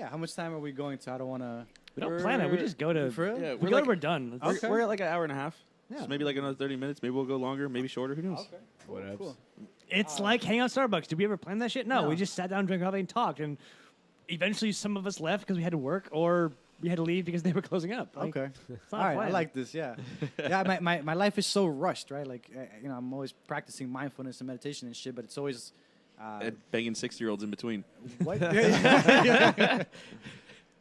How much time are we going to? I don't want to. We don't plan it. We just go to. For real? Yeah, We we're go like- to we're done. Okay. We're at like an hour and a half. Yeah. So maybe like another 30 minutes. Maybe we'll go longer. Maybe shorter. Who knows? Whatever. Cool. It's like hang out at Starbucks. Did we ever plan that shit? No, No. we just sat down, drank coffee, and talked. And eventually, some of us left because we had to work, or we had to leave because they were closing up. Like, Okay. it's All not right. I planned. like this. Yeah. Yeah. My life is so rushed, right? Like I'm always practicing mindfulness and meditation and shit, but it's always. And banging 60-year-olds in between. What?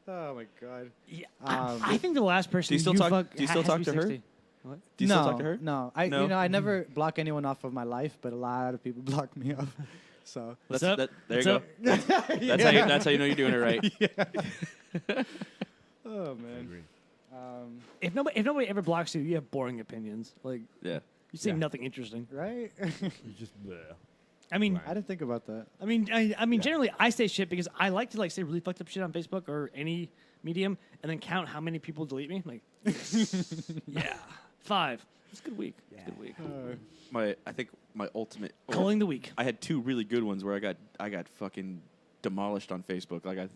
Oh my God. Yeah, Um, I think the last person Do you still you talk- fuck do you still has to talk be to her? 60. Do you still talk to her? No, No? I never block anyone off of my life, but a lot of people block me off. So What's up? There you What's go. up? That's how you know you're doing it right. oh man. If nobody ever blocks you, you have boring opinions. Like Yeah. you say Yeah. nothing interesting. Right? You just bleh. I mean, I didn't think about that. generally I say shit because I like to like say really fucked up shit on Facebook or any medium, and then count how many people delete me. Like, yeah, 5. It's a good week. It's a good week. I think my ultimate. Calling the week. I had 2 really good ones where I got fucking demolished on Facebook. Like I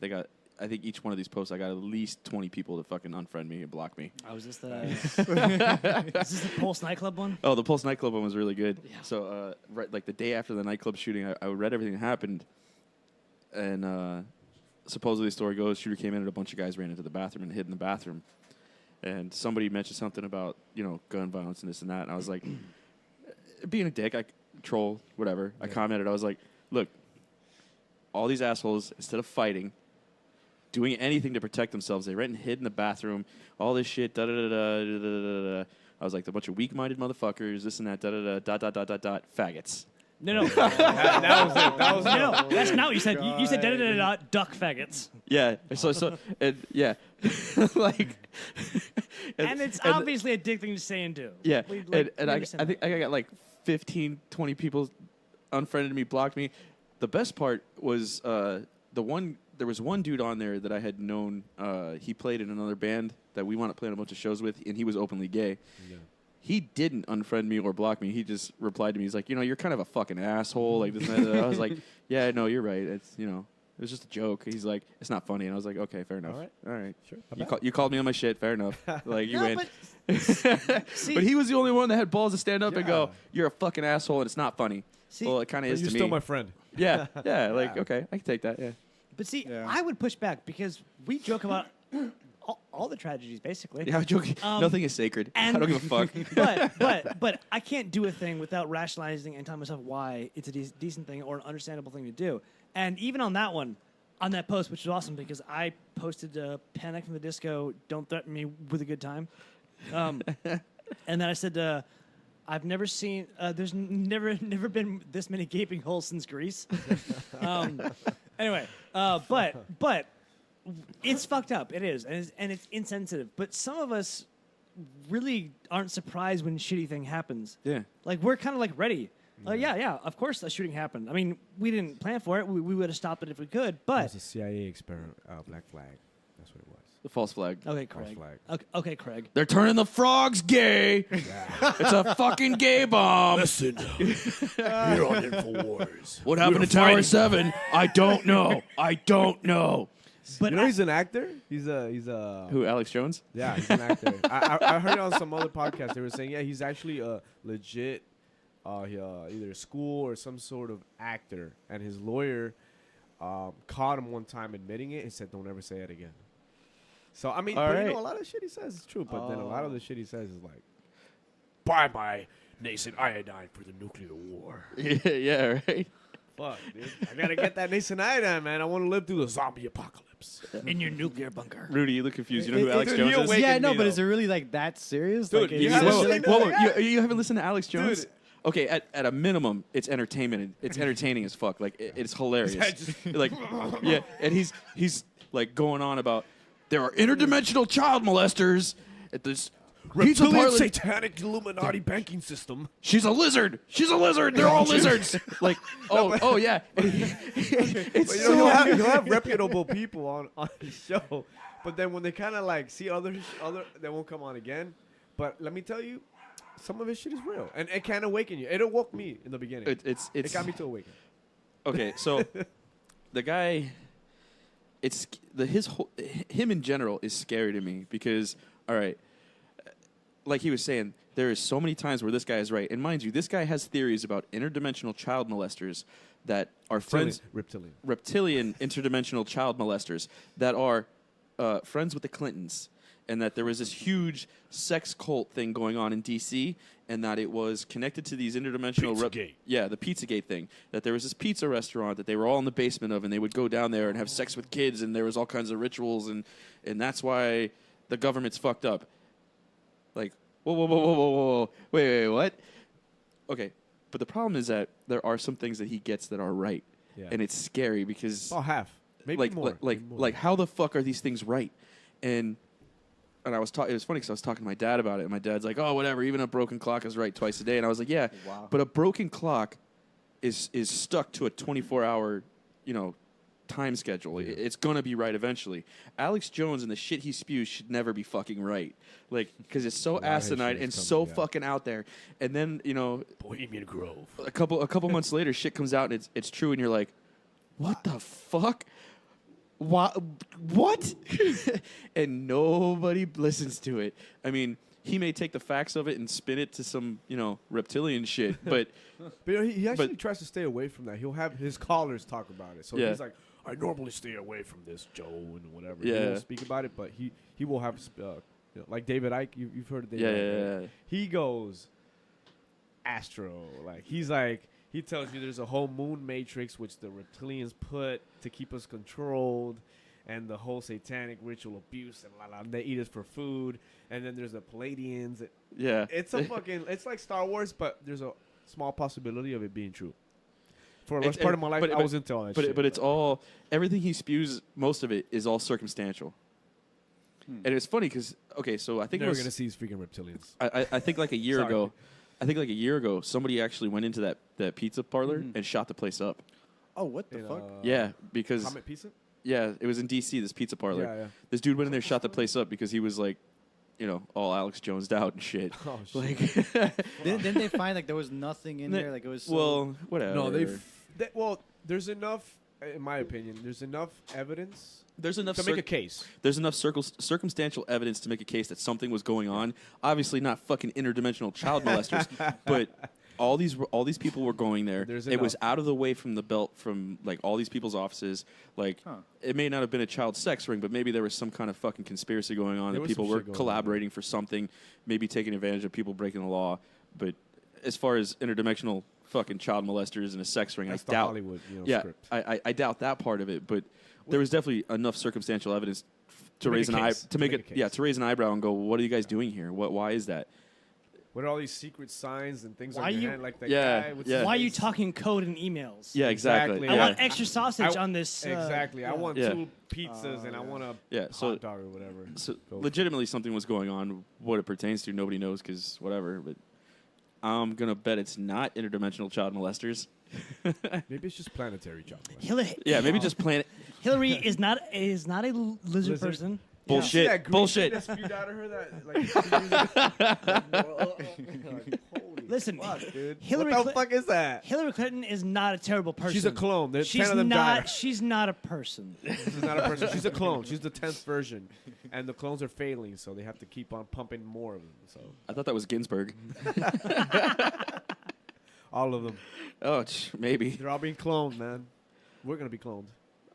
think each one of these posts I got at least 20 people to fucking unfriend me and block me. Oh, is this the is this the Pulse nightclub one? Oh, the Pulse nightclub one was really good. Yeah. So right like the day after the nightclub shooting, I read everything that happened, and supposedly the story goes, shooter came in and a bunch of guys ran into the bathroom and hid in the bathroom, and somebody mentioned something about gun violence and this and that, and I was like, being a dick, I troll whatever. I commented, I was like, look, all these assholes instead of fighting, doing anything to protect themselves, they ran and hid in the bathroom, all this shit, da da da da da da da. I was like, the bunch of weak-minded motherfuckers, this and that, da da da dot faggots. No. That was it. That was No, that's not what you said. You said da duck faggots. Yeah. So and yeah, like, And it's obviously a dick thing to say and do. yeah. We, And, like, and we I understand think I got like 15, 20 people unfriended me, blocked me. The best part was there was one dude on there that I had known. He played in another band that we wound up playing a bunch of shows with, and he was openly gay. Yeah. He didn't unfriend me or block me. He just replied to me. He's like, you're kind of a fucking asshole. Like this and that. I was like, yeah, no, you're right. It's It was just a joke. He's like, it's not funny, and I was like, okay, fair enough. All right. All right. Sure. You called me on my shit. Fair enough. Like you No, win. but see, But he was the only one that had balls to stand up and go, Yeah. "You're a fucking asshole," and it's not funny. See, Well, it kind of But is you're to me. still my friend. Yeah, yeah. Like Yeah. okay, I can take that. Yeah. but see, Yeah. I would push back because we joke about all the tragedies, basically. Yeah, I'm joking. Nothing is sacred. I don't give a fuck. but I can't do a thing without rationalizing and telling myself why it's a decent thing or an understandable thing to do. And even on that one, on that post, which was awesome because I posted "Panic from the Disco, don't threaten me with a good time," and then I said, "I've never seen. There's never been this many gaping holes since Greece." Anyway, but it's fucked up. It is, and it's insensitive. But some of us really aren't surprised when shitty thing happens. Yeah. Like we're kind of like ready. Yeah, of course a shooting happened. I mean, we didn't plan for it. We would have stopped it if we could. It But was a CIA experiment. Black Flag. That's what it was. The false flag. okay, False Craig. flag. Okay, Craig. They're turning the frogs gay. It's a fucking gay bomb. Listen, you're on InfoWars. What happened to Tower 7? I don't know. I don't know. But You know he's an actor. He's a. Who? Alex Jones? Yeah, he's an actor. I heard it on some other podcast. They were saying, yeah, he's actually a legit, either school or some sort of actor. And his lawyer caught him one time admitting it. He said, "Don't ever say it again." So I mean, All but right. you know, a lot of shit he says is true. But then a lot of the shit he says is like, Buy my nascent iodine for the nuclear war. Yeah, right. "Fuck, dude, I gotta get that nascent iodine, man. I want to live through the zombie apocalypse." in your nuclear bunker. Rudy, you look confused. You know who Alex dude, Jones he is? awakened Yeah, no, me, but though. is it really like that serious? Dude, like, you is haven't it seen like, that? Whoa, you haven't listened to Alex Jones? Dude. Okay, at a minimum, it's entertainment. It's entertaining as fuck. Like it's hilarious. Like yeah, and he's like going on about there are interdimensional child molesters at this pizza Reptilian parlor. satanic Illuminati banking system. She's a lizard. She's a lizard. They're all lizards. Like oh yeah. It's But you so know, you'll have reputable people on the show, but then when they kind of like see other, they won't come on again. But let me tell you, some of his shit is real, and it can awaken you. It awoke me in the beginning. It got me to awaken. Okay, so the guy, him in general is scary to me because, all right, like he was saying, there is so many times where this guy is right, and mind you, this guy has theories about interdimensional child molesters that are reptilian interdimensional child molesters that are friends with the Clintons, and that there was this huge sex cult thing going on in D.C., and that it was connected to these interdimensional... Pizzagate. The Pizzagate thing. That there was this pizza restaurant that they were all in the basement of, and they would go down there and have sex with kids, and there was all kinds of rituals, and that's why the government's fucked up. Like, whoa. Wait, what? Okay, but the problem is that there are some things that he gets that are right. Yeah. And it's scary because... Oh, half. Maybe like, more. Like, Maybe more. like, how the fuck are these things right? And I was talking. It was funny because I was talking to my dad about it, and my dad's like, "Oh, whatever. Even a broken clock is right twice a day." And I was like, "Yeah, Wow. but a broken clock is stuck to a 24-hour, time schedule. It's gonna be right eventually." Alex Jones and the shit he spews should never be fucking right, like because it's so lot of his asinine shit and is so coming, yeah. fucking out there. And then Bohemian Grove. a couple months later, shit comes out and it's true, and you're like, "What the fuck? What?" And nobody listens to it. I mean, he may take the facts of it and spin it to some, reptilian shit, but But he actually tries to stay away from that. He'll have his callers talk about it. So Yeah. he's like, "I normally stay away from this, Joe, and whatever." Yeah. He won't speak about it, but he will have, like David Icke. You've heard of David Yeah, Icke, yeah, right? yeah. He goes astro. Like, he tells you there's a whole moon matrix which the reptilians put to keep us controlled, and the whole satanic ritual abuse, and they eat us for food. And then there's the Palladians. yeah. It's it's like Star Wars, but there's a small possibility of it being true. For a large part of my life, I was into all that shit. But it's all, everything he spews, most of it is all circumstantial. And it's funny because, okay, so I think never it was, gonna see these freaking reptilians. I think like a year Sorry. ago, somebody actually went into that pizza parlor and shot the place up. oh, what the fuck? Yeah, because Comet Pizza? it was in D.C. This pizza parlor. Yeah. This dude went in there, shot the place up because he was like, all Alex Jones'd out and shit. Oh, shit. Like, Didn't they find like there was nothing in there? Like it was. So, well, whatever. No, well, there's enough in my opinion, there's enough evidence There's enough to make a case. There's enough circumstantial evidence to make a case that something was going on. Obviously, not fucking interdimensional child molesters, but all these people were going there. There's It was enough. out of the way from the belt, from like all these people's offices. Like it may not have been a child sex ring, but maybe there was some kind of fucking conspiracy going on There that was people some were shit going on, collaborating for something, maybe taking advantage of people breaking the law. But as far as interdimensional fucking child molesters and a sex ring, That's I the doubt. Hollywood, Yeah, script. I doubt that part of it, but there was definitely enough circumstantial evidence to make raise a an eye case. to make it to raise an eyebrow and go, what are you guys doing here? Why is that? What are all these secret signs and things Why on your you- hand? Like that Yeah, guy with yeah. his Why are you face? talking code in emails? Yeah, exactly. Exactly. I Yeah. want extra sausage I- on this. Exactly. I yeah. want Yeah. 2 pizzas and I want a Yeah, so- hot dog or whatever. So Go. legitimately something was going on. What it pertains to, nobody knows because whatever. But I'm gonna bet it's not interdimensional child molesters. Maybe it's just planetary chocolate. Hillary, Yeah, maybe just planet Hillary is not a lizard Lizard? person. bullshit. That green Bullshit. thing that spewed out of her, that like, holy Listen, fuck, dude. Hillary what the Clinton- fuck is that? Hillary Clinton is not a terrible person. She's a clone. There's She's 10 of them not. died. She's not a person. She's not a person. She's a clone. She's the 10th version, and the clones are failing, so they have to keep on pumping more of them. So I thought that was Ginsburg. all of them, Oh, maybe. they're all being cloned, man. We're gonna be cloned.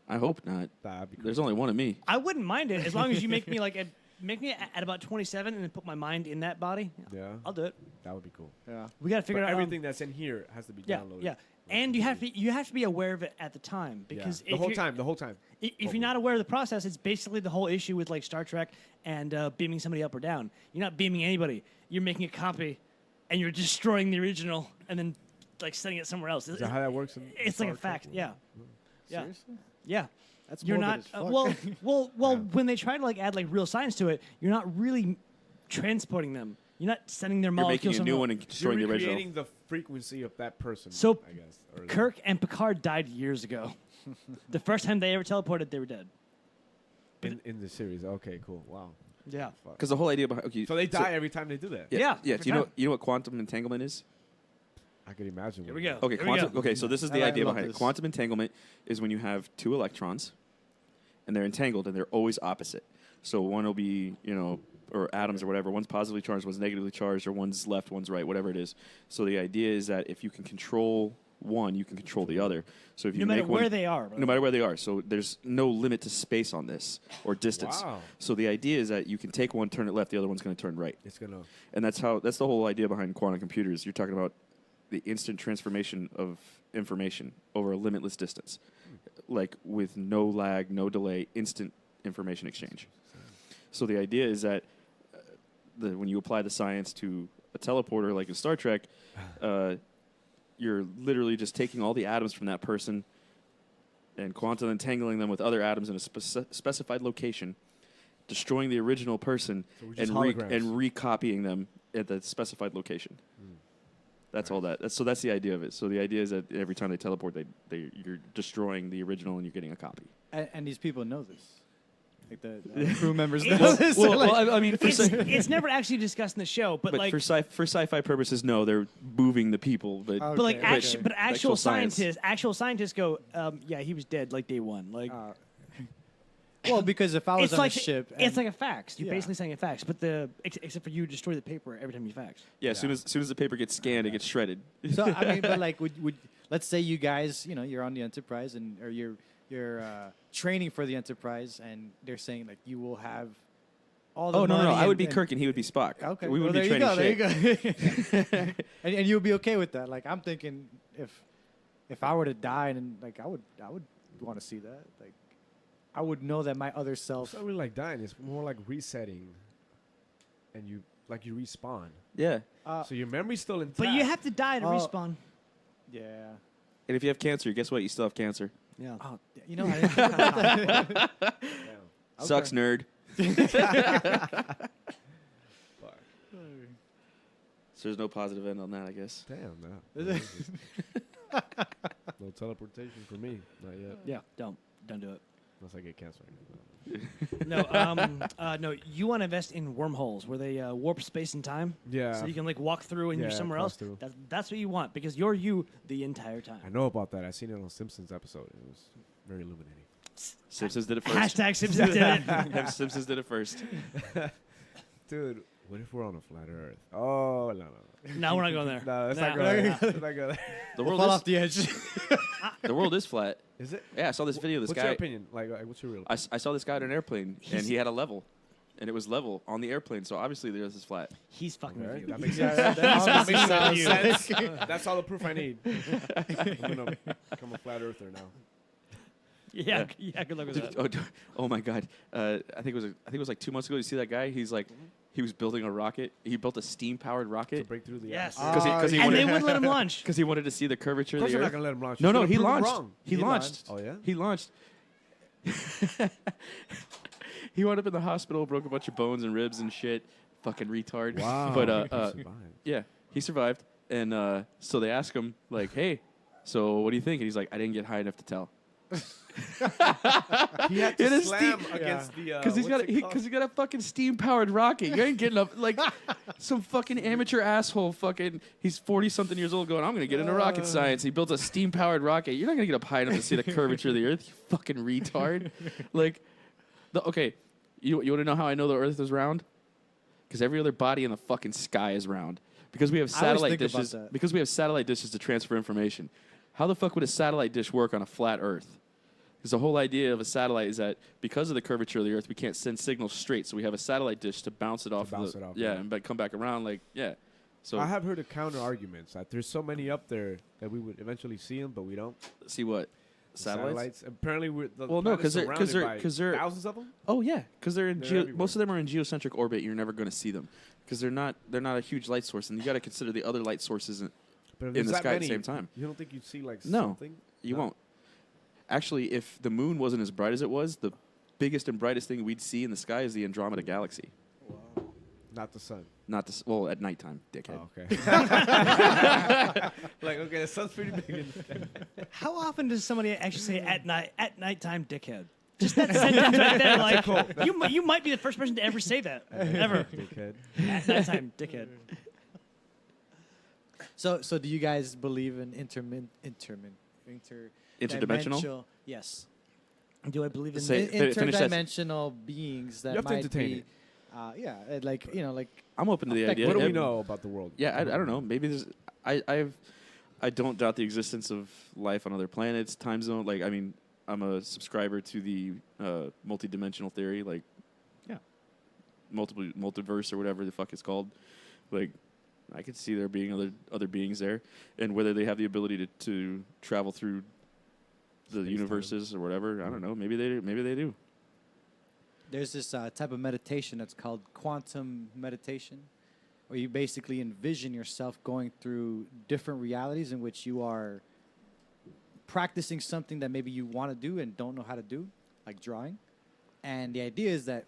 I hope not. That'd be cool. There's only one of me. I wouldn't mind it as long as you make me at about 27 and then put my mind in that body. Yeah, I'll do it. that would be cool. Yeah. We got to figure But out everything that's in here has to be Yeah, downloaded. yeah. And you have to be aware of it at the time because the whole time. If you're not aware of the process, it's basically the whole issue with like Star Trek and beaming somebody up or down. You're not beaming anybody. You're making a copy, and you're destroying the original, and then like sending it somewhere else. Is that how that works? It's like a Star Trek? fact. Yeah. Yeah. Seriously? Yeah. That's You're morbid not as fuck. well. When they try to like add like real science to it, you're not really transporting them. You're not sending their You're making molecules. a new somewhere. one and You're destroying the original. recreating the frequency of that person. So, I guess. Or Kirk and Picard died years ago. The first time they ever teleported, they were dead. in the series. Okay, cool. Wow. Yeah. Fuck. Because the whole idea behind So they die every time they do that. Yeah, yeah. every Do you know time. what quantum entanglement is? I could imagine. Here what we it go. is. Okay, okay. So this is the I idea love behind it. this. Quantum entanglement is when you have 2 electrons, and they're entangled, and they're always opposite. So one will be, or atoms or whatever. One's positively charged, one's negatively charged, or one's left, one's right, whatever it is. So the idea is that if you can control one, you can control the other. So if you No matter make one, where they are. no matter where they are. So there's no limit to space on this or distance. Wow. So the idea is that you can take one, turn it left, the other one's going to turn right. It's gonna. And that's the whole idea behind quantum computers. You're talking about the instant transformation of information over a limitless distance, like with no lag, no delay, instant information exchange. So the idea is that when you apply the science to a teleporter, like in Star Trek, you're literally just taking all the atoms from that person and quantum entangling them with other atoms in a specified location, destroying the original person, So we're and just holograms. and recopying them at the specified location. That's all that. So that's the idea of it. So the idea is that every time they teleport, you're destroying the original and you're getting a copy. And these people know this. Like the crew members know Well, this. Well, They're like- I mean, It's never actually discussed in the show, but like, for sci-fi purposes, no, they're moving the people. But Oh, but like, okay, actu- okay. but actual science. scientists go, yeah, he was dead like day one. Like, well, because if I was it's on like a ship, it's and- like a fax. You're Yeah. basically saying a fax, but except for you destroy the paper every time you fax. yeah, as soon as the paper gets scanned, it gets shredded. So I mean, but like, would let's say you guys, you're on the Enterprise or you're training for the Enterprise, and they're saying like you will have all the Oh no, money I would be and- Kirk and he would be Spock. Okay, we would well, be there training you go. shit. There you go. and you'll be okay with that. Like I'm thinking, if I were to die, and like I would want to see that. Like I would know that my other self. It's not really like dying. It's more like resetting, and you respawn. Yeah, So your memory's still intact. But you have to die to Oh. respawn. Yeah. and if you have cancer, guess what? You still have cancer. Yeah. Oh, I didn't think about that. Damn. Sucks, nerd. Fuck. So there's no positive end on that, I guess. Damn, no. No teleportation for me. Not yet. Yeah. Don't do it. Unless I get cancer. No, you want to invest in wormholes where they warp space and time. Yeah. So you can like walk through and you're Yeah, somewhere cross else. through. That's what you want because you're you the entire time. I know about that. I seen it on Simpsons episode. It was Very illuminating. Simpsons did it first. Hashtag Simpsons did it. Simpsons did it first. Dude, what if we're on a flat Earth? Oh, no. No, we're not going there. No, let's No. not go there. Let's not go there. The We'll world fall is off the edge. the world is flat. Is it? Yeah, I saw this video of this What's guy. your opinion? Like, what's your real I saw this guy on an airplane, and he had a level, and it was level on the airplane. So obviously the Earth is flat. He's fucking Okay, with you. that makes Yeah, sense. that makes He's sense. That's all the proof I need. I'm gonna become a flat earther now. Yeah, good luck with Dude, that. oh my God! I think it was like 2 months ago. You see that guy? He's like, he was building a rocket. He built a steam-powered To rocket break through the Yes. atmosphere. because he And they wanted wouldn't let him launch. because he wanted to see the curvature Of of course, the I'm not Earth. gonna let him launch. No, He's no, gonna he prove him launched. wrong. He launched. Oh yeah. He launched. He wound up in the hospital, broke a bunch of bones and ribs and shit. Fucking retard. Wow. But He survived. yeah, he survived. And so they ask him like, "Hey, so what do you think?" And he's like, "I didn't get high enough to tell." He had It to is slam steam- against the. Because he's got what's it called? he got a fucking steam powered rocket. You ain't getting up like some fucking amateur asshole. Fucking he's 40-something years old going, I'm gonna get into rocket science. He built a steam powered rocket. You're not gonna get up high enough to see the curvature of the Earth. You fucking retard. Like, okay, you want to know how I know the Earth is round? Because every other body in the fucking sky is round. Because we have I always satellite think about dishes. that. Because we have satellite dishes to transfer information. How the fuck would a satellite dish work on a flat Earth? Because the whole idea of a satellite is that because of the curvature of the Earth, we can't send signals straight. So we have a satellite dish to bounce it off. bounce it off, yeah, yeah. and come back around. Like, yeah. So I have heard of counter arguments that there's so many up there that we would eventually see them, but we don't. see what satellites. Apparently, we're the Well, no, planet's 'cause surrounded they're- by thousands of them. Oh yeah, because they're in They're most of them are in geocentric orbit. You're never going to see them because they're not a huge light source, and you got to consider the other light sources. But if In there's the that sky at the many, same time. You don't think you'd see like No. something? You No? won't. Actually, if the moon wasn't as bright as it was, the biggest and brightest thing we'd see in the sky is the Andromeda Galaxy. Not the sun. Not this. Well, at nighttime, dickhead. Oh, okay. Like, okay, the sun's pretty big. In the sky. How often does somebody actually say at nighttime, dickhead? Just that sentence right there, like you might be the first person to ever say that ever. Dickhead. At nighttime, dickhead. So do you guys believe in Interdimensional? Yes. Do I believe in Say- finish that. Interdimensional beings that You have to might entertain be, it. like I'm open to the idea. What do we It- know about the world? Yeah, I don't know. Maybe there's. I don't doubt the existence of life on other planets, time zone. Like, I mean, I'm a subscriber to the multi-dimensional theory, like, yeah, multiverse or whatever the fuck it's called. Like, I could see there being other beings there, and whether they have the ability to travel through the Space-time. universes or whatever. I don't know. Maybe they do. Maybe they do. There's this type of meditation that's called quantum meditation, where you basically envision yourself going through different realities in which you are practicing something that maybe you want to do and don't know how to do, like drawing. And the idea is that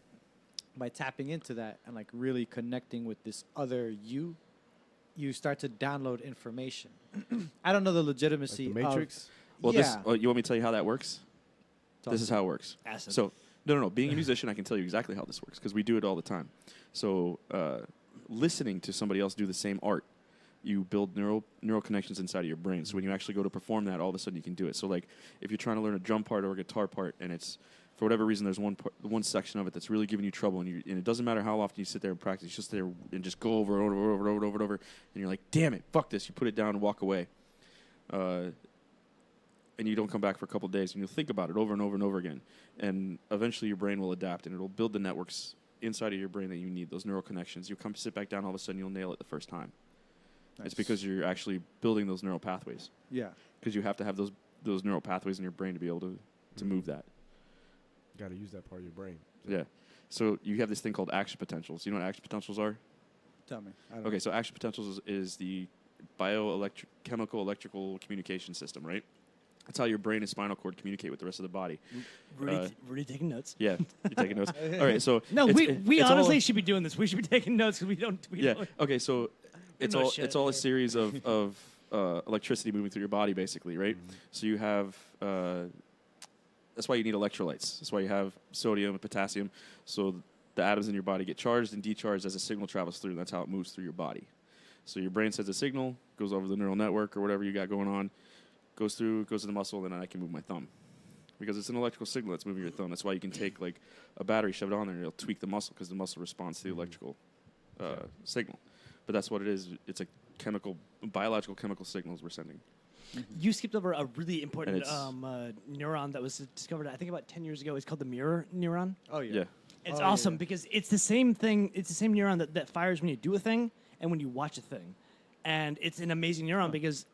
by tapping into that and like really connecting with this other you start to download information. I don't know the Like legitimacy the Matrix. Well, yeah. this. Oh, you want me to tell you how that works? Talk This is to me. how it works. Acid. So, no. Being a musician, I can tell you exactly how this works because we do it all the time. So, listening to somebody else do the same art, you build neural connections inside of your brain. So when you actually go to perform that, all of a sudden you can do it. So like, if you're trying to learn a drum part or a guitar part, and it's for whatever reason there's one section of it that's really giving you trouble, and it doesn't matter how often you sit there and practice, you just sit there and just go over and over and over and over and over, and you're like, damn it, fuck this. You put it down and walk away. And you don't come back for a couple of days, and you'll think about it over and over and over again. And eventually your brain will adapt, and it'll build the networks inside of your brain that you need, those neural connections. You'll come sit back down, all of a sudden you'll nail it the first time. Nice. It's because you're actually building those neural pathways. Yeah. Because you have to have those neural pathways in your brain to be able to move that. Got to use that part of your brain. Yeah. So you have this thing called action potentials. You know what action potentials are? Tell me. I don't Okay, so action potentials is the biochemical electrical communication system, right? That's how your brain and spinal cord communicate with the rest of the body. Rudy taking notes. Yeah, you're taking notes. All right, so No, it's- we it's all- honestly should be doing this. We should be taking notes because we don't. Yeah. Okay, so it's know all shit. it's all a series of electricity moving through your body, basically, right? So you have that's why you need electrolytes. That's why you have sodium and potassium. So the atoms in your body get charged and decharged as a signal travels through. That's how it moves through your body. So your brain sends a signal, goes over the neural network or whatever you got going on, goes to the muscle, and then I can move my thumb, because it's an electrical signal that's moving your thumb. That's why you can take like a battery, shove it on there, and it'll tweak the muscle because the muscle responds to the electrical signal. But that's what it is. It's a biological chemical signals we're sending. You skipped over a really important And it's- neuron that was discovered, I think, about 10 years ago. It's called the mirror neuron. Oh Yeah. It's Oh, awesome yeah. because it's the same thing. It's the same neuron that fires when you do a thing and when you watch a thing. And it's an amazing neuron because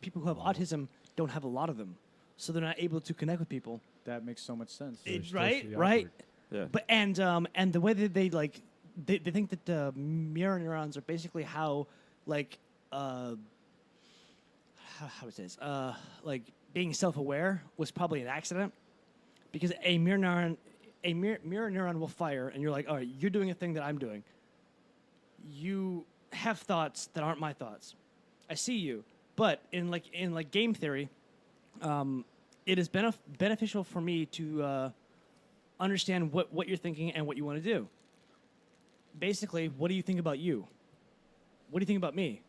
people who have autism don't have a lot of them. So they're not able to connect with people. That makes so much sense. It- They're right? socially Right? awkward. Yeah. But and the way that they like they think that mirror neurons are basically how like how to say this like being self-aware was probably an accident because a mirror neuron will fire and you're like, all right, you're doing a thing that I'm doing. You have thoughts that aren't my thoughts. I see you, but in game theory, it is beneficial for me to understand what you're thinking and what you want to do. Basically, what do you think about you? What do you think about me?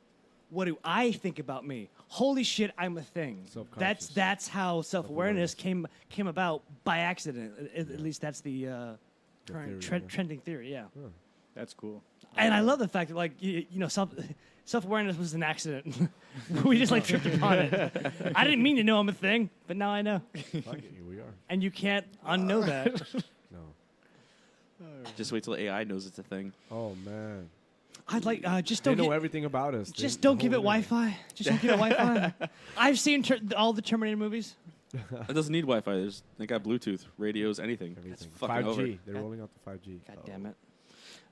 What do I think about me? Holy shit, I'm a thing. Subconscious. That's how self-awareness came about by accident. At least that's the current theory, yeah. trending theory. Yeah. That's cool. And I love the fact that like self-awareness was an accident. We just like tripped upon it. I didn't mean to know I'm a thing, but now I know. Fuck it, here we are. And you can't unknow that. No. Just wait till AI knows it's a thing. Oh man. I'd like just They don't know get, everything about us. just They- don't the give it whole internet. Wi-Fi. Just don't give it Wi-Fi. I've seen all the Terminator movies. It doesn't need Wi-Fi. They got Bluetooth, radios, anything. It's Everything. fucking 5G. over. They're rolling out the 5G. God damn it.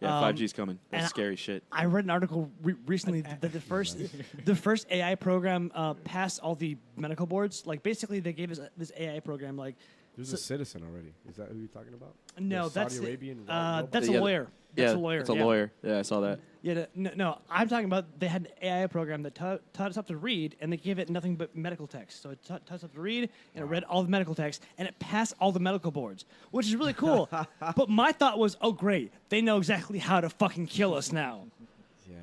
Yeah, 5G's coming. That's and scary shit. I read an article recently that the first AI program passed all the medical boards. Like basically, they gave us this AI program. Like There's So- a citizen already. Is that who you're talking about? no, The that's Saudi Arabian. that's Yeah, a lawyer. That's yeah, a lawyer. It's a yeah. lawyer. Yeah, I saw that. Yeah, no, I'm talking about they had an AI program that taught us how to read, and they gave it nothing but medical text. So it taught us how to read, and it read all the medical text, and it passed all the medical boards, which is really cool. But my thought was, oh great, they know exactly how to fucking kill us now. Yeah.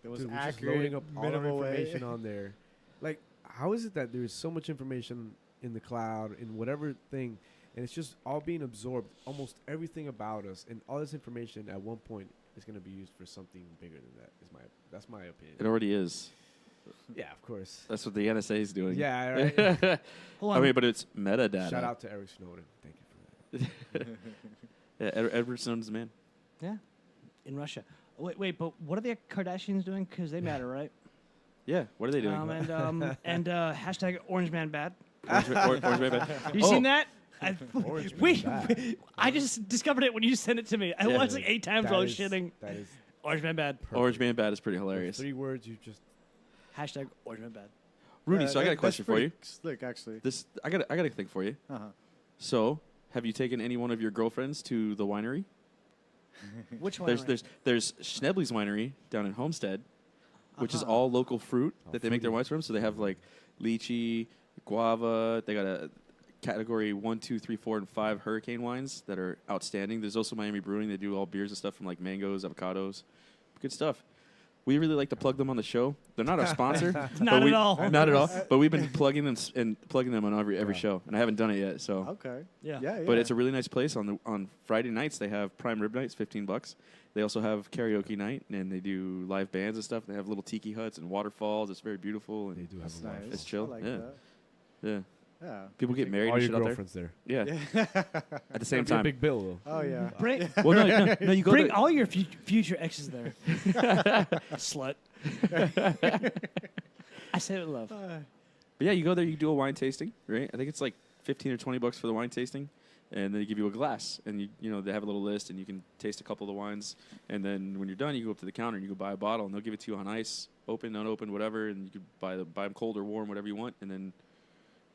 It was Dude, we're just accurate, loading up all our minimal way. information on there. Like, how is it that there's so much information in the cloud, in whatever thing, and it's just all being absorbed, almost everything about us, and all this information at one point is going to be used for something bigger than that. That's my opinion. It already is. Yeah, of course. That's what the NSA is doing. Yeah, right. Hold I on. mean, but it's metadata. Shout out to Eric Snowden. Thank you for that. Yeah, Edward Snowden's the man. Yeah, in Russia. Wait, but what are the Kardashians doing? Because they matter, right? Yeah, what are they doing? And hashtag Orange Man Bad. Orange Man Bad. You Oh, seen that? Orange Man we, Bad. I just discovered it when you sent it to me. I Yeah. watched like 8 times while I was That is- shitting. That is Orange Man Bad. perfect. Orange Man Bad is pretty The hilarious. 3 words you just. Hashtag Orange Man Bad. Rudy, Yeah, so I got a that's question for pretty you. Slick, actually. I got a thing for you. Uh-huh. So, have you taken any one of your girlfriends to the winery? Which one? There's Schnebley's Winery down in Homestead, which is all local fruit that they make their fruity. wines from. So they have like lychee, guava. They got a category 1, 2, 3, 4, and 5 hurricane wines that are outstanding. There's also Miami Brewing. They do all beers and stuff from like mangoes, avocados, good stuff. We really like to plug them on the show. They're not our sponsor. Not but at all. Not at all. But we've been plugging them on every show, and I haven't done it yet. So. Okay. Yeah. Yeah, yeah. But it's a really nice place. On Friday nights, they have prime rib nights, $15. They also have karaoke night, and they do live bands and stuff. They have little tiki huts and waterfalls. It's very beautiful. They And do have That's a lot. nice. It's chill. I like Yeah. that. yeah, Yeah. people get married All and your shit out there. girlfriends there. Yeah, at the same That'd be a time. big bill though. Oh, yeah. Bring, Well, no, you go bring there. all your future exes there. Slut. I say it with love. But yeah, you go there. You do a wine tasting, right? I think it's like $15 or $20 for the wine tasting, and then they give you a glass, and you know they have a little list, and you can taste a couple of the wines, and then when you're done, you go up to the counter and you go buy a bottle, and they'll give it to you on ice, open, unopened, whatever, and you can buy them cold or warm, whatever you want, and then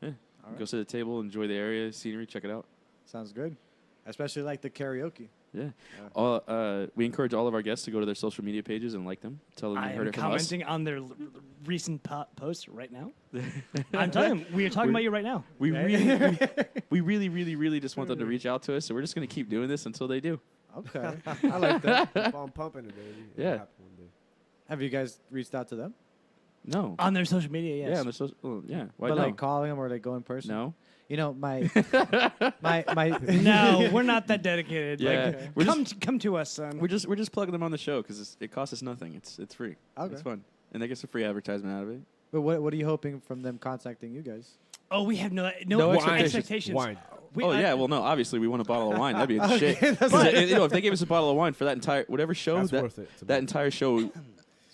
All go right. sit at the table, enjoy the area, scenery, check it out. Sounds good. Especially like the karaoke. Yeah. Yeah. We encourage all of our guests to go to their social media pages and like them. Tell them I you heard am it from us. commenting on their recent post right now. I'm telling them, we are talking about you right now. We really just want them to reach out to us, so we're just going to keep doing this until they do. Okay. I like that. Keep on pumping it, baby. It'll Yeah. happen one day. Have you guys reached out to them? No. On their social media, yes. Yeah, on their social. Well, yeah. Why but no? like calling them or like go in person? No. You know, my. No, we're not that dedicated. Yeah. Like, We're come to us, son. We're just plugging them on the show because it costs us nothing. It's free. Okay. It's fun, and they get some free advertisement out of it. But what are you hoping from them contacting you guys? Oh, we have no expectations. expectations. Wine. We, Yeah, well, no, obviously we want a bottle of wine. That'd be a shit. that's 'Cause, if they gave us a bottle of wine for that entire whatever show, That's that worth it to that me. entire show,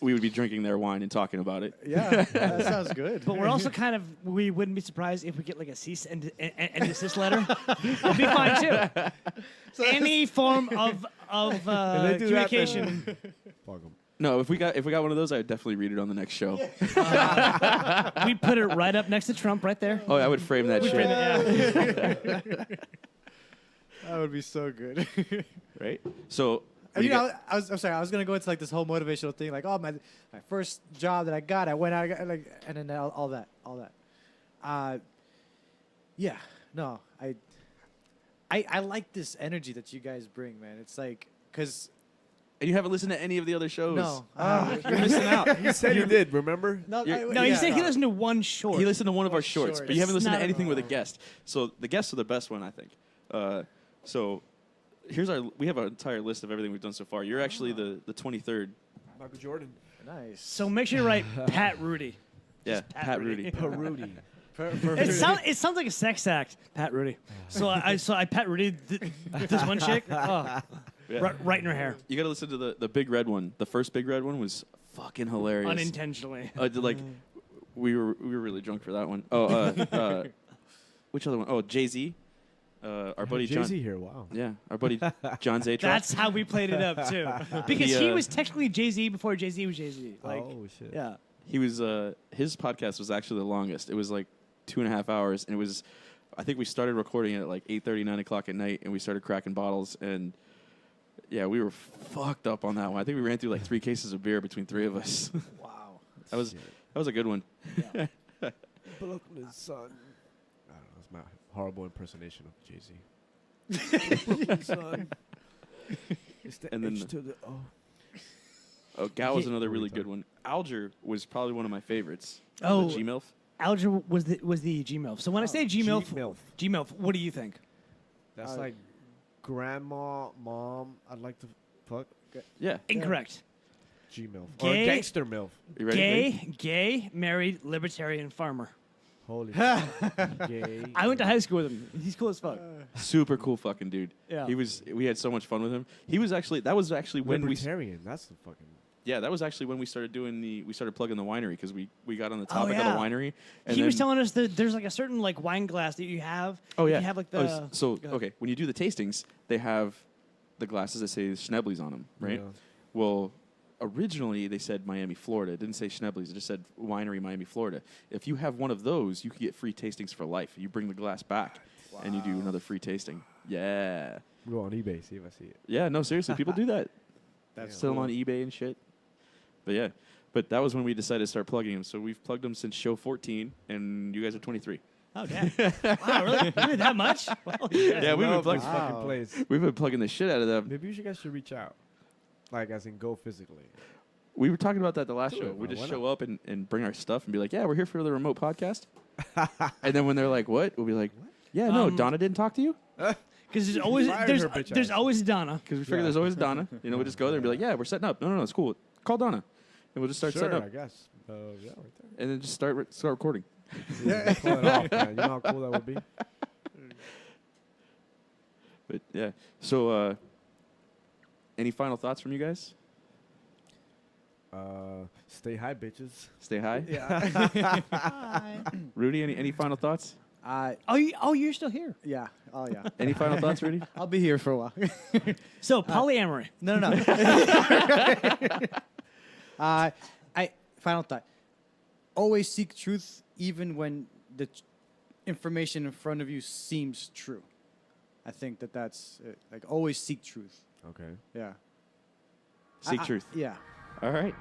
we would be drinking their wine and talking about it. Yeah, that sounds good. But we're also kind of, we wouldn't be surprised if we get like a cease and desist letter. It'll be fine too. Any form of they do that, communication. Fuck 'em. No, if we got one of those, I'd definitely read it on the next show. We put it right up next to Trump, right there. Oh, I would frame that shit. Yeah. That would be so good. Right? So, And, you know, I'm sorry. I was gonna go into like this whole motivational thing, like, oh, my first job that I got, I went out, and then all that. Yeah, no, I like this energy that you guys bring, man. It's like, cause and you haven't listened to any of the other shows. no, You're missing out. You said you did, remember? no, No, he said he listened to one short. He listened to one of our One shorts, short. but you haven't It's listened to not- anything with a guest. So the guests are the best one, I think. So here's we have an entire list of everything we've done so far. You're actually the 23rd. Michael Jordan. nice. So make sure you write Pat Rudy. Yeah, Pat Pat Rudy. Rudy. Rudy. It sounds like a sex act, Pat Rudy. So I Pat Rudy this one chick, Yeah. right in her hair, You got to listen to the big red one. The first big red one was fucking hilarious. unintentionally. Like we were really drunk for that one. Which other one? Oh, Jay-Z. Our buddy John. Jay-Z here, wow. Yeah, our buddy John Zatron. That's how we played it up too, because He, he was technically Jay-Z before Jay-Z was Jay-Z. Like, Oh, shit. yeah. He was his podcast was actually the longest. It was like 2.5 hours, and it was. I think we started recording it at like 8:30, 9 o'clock at night, and we started cracking bottles, and yeah, we were fucked up on that one. I think we ran through like 3 cases of beer between 3 of us. Wow. that was a good one. Brooklyn son. I don't know. It's my horrible impersonation of Jay-Z. Son. It's the And then H the- to the O. Oh, Gal was Yeah. another really good one. Alger was probably one of my favorites. Oh. The G-MILF. Alger was the Gmilf. So when I say Gmilf, G-MILF. Gmilf, what do you think? That's like grandma, mom. I'd like to fuck Yeah. Incorrect. G-MILF. Gay- Or gangster MILF. You ready? Gay, married, libertarian farmer. Holy shit. Gay. I went to high school with him. He's cool as fuck. Super cool fucking dude. Yeah. We had so much fun with him. That was actually when Libertarian. That's the fucking. that was actually when we started we started plugging the winery because we got on the Oh, topic of yeah. the winery. And He was then- telling us that there's like a certain like wine glass that you have. Oh yeah. You have like Oh, the. so go ahead. okay, when you do the tastings, they have the glasses that say Schneblys on them, right? Yeah. Well, originally they said Miami, Florida. It didn't say Schneblys. It just said Winery, Miami, Florida. If you have one of those, you can get free tastings for life. You bring the glass back, and you do another free tasting. Yeah. Go on eBay, see if I see it. Yeah. No, seriously, people do that. That's Sell them cool. on eBay and shit. But yeah. But that was when we decided to start plugging them. So we've plugged them since show 14, and you guys are 23. Oh damn! Wow, really? Really that much? Well, Yeah, we've been Love plugging. this fucking place. We've been plugging the shit out of them. Maybe you guys should reach out. Like, as in go physically. We were talking about that the last Do show. it, We man. just Why show up and bring our stuff and be like, yeah, we're here for the remote podcast. And then when they're like, what? We'll be like, yeah, no, Donna didn't talk to you? Because there's always Fired her bitch there's ass. always Donna. Because we figure there's always Donna. You know, we'll just go there and be like, yeah, we're setting up. No, it's cool. Call Donna. And we'll just start Sure, setting up. I guess. Yeah, right there. And then just start recording. Yeah. Pull it off, man. You know how cool that would be? But yeah. So, any final thoughts from you guys? Stay high, bitches. Stay high. Yeah. Rudy, any final thoughts? You're still here. Yeah. Oh yeah. Any final thoughts, Rudy? I'll be here for a while. So polyamory. No. Final thought. Always seek truth, even when the information in front of you seems true. I think that's like always seek truth. Okay. Yeah. Seek truth. Yeah. All right.